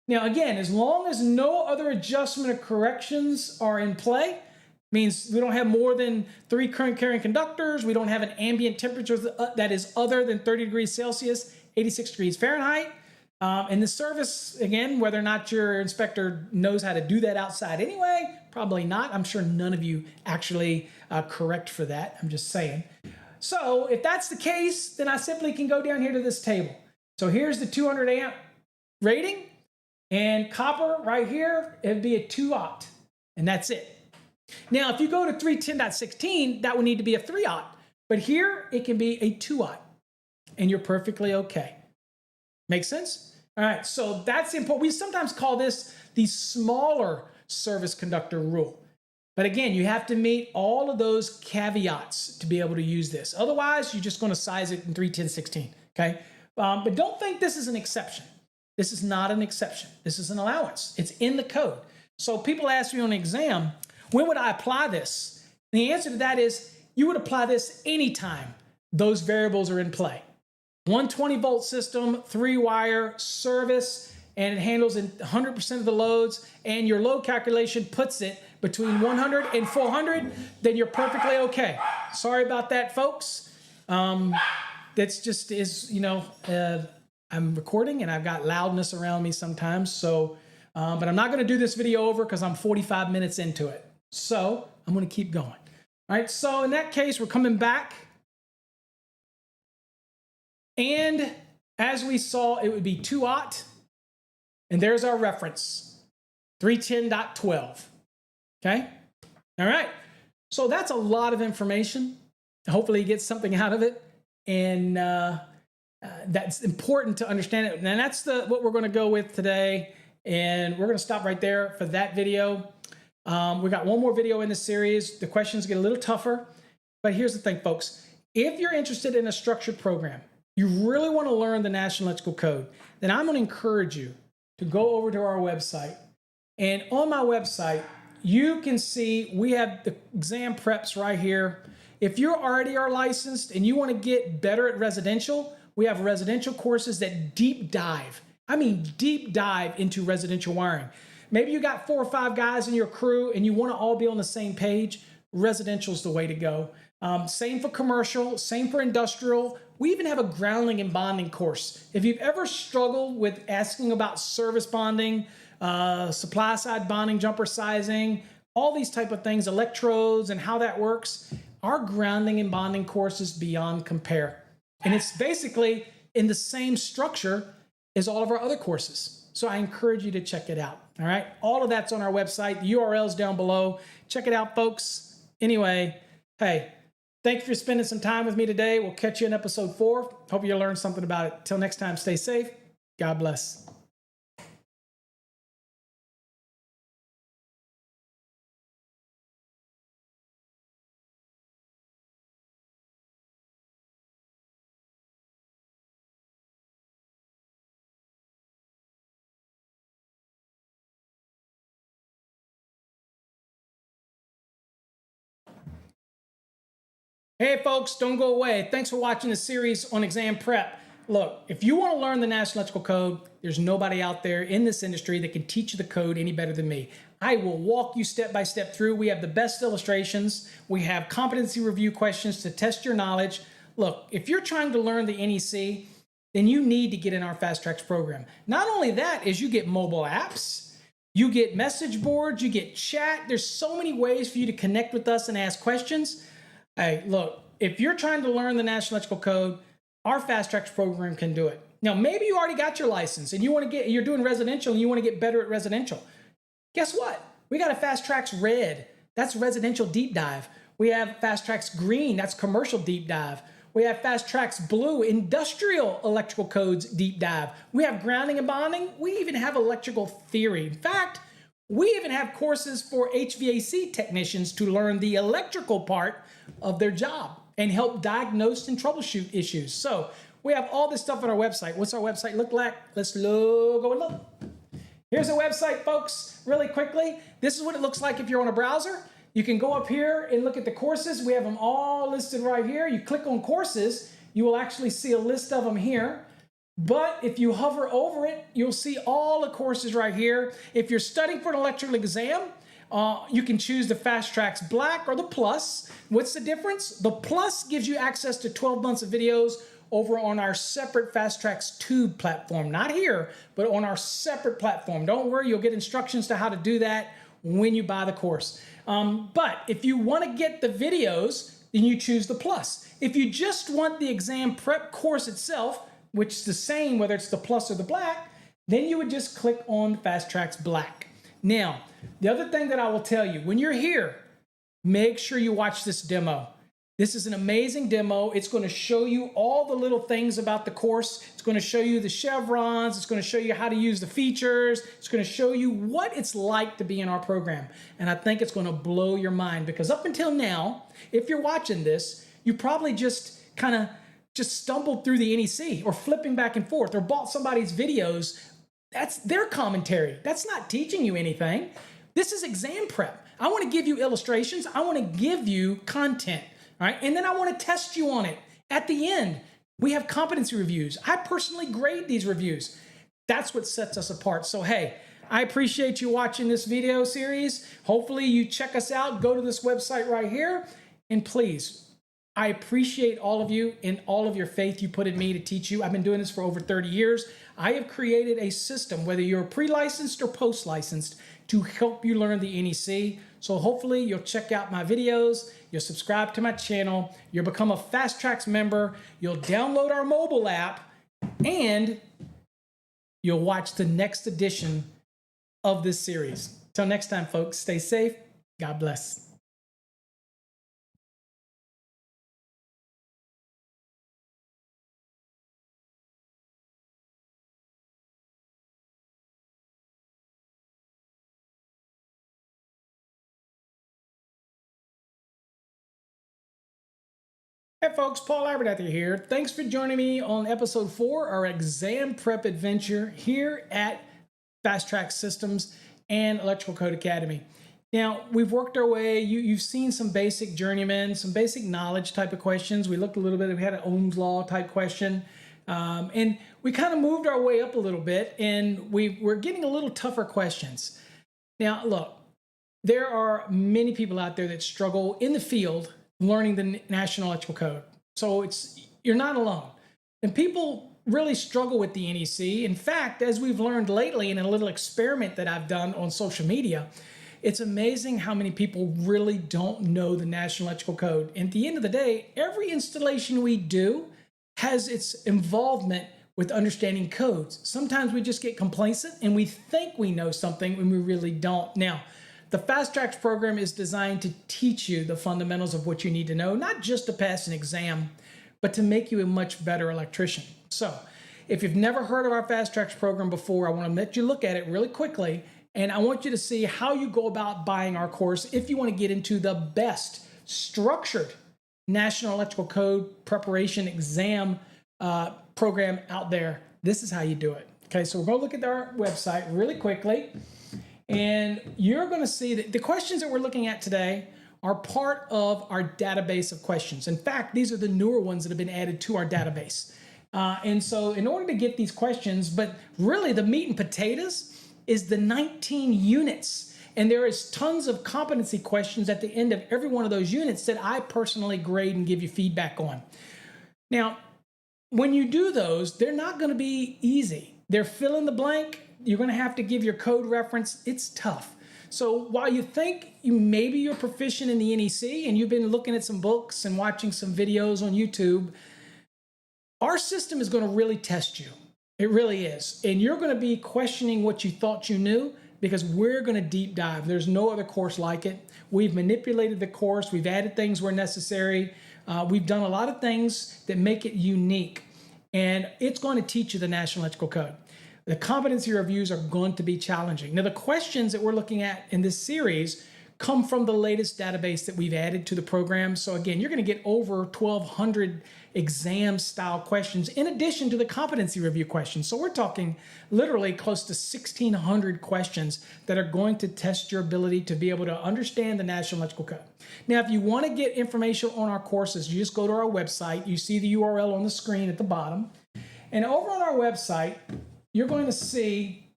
Now, again, as long as no other adjustment or corrections are in play, means we don't have more than 3 current carrying conductors, we don't have an ambient temperature that is other than 30 degrees Celsius, 86 degrees Fahrenheit. And the service, again, whether or not your inspector knows how to do that outside anyway, probably not. I'm sure none of you actually correct for that. I'm just saying. So if that's the case, then I simply can go down here to this table. So here's the 200 amp rating, and copper right here, it'd be a 2-aught, and that's it. Now, if you go to 310.16, that would need to be a 3-aught, but here it can be a 2-aught, and you're perfectly okay. Make sense? All right, so that's important. We sometimes call this the smaller service conductor rule. But again, you have to meet all of those caveats to be able to use this. Otherwise, you're just going to size it in 310.16, okay? But don't think this is an exception. This is not an exception. This is an allowance. It's in the code. So people ask me on the exam, when would I apply this? And the answer to that is you would apply this anytime those variables are in play. 120-volt system, 3-wire service, and it handles 100% of the loads, and your load calculation puts it between 100 and 400, then you're perfectly okay. Sorry about that, folks. That's just is, you know, I'm recording and I've got loudness around me sometimes. So, but I'm not going to do this video over because I'm 45 minutes into it. So I'm going to keep going. All right. So in that case, we're coming back. And as we saw, it would be 2-aught. And there's our reference, 310.12. Okay. All right. So that's a lot of information. Hopefully you get something out of it. And that's important to understand it. And that's what we're going to go with today. And we're going to stop right there for that video. We got one more video in this series. The questions get a little tougher. But here's the thing, folks. If you're interested in a structured program, you really want to learn the National Electrical Code, then I'm going to encourage you to go over to our website. And on my website, you can see we have the exam preps right here. If you're already licensed and you want to get better at residential, we have residential courses that deep dive. I mean, deep dive into residential wiring. Maybe you got 4 or 5 guys in your crew and you want to all be on the same page. Residential is the way to go. Same for commercial, same for industrial. We even have a grounding and bonding course. If you've ever struggled with asking about service bonding, supply side bonding, jumper sizing, all these type of things, electrodes and how that works, our grounding and bonding course is beyond compare. And it's basically in the same structure as all of our other courses. So I encourage you to check it out. All right. All of that's on our website. The URL's down below. Check it out, folks. Anyway, hey, thank you for spending some time with me today. We'll catch you in episode 4. Hope you learned something about it. Till next time, stay safe. God bless. Hey folks, don't go away. Thanks for watching the series on exam prep. Look, if you want to learn the National Electrical Code, there's nobody out there in this industry that can teach you the code any better than me. I will walk you step by step through. We have the best illustrations. We have competency review questions to test your knowledge. Look, if you're trying to learn the NEC, then you need to get in our Fast Trax program. Not only that is you get mobile apps, you get message boards, you get chat. There's so many ways for you to connect with us and ask questions. Hey, look, if you're trying to learn the National Electrical Code, our Fast Trax program can do it. Now, maybe you already got your license and you're doing residential and you want to get better at residential. Guess what? We got a Fast Trax Red. That's residential deep dive. We have Fast Trax Green. That's commercial deep dive. We have Fast Trax Blue, industrial electrical codes deep dive. We have grounding and bonding. We even have electrical theory. In fact, we even have courses for HVAC technicians to learn the electrical part of their job and help diagnose and troubleshoot issues. So we have all this stuff on our website. What's our website look like? Let's go and look. Here's a website, folks, really quickly. This is what it looks like if you're on a browser. You can go up here and look at the courses. We have them all listed right here. You click on courses, you will actually see a list of them here. But if you hover over it, you'll see all the courses right here. If you're studying for an electrical exam, you can choose the Fast Trax Black or the Plus. What's the difference? The Plus gives you access to 12 months of videos over on our separate Fast Trax Tube platform. Not here, but on our separate platform. Don't worry, you'll get instructions to how to do that when you buy the course. But if you want to get the videos, then you choose the Plus. If you just want the exam prep course itself, which is the same whether it's the Plus or the Black, then you would just click on Fast Trax Black. Now, the other thing that I will tell you, when you're here, make sure you watch this demo. This is an amazing demo. It's going to show you all the little things about the course. It's going to show you the chevrons. It's going to show you how to use the features. It's going to show you what it's like to be in our program. And I think it's going to blow your mind because up until now, if you're watching this, you probably just kind of stumbled through the NEC or flipping back and forth or bought somebody's videos. That's their commentary. That's not teaching you anything. This is exam prep. I want to give you illustrations. I want to give you content. All right, and then I want to test you on it. At the end, we have competency reviews. I personally grade these reviews. That's what sets us apart. So, hey, I appreciate you watching this video series. Hopefully you check us out. Go to this website right here. And please, I appreciate all of you and all of your faith you put in me to teach you. I've been doing this for over 30 years. I have created a system, whether you're pre-licensed or post-licensed, to help you learn the NEC. So hopefully you'll check out my videos, you'll subscribe to my channel, you'll become a Fast Trax member, you'll download our mobile app, and you'll watch the next edition of this series. Till next time, folks, stay safe. God bless. Hey folks, Paul Abernathy here. Thanks for joining me on episode 4, our exam prep adventure here at Fast Trax Systems and Electrical Code Academy. Now, we've worked our way, you've seen some basic journeyman, some basic knowledge type of questions. We looked a little bit, we had an Ohm's Law type question. And we kind of moved our way up a little bit and we're getting a little tougher questions. Now, look, there are many people out there that struggle in the field learning the National Electrical Code. So it's you're not alone. And people really struggle with the NEC. In fact, as we've learned lately in a little experiment that I've done on social media, it's amazing how many people really don't know the National Electrical Code. And at the end of the day, every installation we do has its involvement with understanding codes. Sometimes we just get complacent and we think we know something when we really don't. Now, the Fast Trax program is designed to teach you the fundamentals of what you need to know, not just to pass an exam, but to make you a much better electrician. So if you've never heard of our Fast Trax program before, I want to let you look at it really quickly. And I want you to see how you go about buying our course if you want to get into the best structured National Electrical Code preparation exam program out there. This is how you do it. Okay, so we're going to look at our website really quickly. And you're going to see that the questions that we're looking at today are part of our database of questions. In fact, these are the newer ones that have been added to our database. And so in order to get these questions, but really the meat and potatoes is the 19 units. And there is tons of competency questions at the end of every one of those units that I personally grade and give you feedback on. Now, when you do those, they're not going to be easy. They're fill in the blank. You're going to have to give your code reference. It's tough. So while you think maybe you're proficient in the NEC and you've been looking at some books and watching some videos on YouTube, our system is going to really test you. It really is. And you're going to be questioning what you thought you knew because we're going to deep dive. There's no other course like it. We've manipulated the course. We've added things where necessary. We've done a lot of things that make it unique. And it's going to teach you the National Electrical Code. The competency reviews are going to be challenging. Now, the questions that we're looking at in this series come from the latest database that we've added to the program. So again, you're going to get over 1,200 exam style questions in addition to the competency review questions. So we're talking literally close to 1,600 questions that are going to test your ability to be able to understand the National Electrical Code. Now, if you want to get information on our courses, you just go to our website. You see the URL on the screen at the bottom. And over on our website, you're going to see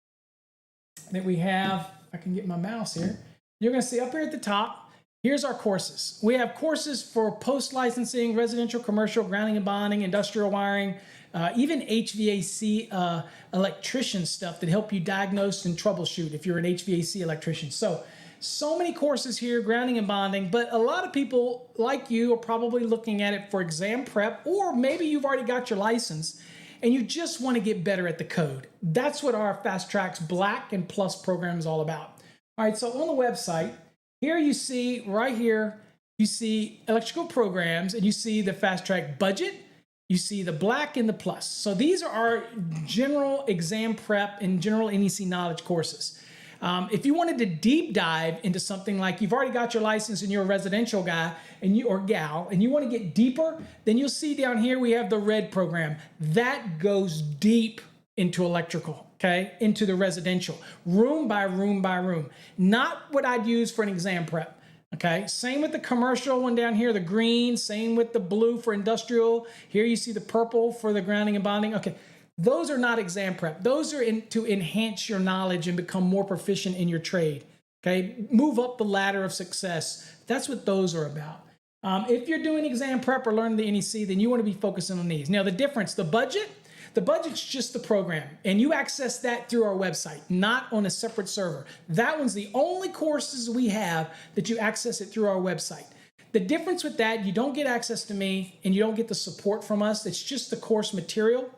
that we have, if I can get my mouse here, you're going to see up here at the top, here's our courses. We have courses for post-licensing, residential, commercial, grounding and bonding, industrial wiring, even HVAC electrician stuff that help you diagnose and troubleshoot if you're an HVAC electrician. So many courses here, grounding and bonding, but a lot of people like you are probably looking at it for exam prep, or maybe you've already got your license and you just want to get better at the code. That's what our Fast Trax Black and Plus program is all about. All right, so on the website, here you see, right here, you see electrical programs, and you see the Fast Track budget, you see the Black and the Plus. So these are our general exam prep and general NEC knowledge courses. If you wanted to deep dive into something like you've already got your license and you're a residential guy or gal, and you want to get deeper, then you'll see down here we have the red program. That goes deep into electrical, okay, into the residential, room by room by room. Not what I'd use for an exam prep, okay? Same with the commercial one down here, the green, same with the blue for industrial. Here you see the purple for the grounding and bonding. Okay, those are not exam prep. Those are to enhance your knowledge and become more proficient in your trade, okay? Move up the ladder of success. That's what those are about. If you're doing exam prep or learning the NEC, then you want to be focusing on these. Now, the difference, the budget's just the program, and you access that through our website, not on a separate server. That one's the only courses we have that you access it through our website. The difference with that, you don't get access to me and you don't get the support from us. It's just the course material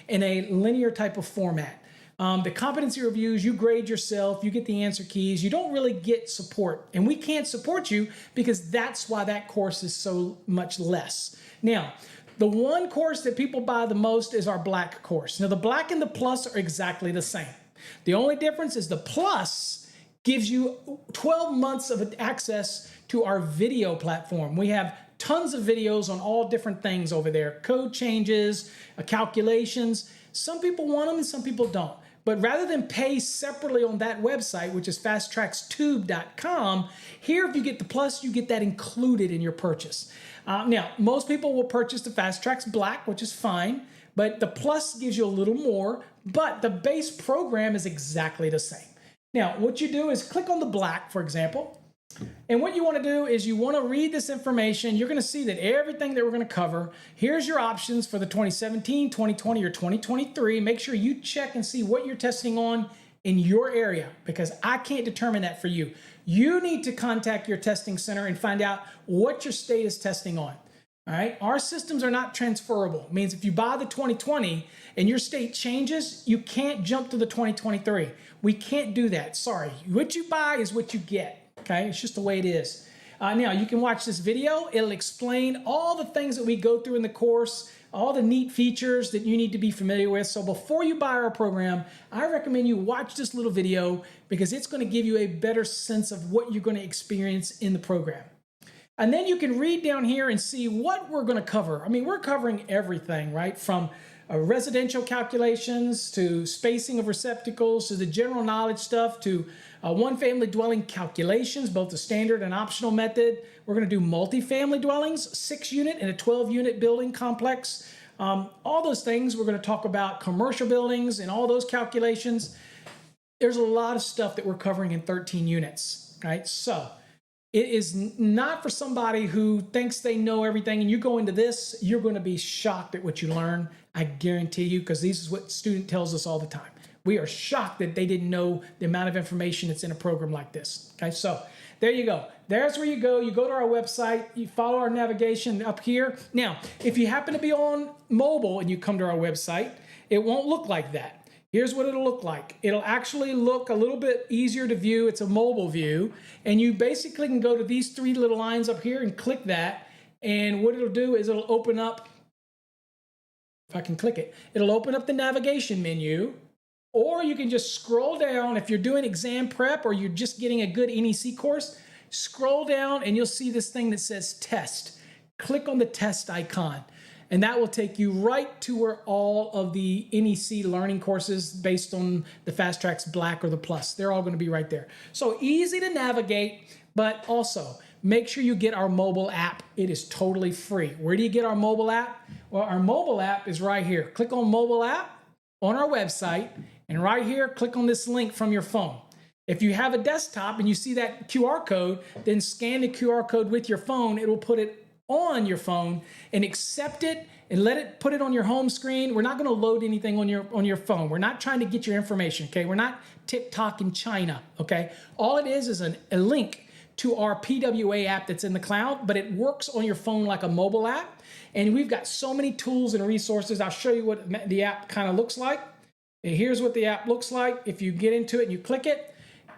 in a linear type of format. The competency reviews, you grade yourself, you get the answer keys. You don't really get support, and we can't support you because that's why that course is so much less. Now, the one course that people buy the most is our Black course. Now, the Black and the Plus are exactly the same. The only difference is the Plus gives you 12 months of access to our video platform. We have tons of videos on all different things over there. Code changes, calculations. Some people want them and some people don't. But rather than pay separately on that website, which is fasttraxtube.com, here if you get the Plus, you get that included in your purchase. Now, most people will purchase the Fast Trax Black, which is fine, but the Plus gives you a little more, but the base program is exactly the same. Now, what you do is click on the Black, for example, And what you want to do is you want to read this information. You're going to see that everything that we're going to cover, here's your options for the 2017, 2020, or 2023. Make sure you check and see what you're testing on in your area, because I can't determine that for you. You need to contact your testing center and find out what your state is testing on. All right, our systems are not transferable. It means if you buy the 2020 and your state changes, you can't jump to the 2023. We can't do that. Sorry. What you buy is what you get. Okay, it's just the way it is. Now, you can watch this video. It'll explain all the things that we go through in the course, all the neat features that you need to be familiar with. So before you buy our program, I recommend you watch this little video because it's going to give you a better sense of what you're going to experience in the program. And then you can read down here and see what we're going to cover. I mean, we're covering everything, right? From residential calculations to spacing of receptacles to the general knowledge stuff to one family dwelling calculations, both the standard and optional method. We're going to do multifamily dwellings, 6-unit and a 12-unit building complex. All those things. We're going to talk about commercial buildings and all those calculations. There's a lot of stuff that we're covering in 13 units, right? So it is not for somebody who thinks they know everything, and you go into this, you're going to be shocked at what you learn. I guarantee you, because this is what student tells us all the time. We are shocked that they didn't know the amount of information that's in a program like this. Okay, so there you go. There's where you go. You go to our website. You follow our navigation up here. Now, if you happen to be on mobile and you come to our website, it won't look like that. Here's what it'll look like. It'll actually look a little bit easier to view. It's a mobile view. And you basically can go to these 3 little lines up here and click that. And what it'll do is it'll open up, if I can click it, it'll open up the navigation menu. Or you can just scroll down. If you're doing exam prep or you're just getting a good NEC course, scroll down and you'll see this thing that says test. Click on the test icon. And that will take you right to where all of the NEC learning courses based on the Fast Trax Black or the Plus, they're all going to be right there. So easy to navigate, but also make sure you get our mobile app. It is totally free. Where do you get our mobile app? Well, our mobile app is right here. Click on mobile app on our website, and right here, click on this link from your phone. If you have a desktop and you see that QR code, then scan the QR code with your phone. It will put it on your phone and accept it and let it put it on your home screen. We're not going to load anything on your phone. We're not trying to get your information, okay? We're not TikTok in China, okay? All it is a link to our PWA app that's in the cloud, but it works on your phone like a mobile app. And we've got so many tools and resources. I'll show you what the app kind of looks like. And here's what the app looks like. If you get into it and you click it,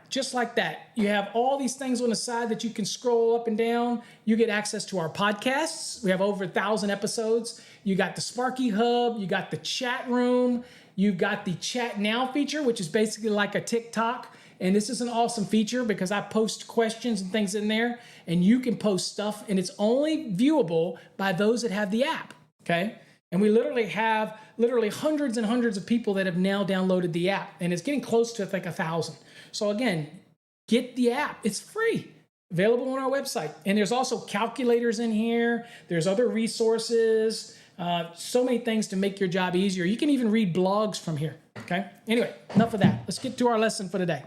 just like that. You have all these things on the side that you can scroll up and down. You get access to our podcasts. We have over 1,000 episodes. You got the Sparky Hub. You got the chat room. You've got the Chat Now feature, which is basically like a TikTok. And this is an awesome feature because I post questions and things in there, and you can post stuff, and it's only viewable by those that have the app, okay? And we literally have hundreds and hundreds of people that have now downloaded the app, and it's getting close to, I think, 1,000. So again, get the app. It's free, available on our website. And there's also calculators in here. There's other resources, so many things to make your job easier. You can even read blogs from here, okay? Anyway, enough of that. Let's get to our lesson for today.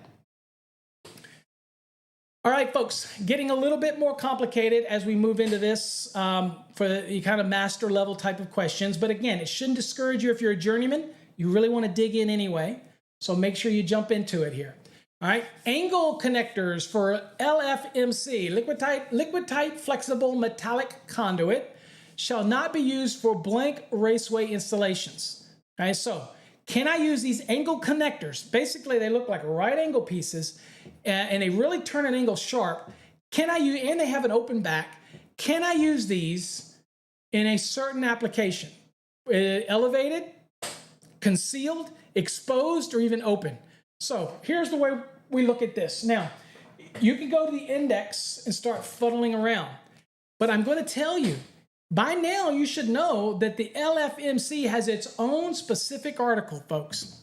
All right, folks, getting a little bit more complicated as we move into this for the kind of master level type of questions. But again, it shouldn't discourage you if you're a journeyman. You really want to dig in anyway. So make sure you jump into it here. All right, angle connectors for LFMC, liquid tight flexible metallic conduit, shall not be used for blank raceway installations. All right, so can I use these angle connectors? Basically, they look like right angle pieces, and they really turn an angle sharp. Can I use, and they have an open back. Can I use these in a certain application? Elevated, concealed, exposed, or even open? So here's the way we look at this. Now, you can go to the index and start fuddling around. But I'm going to tell you, by now you should know that the LFMC has its own specific article, folks.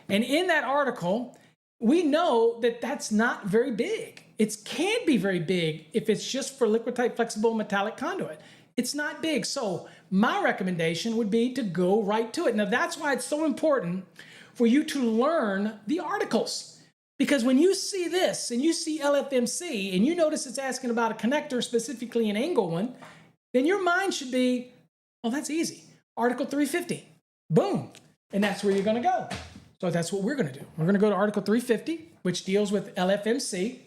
And in that article, we know that that's not very big. It can be very big if it's just for liquid tight flexible metallic conduit. It's not big. So my recommendation would be to go right to it. Now, that's why it's so important for you to learn the articles, Because when you see this and you see LFMC and you notice it's asking about a connector, specifically an angle one, then your mind should be, oh, that's easy. Article 350, boom. And that's where you're gonna go. So that's what we're gonna do. We're gonna go to Article 350, which deals with LFMC.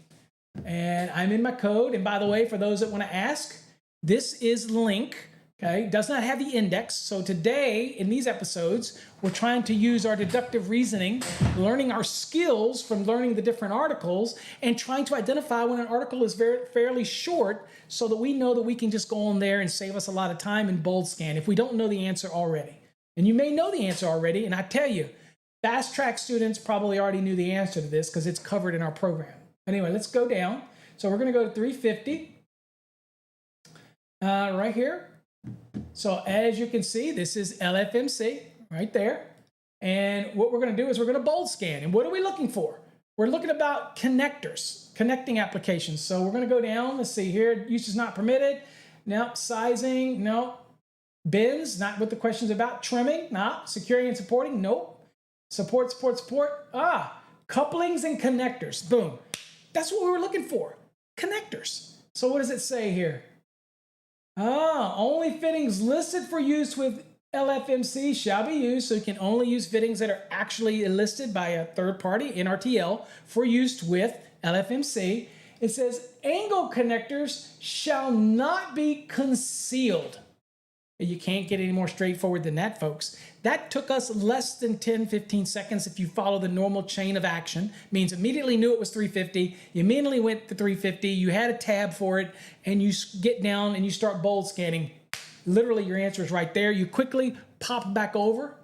And I'm in my code. And by the way, for those that wanna ask, this is link, okay? Does not have the index. So today, in these episodes, we're trying to use our deductive reasoning, learning our skills from learning the different articles, and trying to identify when an article is fairly short so that we know that we can just go on there and save us a lot of time and bold scan if we don't know the answer already. And you may know the answer already, and I tell you, Fast Trax students probably already knew the answer to this because it's covered in our program. Anyway, let's go down. So we're gonna go to 350 right here. So as you can see, this is LFMC right there. And what we're going to do is we're going to bold scan. And what are we looking for? We're looking about connectors, connecting applications. So we're going to go down. Let's see here. Use is not permitted. No. Sizing. No. Bins. Not what the question's about. Trimming. No. Securing and supporting. Nope. Support. Couplings and connectors. Boom. That's what we were looking for. Connectors. So what does it say here? Only fittings listed for use with LFMC shall be used. So you can only use fittings that are actually listed by a third party, NRTL, for use with LFMC. It says angle connectors shall not be concealed. You can't get any more straightforward than that, folks. That took us less than 10, 15 seconds if you follow the normal chain of action. Means immediately knew it was 350. You immediately went to 350. You had a tab for it, and you get down and you start bold scanning. Literally, your answer is right there. You quickly pop back over,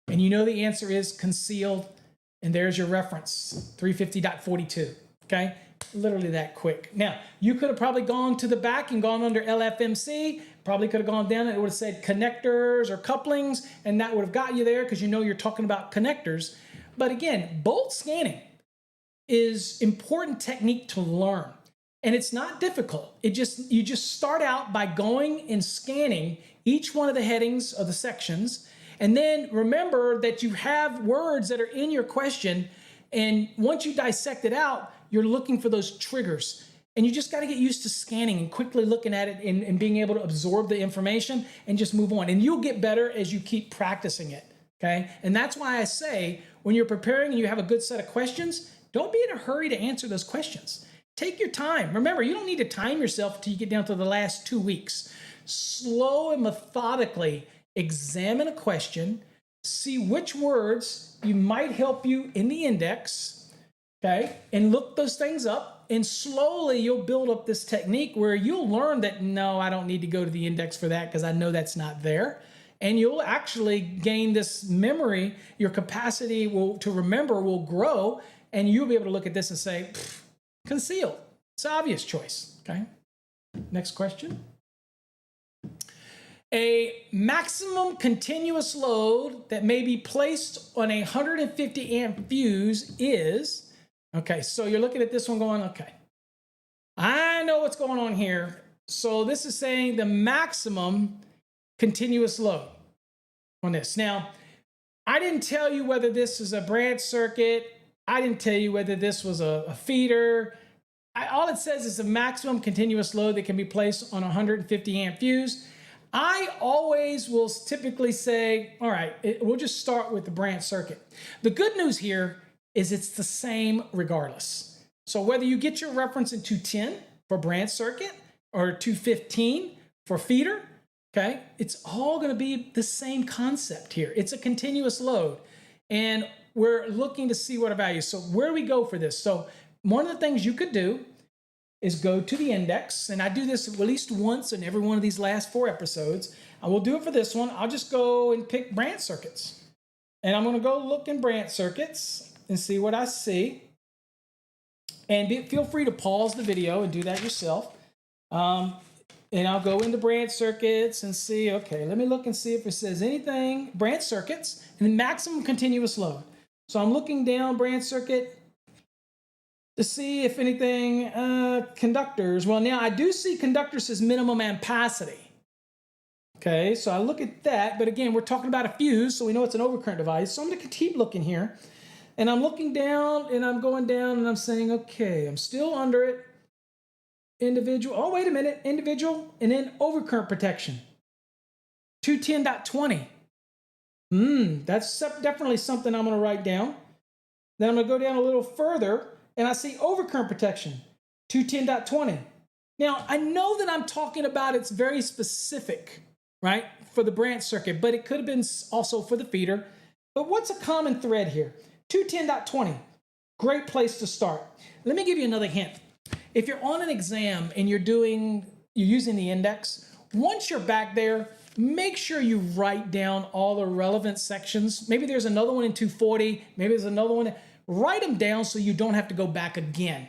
and you know the answer is concealed, and there's your reference, 350.42, okay? Literally that quick. Now, you could have probably gone to the back and gone under LFMC, probably could have gone down and it would have said connectors or couplings, and that would have got you there because you know you're talking about connectors. But again, bold scanning is important technique to learn. And it's not difficult. You just start out by going and scanning each one of the headings of the sections. And then remember that you have words that are in your question. And once you dissect it out, you're looking for those triggers. And you just got to get used to scanning and quickly looking at it and being able to absorb the information and just move on. And you'll get better as you keep practicing it, okay? And that's why I say when you're preparing and you have a good set of questions, don't be in a hurry to answer those questions. Take your time. Remember, you don't need to time yourself until you get down to the last 2 weeks. Slow and methodically examine a question, see which words you might help you in the index, okay? And look those things up. And slowly you'll build up this technique where you'll learn that, no, I don't need to go to the index for that because I know that's not there. And you'll actually gain this memory. Your capacity to remember will grow, and you'll be able to look at this and say, concealed. It's an obvious choice, okay? Next question. A maximum continuous load that may be placed on a 150 amp fuse is, okay, so you're looking at this one going, okay, I know what's going on here. So this is saying the maximum continuous load on this. Now, I didn't tell you whether this is a branch circuit. I didn't tell you whether this was a feeder. All it says is a maximum continuous load that can be placed on a 150 amp fuse. I always will typically say, all right, we'll just start with the branch circuit. The good news here is it's the same regardless. So whether you get your reference in 210 for branch circuit or 215 for feeder, okay, it's all going to be the same concept here. It's a continuous load, and we're looking to see what a value. So where do we go for this? So one of the things you could do is go to the index, and I do this at least once in every one of these last 4 episodes. I will do it for this one. I'll just go and pick branch circuits, and I'm going to go look in branch circuits and see what I see. And feel free to pause the video and do that yourself. And I'll go into branch circuits and see, okay, let me look and see if it says anything, branch circuits, and then maximum continuous load. So I'm looking down branch circuit to see if anything, conductors. Well, now I do see conductor says minimum ampacity. Okay, so I look at that, but again, we're talking about a fuse, so we know it's an overcurrent device. So I'm gonna keep looking here. And I'm looking down and I'm going down and I'm saying, okay, I'm still under it. Individual, oh, wait a minute, individual, and then overcurrent protection. 210.20. That's definitely something I'm going to write down. Then I'm going to go down a little further, and I see overcurrent protection, 210.20. Now, I know that I'm talking about it's very specific, right, for the branch circuit, but it could have been also for the feeder. But what's a common thread here? 210.20, great place to start. Let me give you another hint. If you're on an exam and you're using the index, once you're back there, make sure you write down all the relevant sections. Maybe there's another one in 240, maybe there's another one. Write them down so you don't have to go back again,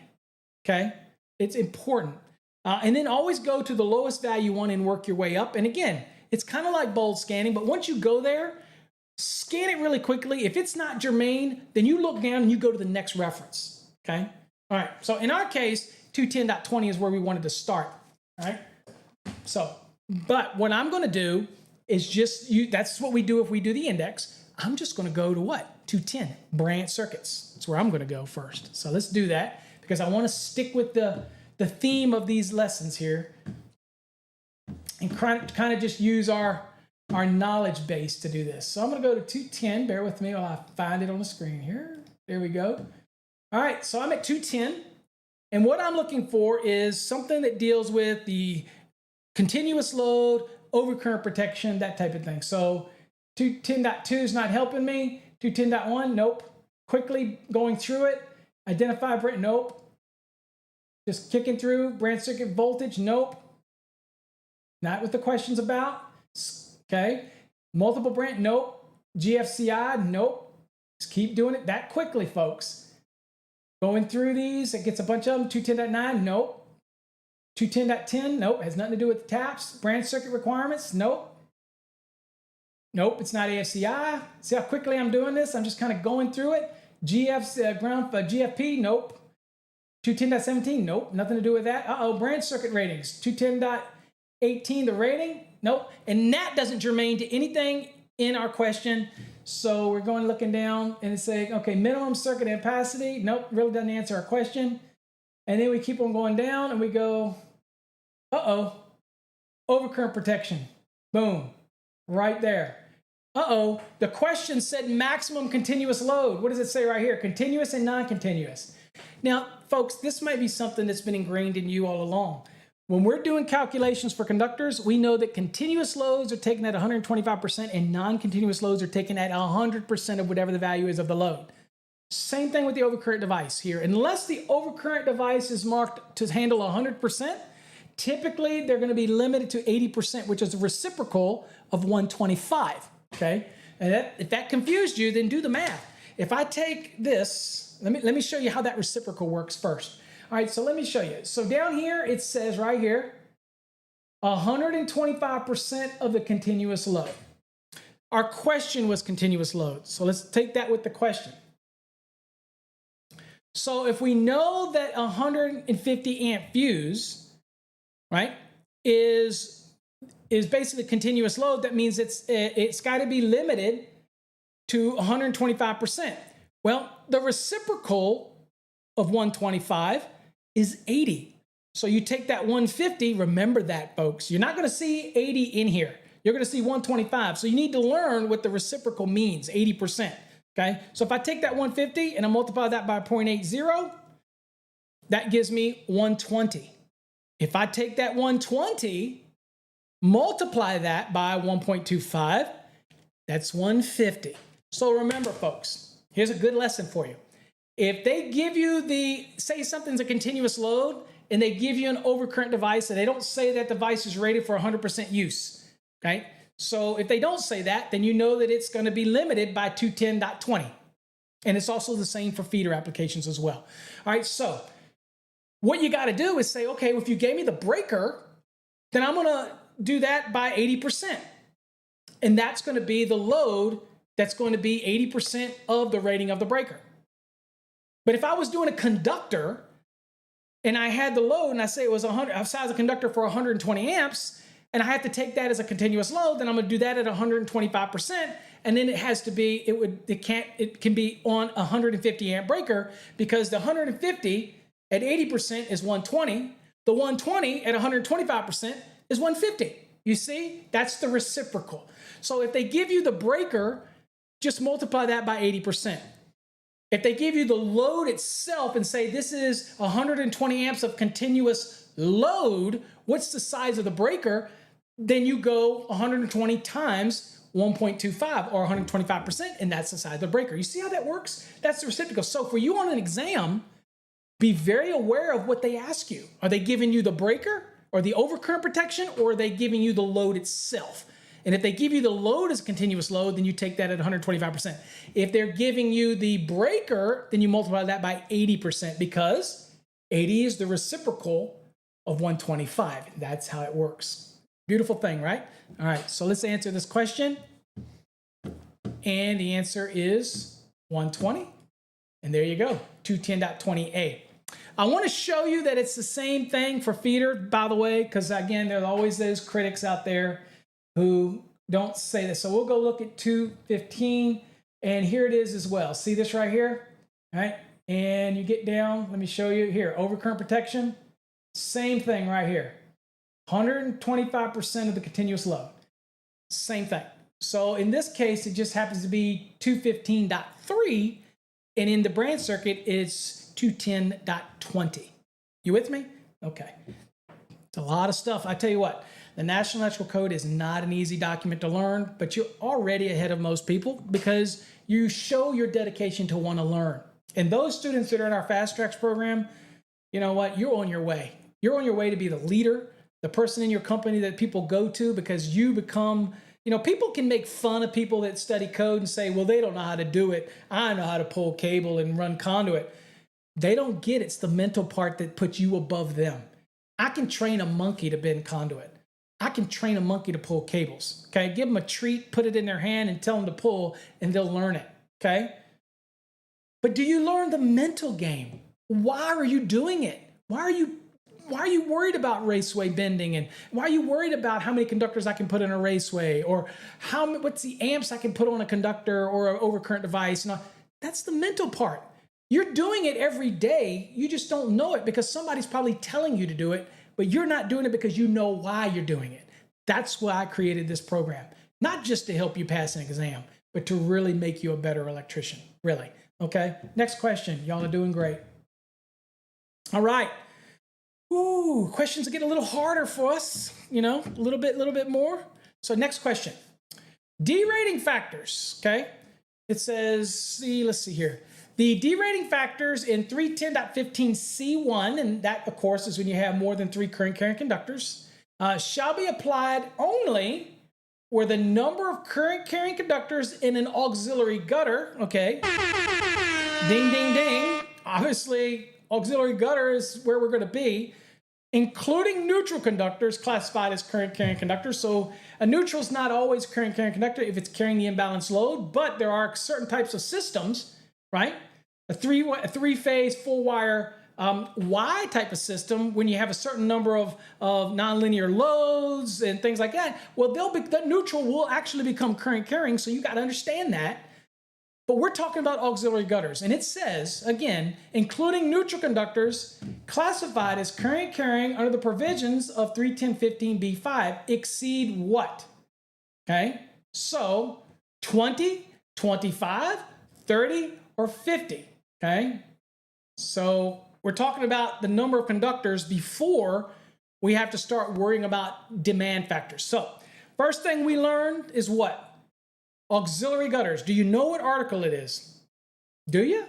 okay? It's important. And then always go to the lowest value one and work your way up. And again, it's kind of like bold scanning, but once you go there, scan it really quickly. If it's not germane, then you look down and you go to the next reference, okay? All right, so in our case, 210.20 is where we wanted to start, all right? So, but what I'm going to do is that's what we do if we do the index. I'm just going to go to what? 210, branch circuits. That's where I'm going to go first. So let's do that because I want to stick with the theme of these lessons here and kind of just use our knowledge base to do this. So I'm going to go to 210. Bear with me while I find it on the screen here. There we go. All right, so I'm at 210. And what I'm looking for is something that deals with the continuous load, overcurrent protection, that type of thing. So 210.2 is not helping me. 210.1, nope. Quickly going through it. Identify branch, nope. Just kicking through. Branch circuit voltage, nope. Not what the question's about. Okay. Multiple branch, nope. GFCI, nope. Just keep doing it that quickly, folks. Going through these, it gets a bunch of them. 210.9, nope. 210.10, nope. Has nothing to do with the taps. Branch circuit requirements, nope. Nope, it's not AFCI. See how quickly I'm doing this? I'm just kind of going through it. GFP, nope. 210.17, nope. Nothing to do with that. Branch circuit ratings. 210.18, the rating, nope. And that doesn't germane to anything in our question. So we're going looking down and it's saying, okay, minimum circuit capacity. Nope, really doesn't answer our question. And then we keep on going down and we go, overcurrent protection. Boom, right there. The question said maximum continuous load. What does it say right here? Continuous and non-continuous. Now, folks, this might be something that's been ingrained in you all along. When we're doing calculations for conductors, we know that continuous loads are taken at 125% and non-continuous loads are taken at 100% of whatever the value is of the load. Same thing with the overcurrent device here. Unless the overcurrent device is marked to handle 100%, typically they're going to be limited to 80%, which is a reciprocal of 125, okay? And if that confused you, then do the math. If I take this, let me show you how that reciprocal works first. All right, so let me show you. So down here, it says right here, 125% of the continuous load. Our question was continuous load. So let's take that with the question. So if we know that 150 amp fuse, right, is basically continuous load, that means it's got to be limited to 125%. Well, the reciprocal of 125 is 80. So you take that 150, remember that, folks. You're not going to see 80 in here. You're going to see 125. So you need to learn what the reciprocal means, 80%. Okay? So if I take that 150 and I multiply that by 0.80, that gives me 120. If I take that 120, multiply that by 1.25, that's 150. So remember, folks, here's a good lesson for you. If they give you say something's a continuous load and they give you an overcurrent device and they don't say that device is rated for 100% use, okay? So if they don't say that, then you know that it's going to be limited by 210.20. And it's also the same for feeder applications as well. All right, so what you got to do is say, okay, well, if you gave me the breaker, then I'm going to do that by 80%. And that's going to be the load that's going to be 80% of the rating of the breaker. But if I was doing a conductor and I had the load and I say it was 100, I've sized a conductor for 120 amps and I have to take that as a continuous load, then I'm going to do that at 125%. and then it has to be, it can be on a 150 amp breaker, because the 150 at 80% is 120. The 120 at 125% is 150. You see, that's the reciprocal. So if they give you the breaker, just multiply that by 80%. If they give you the load itself and say this is 120 amps of continuous load, what's the size of the breaker? Then you go 120 times 1.25 or 125%, and that's the size of the breaker. You see how that works? That's the reciprocal. So for you on an exam, be very aware of what they ask you. Are they giving you the breaker or the overcurrent protection, or are they giving you the load itself? And if they give you the load as continuous load, then you take that at 125%. If they're giving you the breaker, then you multiply that by 80%, because 80 is the reciprocal of 125. That's how it works. Beautiful thing, right? All right, so let's answer this question. And the answer is 120. And there you go, 210.20a. I want to show you that it's the same thing for feeder, by the way, because again, there are always those critics out there who don't say this. So we'll go look at 215, and here it is as well. See this right here? All right, and you get down, let me show you here, overcurrent protection, same thing right here. 125% of the continuous load, same thing. So in this case, it just happens to be 215.3, and in the branch circuit, it's 210.20. You with me? Okay. It's a lot of stuff. I tell you what, the National Electrical Code is not an easy document to learn, but you're already ahead of most people because you show your dedication to want to learn. And those students that are in our Fast Trax program, you know what? You're on your way. You're on your way to be the leader, the person in your company that people go to, because you become, you know, people can make fun of people that study code and say, well, they don't know how to do it. I know how to pull cable and run conduit. They don't get it's the mental part that puts you above them. I can train a monkey to bend conduit. I can train a monkey to pull cables, okay? Give them a treat, put it in their hand, and tell them to pull, and they'll learn it, okay? But do you learn the mental game? Why are you doing it? Why are you worried about raceway bending? And why are you worried about how many conductors I can put in a raceway? Or what's the amps I can put on a conductor or an overcurrent device? And all? That's the mental part. You're doing it every day. You just don't know it because somebody's probably telling you to do it, but you're not doing it because you know why you're doing it. That's why I created this program. Not just to help you pass an exam, but to really make you a better electrician, really. Okay, next question. Y'all are doing great. All right. Ooh, questions get a little harder for us, you know, a little bit more. So next question. D-rating factors, okay? It says, let's see here. The D-rating factors in 310.15C1, and that, of course, is when you have more than 3 current-carrying conductors, shall be applied only where the number of current-carrying conductors in an auxiliary gutter, okay? Ding, ding, ding. Obviously, auxiliary gutter is where we're going to be, including neutral conductors classified as current-carrying conductors. So a neutral is not always current-carrying conductor if it's carrying the imbalanced load, but there are certain types of systems, right? A three-phase, full-wire Y type of system, when you have a certain number of nonlinear loads and things like that, well, the neutral will actually become current-carrying, so you got to understand that. But we're talking about auxiliary gutters, and it says, again, including neutral conductors classified as current-carrying under the provisions of 310.15B5 exceed what? Okay, so 20, 25, 30, or 50, okay? So we're talking about the number of conductors before we have to start worrying about demand factors. So first thing we learned is what? Auxiliary gutters. Do you know what article it is? Do you?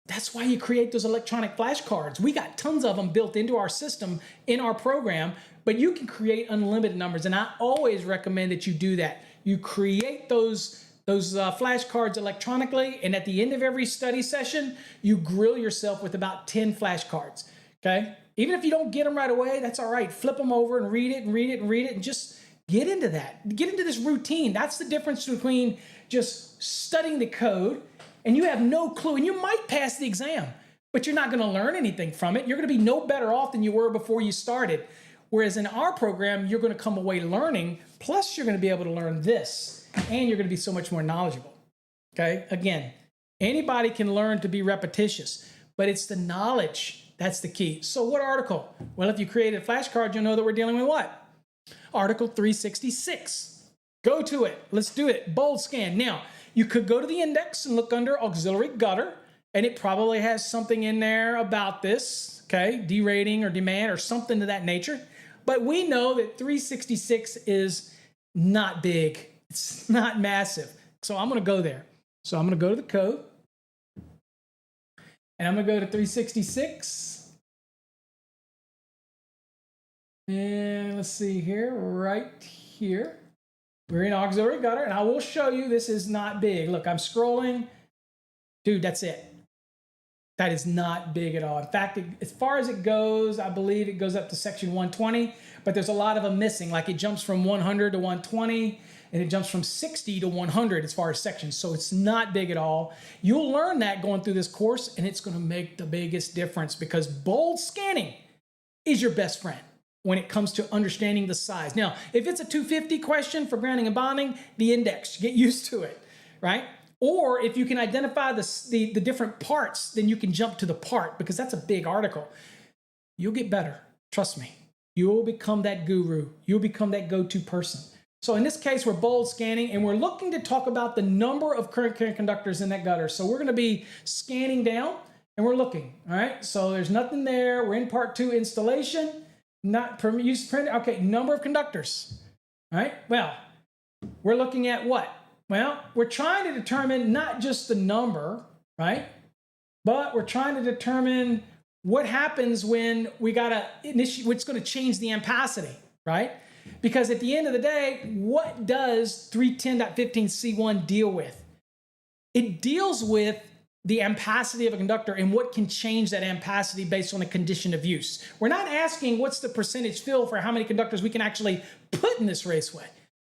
That's why you create those electronic flashcards. We got tons of them built into our system in our program, but you can create unlimited numbers, and I always recommend that you do that. You create those flashcards electronically, and at the end of every study session, you grill yourself with about 10 flashcards, okay? Even if you don't get them right away, that's all right. Flip them over and read it and read it and read it, and just get into that. Get into this routine. That's the difference between just studying the code and you have no clue, and you might pass the exam, but you're not going to learn anything from it. You're going to be no better off than you were before you started. Whereas in our program, you're going to come away learning, plus you're going to be able to learn this. and you're going to be so much more knowledgeable. Okay, again, anybody can learn to be repetitious, but it's the knowledge that's the key. So what article? Well, if you created a flashcard, you'll know that we're dealing with what? Article 366. Go to it. Let's do it. Bold scan. Now, you could go to the index and look under auxiliary gutter, and it probably has something in there about this, okay? Derating or demand or something to that nature. But we know that 366 is not big. It's not massive. So I'm going to go there. So I'm going to go to the code, and I'm going to go to 366. And let's see here, right here. We're in auxiliary gutter, and I will show you this is not big. Look, I'm scrolling. Dude, that's it. That is not big at all. In fact, as far as it goes, I believe it goes up to section 120, but there's a lot of them missing. Like it jumps from 100 to 120, and it jumps from 60 to 100 as far as sections. So it's not big at all. You'll learn that going through this course, and it's going to make the biggest difference because bold scanning is your best friend when it comes to understanding the size. Now, if it's a 250 question for grounding and bonding, the index, get used to it, right? Or if you can identify the different parts, then you can jump to the part because that's a big article. You'll get better, trust me. You'll become that guru. You'll become that go-to person. So in this case, we're bold scanning, and we're looking to talk about the number of current carrying conductors in that gutter. So we're gonna be scanning down, and we're looking, all right? So there's nothing there. We're in part 2, installation, not use print. Okay, number of conductors, all right? Well, we're looking at what? Well, we're trying to determine not just the number, right? But we're trying to determine what happens when we gotta initiate, what's gonna change the ampacity, right? Because at the end of the day, what does 310.15c1 deal with? It deals with the ampacity of a conductor and what can change that ampacity based on a condition of use. We're not asking what's the percentage fill for how many conductors we can actually put in this raceway.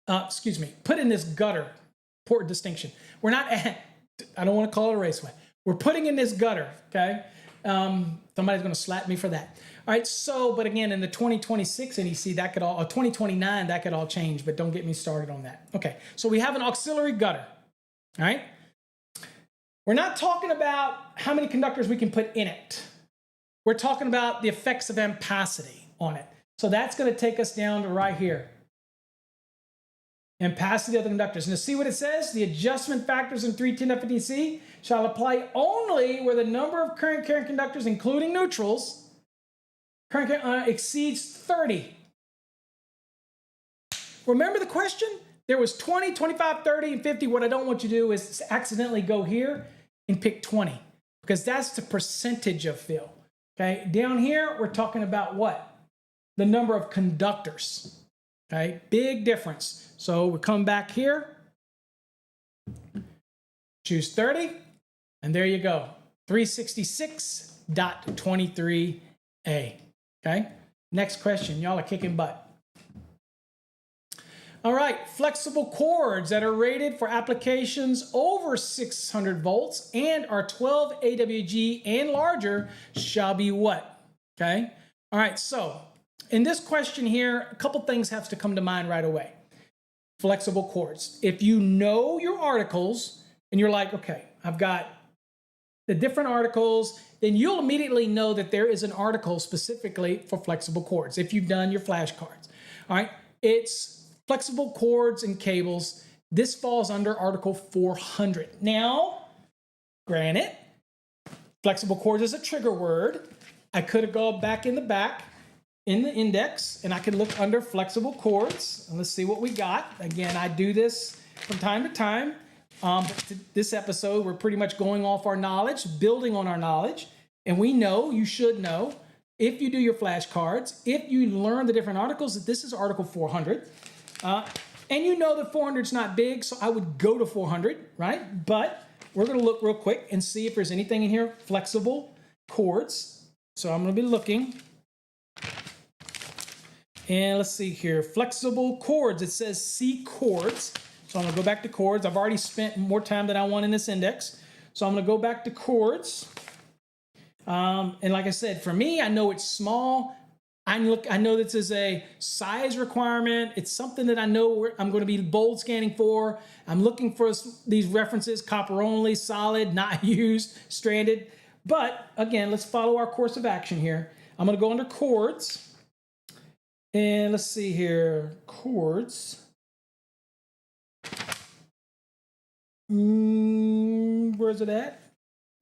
Put in this gutter. Important distinction. We're not, I don't want to call it a raceway. We're putting in this gutter, okay? Somebody's going to slap me for that. All right, so, but again, in the 2026 NEC, that could all, or 2029, that could all change, but don't get me started on that. Okay, so we have an auxiliary gutter, all right? We're not talking about how many conductors we can put in it. We're talking about the effects of ampacity on it. So that's going to take us down to right here. Ampacity of the conductors. And to see what it says, the adjustment factors in 310.15c shall apply only where the number of current carrying conductors, including neutrals, exceeds 30. Remember the question? There was 20, 25, 30, and 50. What I don't want you to do is accidentally go here and pick 20 because that's the percentage of fill. Okay, down here, we're talking about what? The number of conductors. Okay, big difference. So we come back here, choose 30, and there you go, 366.23a. Okay, next question. Y'all are kicking butt. All right, flexible cords that are rated for applications over 600 volts and are 12 AWG and larger shall be what? Okay, all right, so in this question here, a couple things have to come to mind right away. Flexible cords. If you know your articles and you're like, okay, I've got the different articles, then you'll immediately know that there is an article specifically for flexible cords if you've done your flashcards. All right, it's flexible cords and cables. This falls under Article 400. Now, granted, flexible cords is a trigger word. I could have gone back in the back in the index, and I can look under flexible cords, and let's see what we got. Again, I do this from time to time. But this episode, we're pretty much going off our knowledge, building on our knowledge, and we know, you should know, if you do your flashcards, if you learn the different articles, that this is Article 400. And you know that 400 is not big, so I would go to 400, right? But we're going to look real quick and see if there's anything in here, flexible cords. So I'm going to be looking. And let's see here, flexible cords. It says C cords. So I'm going to go back to cords. I've already spent more time than I want in this index. So I'm going to go back to cords. And like I said, for me, I know it's small. I know this is a size requirement. It's something that I know I'm going to be bold scanning for. I'm looking for these references: copper only, solid, not used, stranded. But again, let's follow our course of action here. I'm going to go under chords. And let's see here, chords. Where's it at?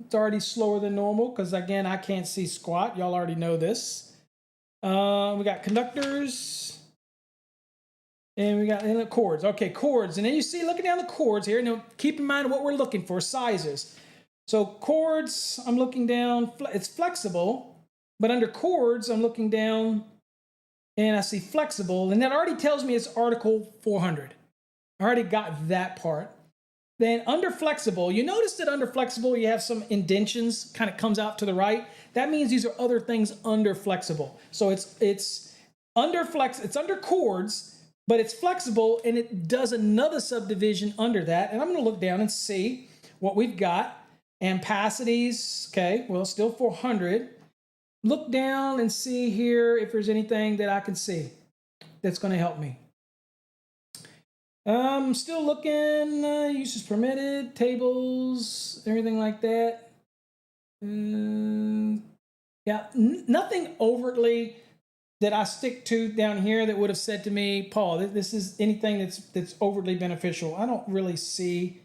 It's already slower than normal because, again, I can't see squat. Y'all already know this. We got conductors. And we got the chords. Okay, chords. And then you see, looking down the chords here, now keep in mind what we're looking for, sizes. So chords, I'm looking down, it's flexible. But under chords, I'm looking down, and I see flexible, and that already tells me it's article 400. I already got that part. Then under flexible, you notice that under flexible, you have some indentions, kind of comes out to the right. That means these are other things under flexible. So it's under chords, but it's flexible, and it does another subdivision under that. And I'm going to look down and see what we've got. Ampacities, okay, well, still 400. Look down and see here if there's anything that I can see that's going to help me. I'm still looking, uses permitted, tables, everything like that. Yeah, nothing overtly that I stick to down here that would have said to me, Paul, this is anything that's overtly beneficial. I don't really see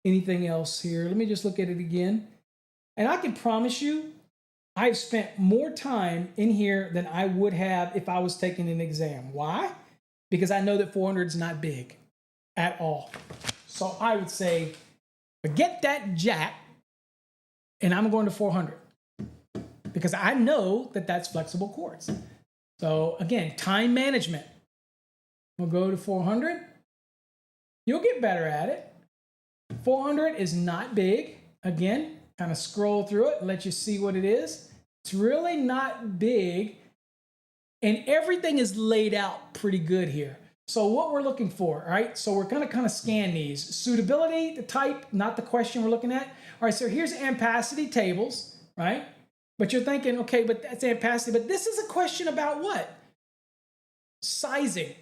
anything else here. Let me just look at it again. And I can promise you, I've spent more time in here than I would have if I was taking an exam. Why? Because I know that 400 is not big at all. So I would say, forget that jack, and I'm going to 400. Because I know that that's flexible chords. So again, time management. We'll go to 400. You'll get better at it. 400 is not big. Again, kind of scroll through it and let you see what it is. It's really not big. And everything is laid out pretty good here. So what we're looking for, all right? So we're going to kind of scan these. Suitability, the type, not the question we're looking at. All right, so here's ampacity tables, right? But you're thinking, okay, but that's ampacity. But this is a question about what? Sizing,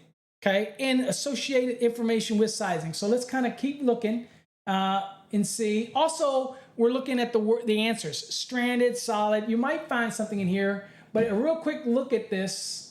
okay? And associated information with sizing. So let's kind of keep looking and see. Also, we're looking at the answers. Stranded, solid. You might find something in here, but a real quick look at this.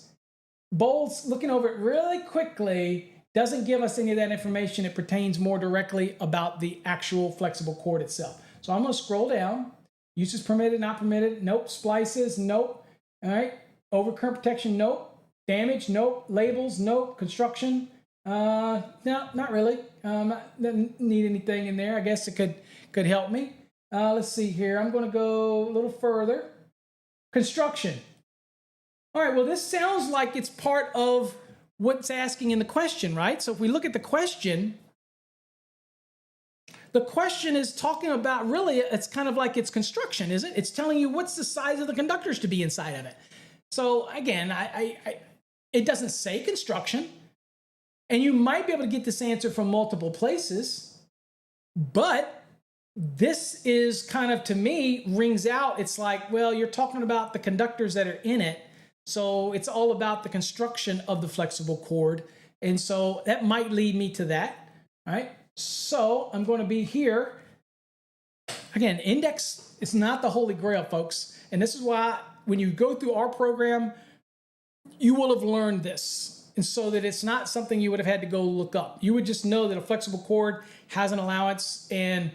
Bolds, looking over it really quickly, doesn't give us any of that information. It pertains more directly about the actual flexible chord itself. So I'm going to scroll down. Uses permitted, not permitted. Nope. Splices, nope. All right. Overcurrent protection, nope. Damage, nope. Labels, nope. Construction, no, not really. Doesn't need anything in there. I guess it could help me. Let's see here. I'm going to go a little further. Construction. All right, well, this sounds like it's part of what's asking in the question, right? So if we look at the question is talking about, really, it's kind of like its construction, isn't it? It's telling you what's the size of the conductors to be inside of it. So again, it doesn't say construction, and you might be able to get this answer from multiple places, but this is kind of, to me, rings out. It's like, well, you're talking about the conductors that are in it. So it's all about the construction of the flexible chord. And so that might lead me to that. All right. So I'm going to be here. Again, index is not the holy grail, folks. And this is why when you go through our program, you will have learned this. And so that it's not something you would have had to go look up. You would just know that a flexible chord has an allowance and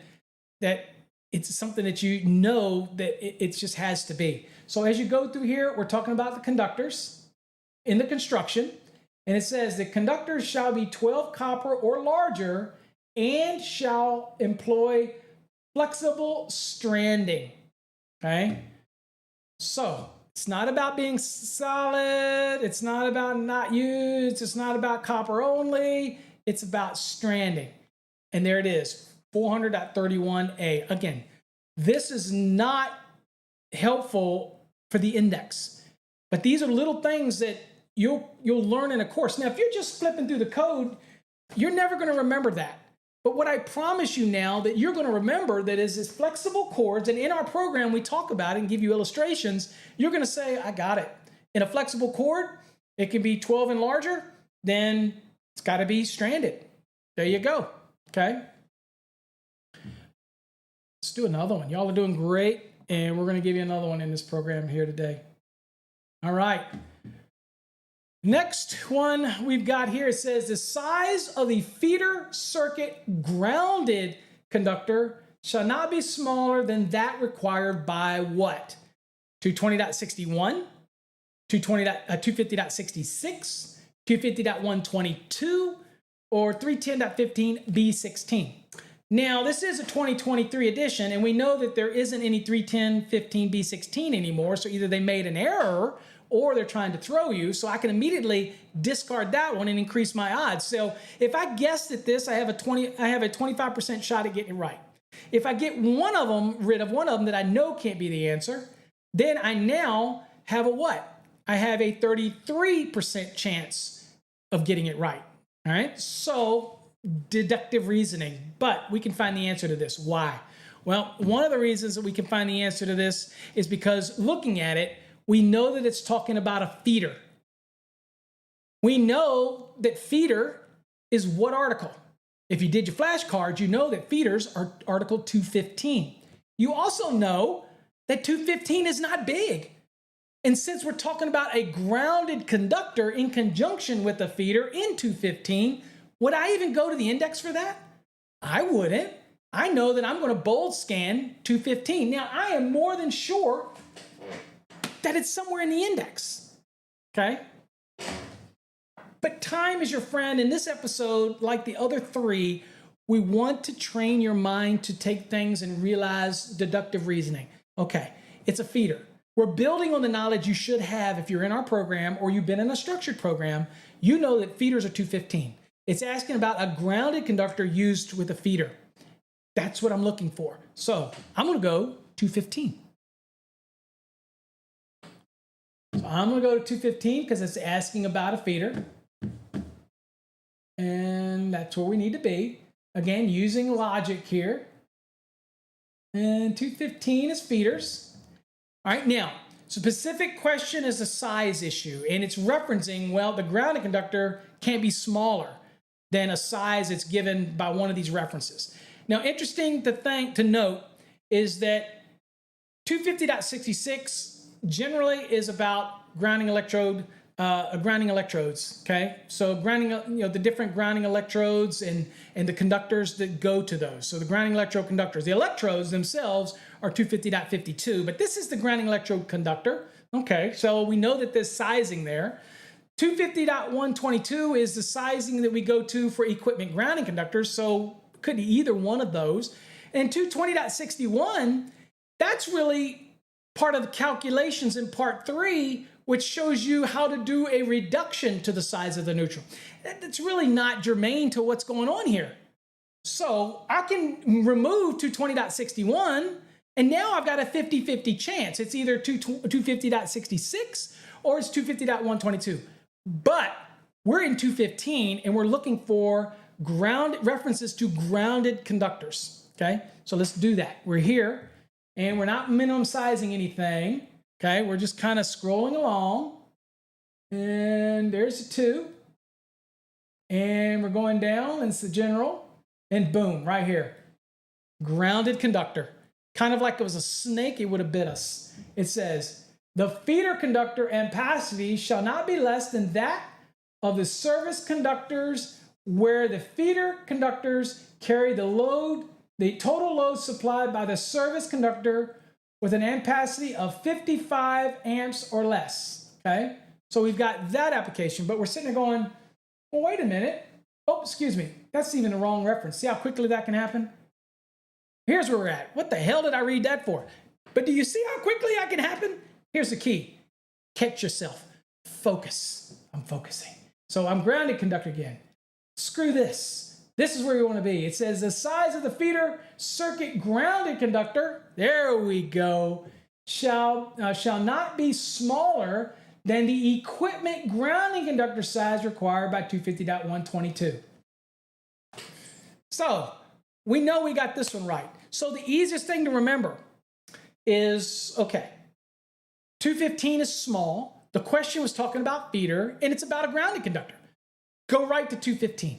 that it's something that you know that it just has to be. So as you go through here, we're talking about the conductors in the construction. And it says the conductors shall be 12 copper or larger and shall employ flexible stranding. Okay? So it's not about being solid. It's not about not used. It's not about copper only. It's about stranding. And there it is, 400.31a. Again, this is not helpful for the index, but these are little things that you'll learn in a course. Now, if you're just flipping through the code, you're never going to remember that. But what I promise you now that you're going to remember that is this flexible chords, and in our program we talk about it and give you illustrations. You're going to say, I got it. In a flexible cord, it can be 12 and larger, then it's got to be stranded. There you go. Okay. Let's do another one. Y'all are doing great, and we're going to give you another one in this program here today. All right. Next one we've got here, it says the size of the feeder circuit grounded conductor shall not be smaller than that required by what? 220.61, 250.66, 250.122, or 310.15b16. Now, this is a 2023 edition, and we know that there isn't any 310.15b16 anymore, so either they made an error or they're trying to throw you, so I can immediately discard that one and increase my odds. So if I guessed at this, I have a 25% shot at getting it right. If I get rid of one of them that I know can't be the answer, then I now have a what? I have a 33% chance of getting it right. All right, so deductive reasoning, but we can find the answer to this. Why? Well, one of the reasons that we can find the answer to this is because looking at it, we know that it's talking about a feeder. We know that feeder is what article? If you did your flashcards, you know that feeders are Article 215. You also know that 215 is not big. And since we're talking about a grounded conductor in conjunction with a feeder in 215, would I even go to the index for that? I wouldn't. I know that I'm going to bold scan 215. Now, I am more than sure that it's somewhere in the index, okay? But time is your friend. In this episode, like the other three, we want to train your mind to take things and realize deductive reasoning. Okay, it's a feeder. We're building on the knowledge you should have if you're in our program or you've been in a structured program. You know that feeders are 215. It's asking about a grounded conductor used with a feeder. That's what I'm looking for. So I'm going to go 215. So I'm going to go to 215 because it's asking about a feeder. And that's where we need to be. Again, using logic here. And 215 is feeders. All right, now, specific question is a size issue. And it's referencing, well, the grounded conductor can't be smaller than a size that's given by one of these references. Now, interesting to note is that 250.66 generally is about grounding electrodes. Okay, so grounding, the different grounding electrodes and the conductors that go to those. So the grounding electrode conductors, the electrodes themselves are 250.52, but this is the grounding electrode conductor. Okay, so we know that there's sizing there. 250.122 is the sizing that we go to for equipment grounding conductors, so it could be either one of those. And 220.61, that's really part of the calculations in part 3, which shows you how to do a reduction to the size of the neutral. That's really not germane to what's going on here. So I can remove 220.61, and now I've got a 50-50 chance. It's either 250.66 or it's 250.122. But we're in 215, and we're looking for references to grounded conductors. Okay, so let's do that. We're here, and we're not minimum sizing anything. Okay, we're just kind of scrolling along, and there's a 2, and we're going down, and it's the general, and boom, right here, grounded conductor. Kind of like it was a snake, it would have bit us. It says, the feeder conductor ampacity shall not be less than that of the service conductors where the feeder conductors carry the load, the total load supplied by the service conductor with an ampacity of 55 amps or less, okay? So we've got that application, but we're sitting there going, well, wait a minute. Oh, excuse me. That's even the wrong reference. See how quickly that can happen? Here's where we're at. What the hell did I read that for? But do you see how quickly that can happen? Here's the key. Catch yourself. Focus. I'm focusing. So I'm grounded conductor again. Screw this. This is where you want to be. It says the size of the feeder circuit grounded conductor, there we go, shall not be smaller than the equipment grounding conductor size required by 250.122. So we know we got this one right. So the easiest thing to remember is, okay, 215 is small. The question was talking about feeder, and it's about a grounding conductor. Go right to 215.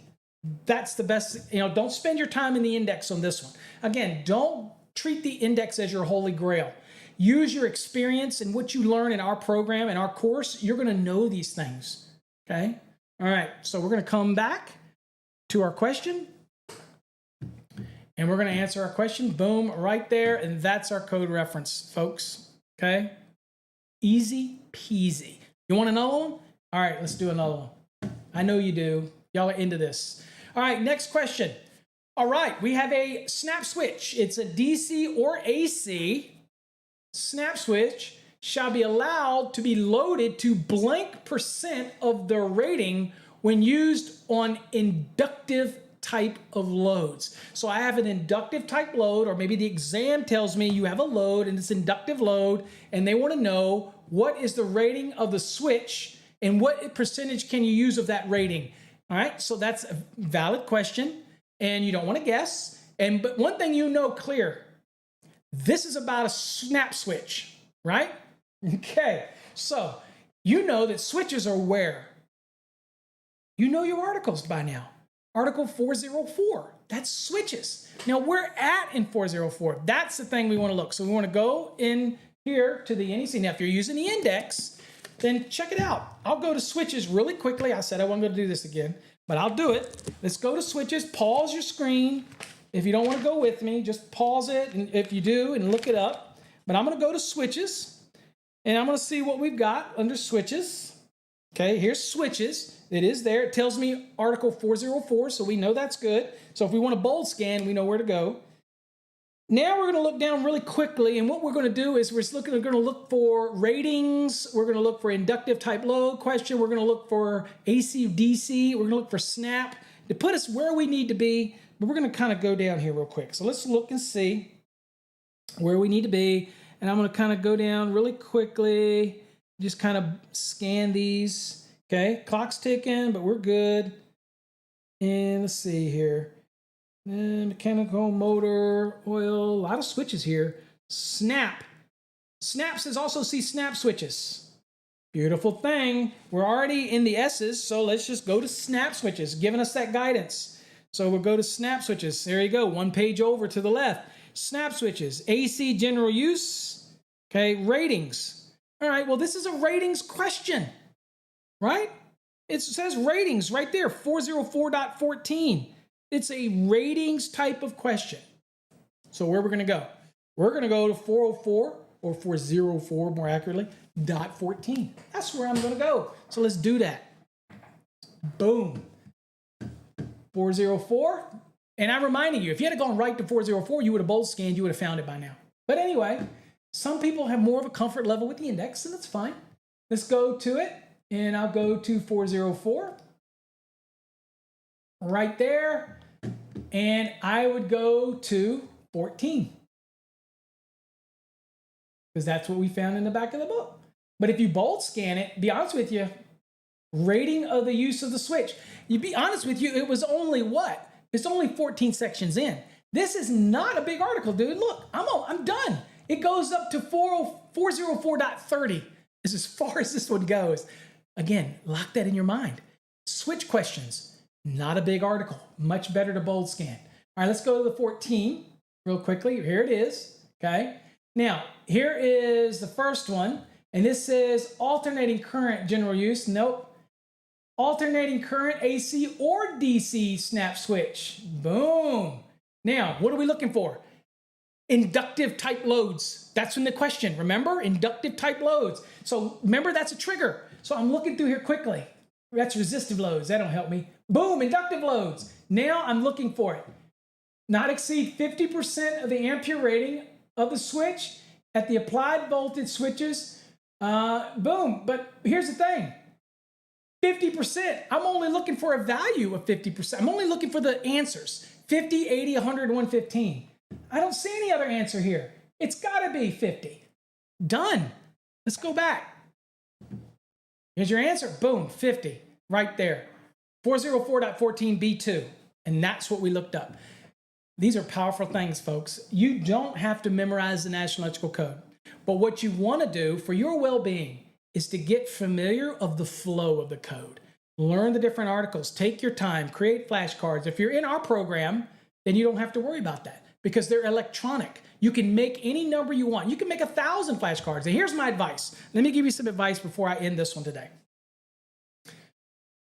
That's the best. Don't spend your time in the index on this one. Again, don't treat the index as your holy grail. Use your experience and what you learn in our program and our course. You're going to know these things. Okay? All right. So we're going to come back to our question. And we're going to answer our question. Boom, right there. And that's our code reference, folks. Okay? Easy peasy. You want another one? All right, let's do another one. I know you do. Y'all are into this. All right, next question. All right, we have a snap switch. It's a DC or AC. Snap switch shall be allowed to be loaded to blank percent of the rating when used on inductive type of loads. So I have an inductive type load, or maybe the exam tells me you have a load and it's inductive load, and they want to know what is the rating of the switch and what percentage can you use of that rating. All right, so that's a valid question, and you don't want to guess. But one thing clear, this is about a snap switch, right? Okay, so you know that switches are where? You know your articles by now. Article 404, that's switches. Now we're in 404. That's the thing we want to look. So we want to go in here to the NEC. Now if you're using the index, then check it out. I'll go to switches really quickly. I said I wasn't going to do this again, but I'll do it. Let's go to switches. Pause your screen. If you don't want to go with me, just pause it. And if you do, and look it up. But I'm going to go to switches, and I'm going to see what we've got under switches. Okay, here's switches. It is there. It tells me Article 404, so we know that's good. So if we want a bold scan, we know where to go. Now we're going to look down really quickly, and what we're going to do is we're going to look for ratings. We're going to look for inductive type load question. We're going to look for AC, DC. We're going to look for snap to put us where we need to be. But we're going to kind of go down here real quick. So let's look and see where we need to be. And I'm going to kind of go down really quickly, just kind of scan these. Okay, clock's ticking, but we're good. And let's see here. Mechanical, motor, oil, a lot of switches here. Snap. Snap says also see snap switches. Beautiful thing. We're already in the S's, so let's just go to snap switches, giving us that guidance. So we'll go to snap switches. There you go, one page over to the left. Snap switches, AC general use. Okay, ratings. All right, well, this is a ratings question. Right? It says ratings right there, 404.14. It's a ratings type of question. So where we're going to go? We're going to go to 404, or 404 more accurately, .14. That's where I'm going to go. So let's do that. Boom. 404. And I'm reminding you, if you had gone right to 404, you would have bold scanned, you would have found it by now. But anyway, some people have more of a comfort level with the index, and that's fine. Let's go to it. And I'll go to 404 right there. And I would go to 14 because that's what we found in the back of the book. But if you bold scan it, be honest with you, rating of the use of the switch, you be honest with you, it was only what? It's only 14 sections in. This is not a big article, dude. Look, I'm done. It goes up to 404.30 is as far as this one goes. Again, lock that in your mind. Switch questions, not a big article. Much better to bold scan. All right, let's go to the 14 real quickly. Here it is, okay? Now, here is the first one, and this says alternating current general use. Nope. Alternating current AC or DC snap switch. Boom. Now, what are we looking for? Inductive type loads. That's in the question. Remember? Inductive type loads. So remember, that's a trigger. So I'm looking through here quickly. That's resistive loads. That don't help me. Boom, inductive loads. Now I'm looking for it. Not exceed 50% of the ampere rating of the switch at the applied voltage switches. Boom. But here's the thing. 50%. I'm only looking for a value of 50%. I'm only looking for the answers. 50, 80, 100, 115. I don't see any other answer here. It's got to be 50. Done. Let's go back. Here's your answer. Boom, 50. Right there. 404.14b2. And that's what we looked up. These are powerful things, folks. You don't have to memorize the National Electrical Code. But what you want to do for your well-being is to get familiar of the flow of the code. Learn the different articles, take your time, create flashcards. If you're in our program, then you don't have to worry about that because they're electronic. You can make any number you want. You can make 1,000 flashcards. And here's my advice. Let me give you some advice before I end this one today.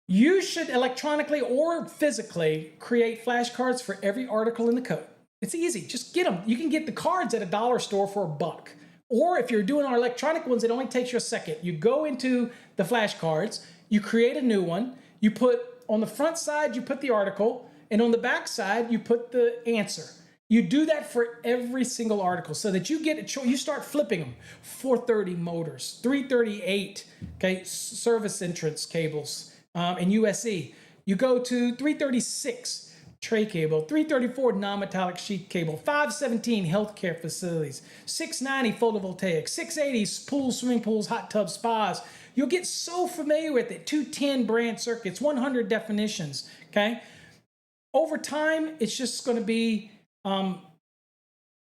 You should electronically or physically create flashcards for every article in the code. It's easy. Just get them. You can get the cards at a dollar store for $1. Or if you're doing our electronic ones, it only takes you a second. You go into the flashcards, you create a new one, you put on the front side, you put the article, and on the back side, you put the answer. You do that for every single article so that you get a choice. You start flipping them. 430 motors, 338, okay, service entrance cables, and USE. You go to 336. Tray cable, 334 non-metallic sheet cable, 517 healthcare facilities, 690 photovoltaic, 680 pools, swimming pools, hot tubs, spas. You'll get so familiar with it. 210 brand circuits, 100 definitions, okay? Over time, it's just going to be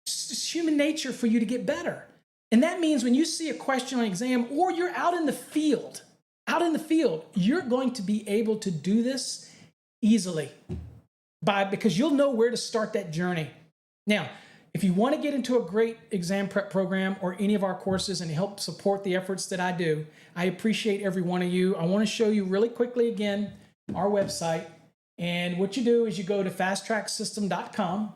just human nature for you to get better. And that means when you see a question on exam or you're out in the field, you're going to be able to do this easily. Because you'll know where to start that journey. Now, if you want to get into a great exam prep program or any of our courses and help support the efforts that I do, I appreciate every one of you. I want to show you really quickly again our website. And what you do is you go to fasttracksystem.com.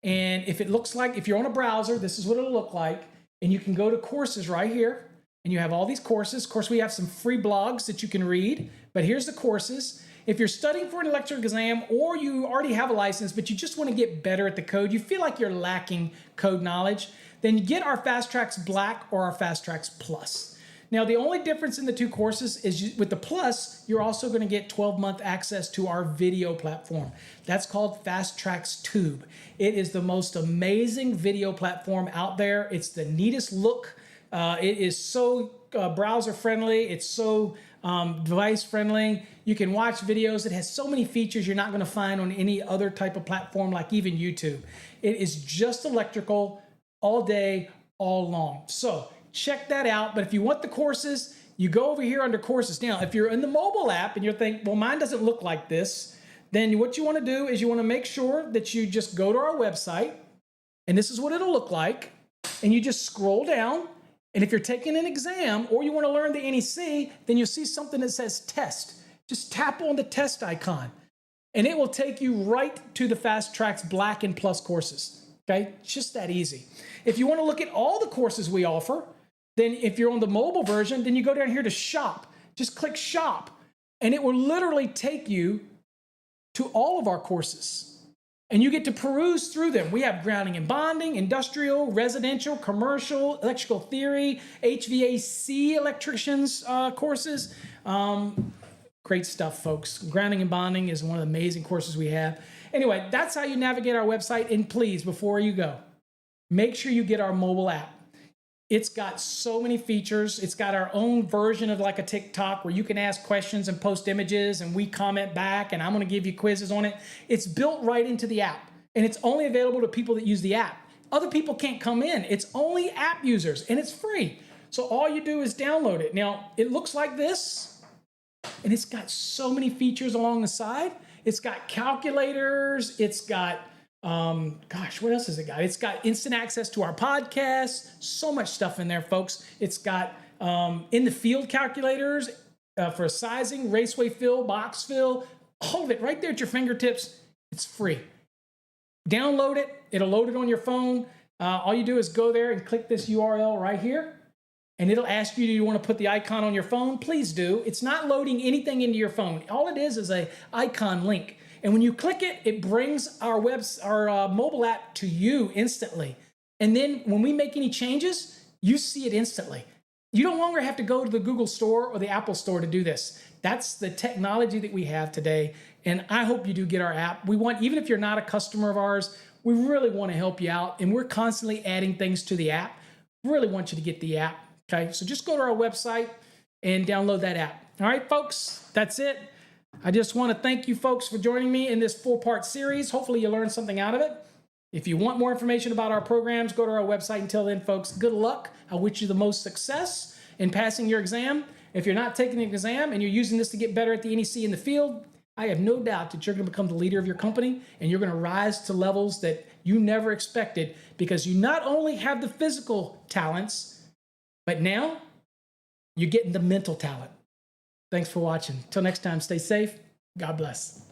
And if it looks like, if you're on a browser, this is what it'll look like. And you can go to courses right here. And you have all these courses. Of course, we have some free blogs that you can read. But here's the courses. If you're studying for an electrical exam or you already have a license, but you just want to get better at the code, you feel like you're lacking code knowledge, then get our Fast Trax Black or our Fast Trax Plus. Now, the only difference in the two courses is with the Plus, you're also going to get 12-month access to our video platform. That's called Fast Trax Tube. It is the most amazing video platform out there. It's the neatest look. It is so browser friendly. It's so device friendly. You can watch videos. It has so many features you're not going to find on any other type of platform, like even YouTube. It is just electrical all day, all long. So check that out. But if you want the courses, you go over here under courses. Now, if you're in the mobile app and you're thinking, well, mine doesn't look like this, then what you want to do is you want to make sure that you just go to our website, and this is what it'll look like. And you just scroll down. And if you're taking an exam or you want to learn the NEC, then you'll see something that says test. Just tap on the test icon and it will take you right to the Fast Trax Black and Plus courses. Okay, it's just that easy. If you want to look at all the courses we offer, then if you're on the mobile version, then you go down here to shop. Just click shop and it will literally take you to all of our courses. And you get to peruse through them. We have grounding and bonding, industrial, residential, commercial, electrical theory, HVAC electricians courses. Great stuff, folks. Grounding and bonding is one of the amazing courses we have. Anyway, that's how you navigate our website. And please, before you go, make sure you get our mobile app. It's got so many features. It's got our own version of like a TikTok where you can ask questions and post images and we comment back and I'm going to give you quizzes on it. It's built right into the app and it's only available to people that use the app. Other people can't come in. It's only app users and it's free. So all you do is download it. Now, it looks like this and it's got so many features along the side. It's got calculators. It's got what else has it got? It's got instant access to our podcasts, so much stuff in there, folks. It's got in the field calculators for sizing, raceway fill, box fill, all of it right there at your fingertips. It's free. Download it. It'll load it on your phone. All you do is go there and click this URL right here, and it'll ask you, do you want to put the icon on your phone? Please do. It's not loading anything into your phone. All it is a icon link. And when you click it, it brings our mobile app to you instantly. And then when we make any changes, you see it instantly. You no longer have to go to the Google Store or the Apple Store to do this. That's the technology that we have today. And I hope you do get our app. We want, even if you're not a customer of ours, we really want to help you out. And we're constantly adding things to the app. Really want you to get the app. Okay, so just go to our website and download that app. All right, folks, that's it. I just want to thank you folks for joining me in this 4-part series. Hopefully you learned something out of it. If you want more information about our programs, go to our website. Until then, folks, good luck. I wish you the most success. in passing your exam. If you're not taking the exam and you're using this to get better at the NEC in the field, I have no doubt that you're going to become the leader of your company and you're going to rise to levels that you never expected, because you not only have the physical talents, but now you're getting the mental talent. Thanks for watching. Till next time, stay safe. God bless.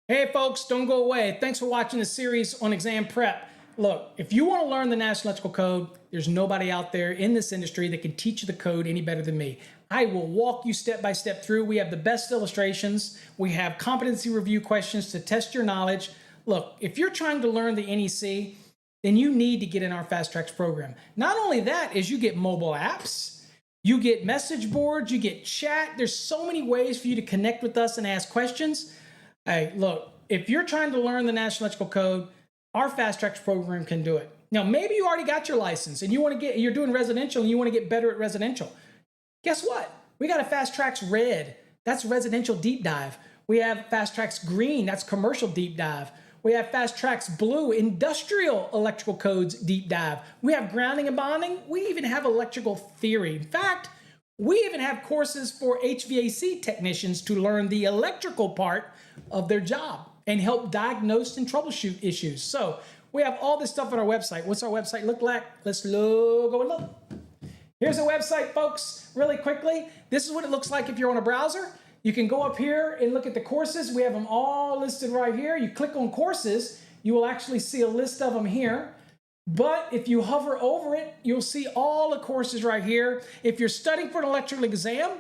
Hey folks, don't go away. Thanks for watching this series on exam prep. Look, if you want to learn the National Electrical Code, there's nobody out there in this industry that can teach you the code any better than me. I will walk you step by step through. We have the best illustrations. We have competency review questions to test your knowledge. Look, if you're trying to learn the NEC, then you need to get in our Fast Trax program. Not only that, is you get mobile apps, you get message boards, you get chat. There's so many ways for you to connect with us and ask questions. Hey, look, if you're trying to learn the National Electrical Code, our Fast Trax program can do it. Now, maybe you already got your license and you're doing residential and you want to get better at residential. Guess what? We got a Fast Trax Red. That's residential deep dive. We have Fast Trax Green. That's commercial deep dive. We have Fast Trax Blue, industrial electrical codes deep dive. We have grounding and bonding. We even have electrical theory. In fact, we even have courses for HVAC technicians to learn the electrical part of their job and help diagnose and troubleshoot issues. So we have all this stuff on our website. What's our website look like? Let's go and look. Here's a website, folks, really quickly. This is what it looks like if you're on a browser. You can go up here and look at the courses. We have them all listed right here. You click on courses, you will actually see a list of them here. But if you hover over it, you'll see all the courses right here. If you're studying for an electrical exam,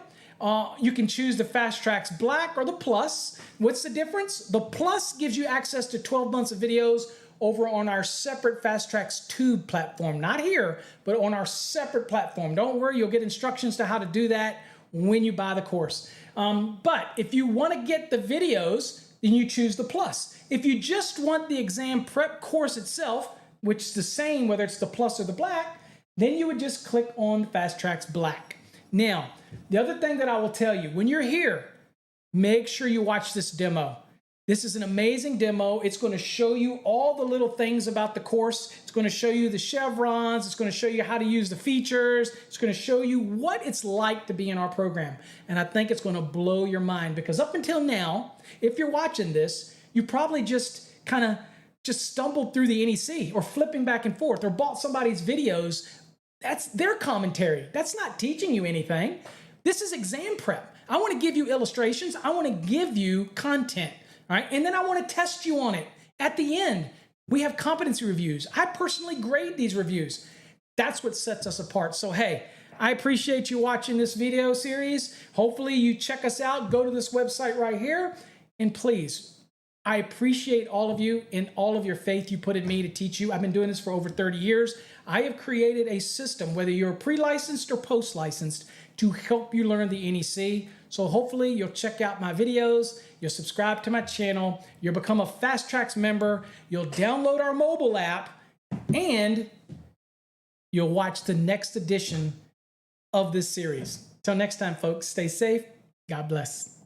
you can choose the Fast Trax Black or the Plus. What's the difference? The Plus gives you access to 12 months of videos over on our separate Fast Trax Tube platform. Not here, but on our separate platform. Don't worry, you'll get instructions to how to do that when you buy the course. But if you want to get the videos, then you choose the Plus. If you just want the exam prep course itself, which is the same whether it's the Plus or the Black, then you would just click on Fast Trax Black. Now, the other thing that I will tell you, when you're here, make sure you watch this demo. This is an amazing demo. It's going to show you all the little things about the course. It's going to show you the chevrons. It's going to show you how to use the features. It's going to show you what it's like to be in our program. And I think it's going to blow your mind, because up until now, if you're watching this, you probably just kind of stumbled through the NEC or flipping back and forth or bought somebody's videos. That's their commentary. That's not teaching you anything. This is exam prep. I want to give you illustrations. I want to give you content. All right, and then I want to test you on it. At the end, we have competency reviews. I personally grade these reviews. That's what sets us apart. So, hey, I appreciate you watching this video series. Hopefully you check us out. Go to this website right here. And please, I appreciate all of you and all of your faith you put in me to teach you. I've been doing this for over 30 years. I have created a system, whether you're pre-licensed or post-licensed, to help you learn the NEC. So hopefully you'll check out my videos, you'll subscribe to my channel, you'll become a Fast Trax member, you'll download our mobile app, and you'll watch the next edition of this series. Till next time, folks, stay safe. God bless.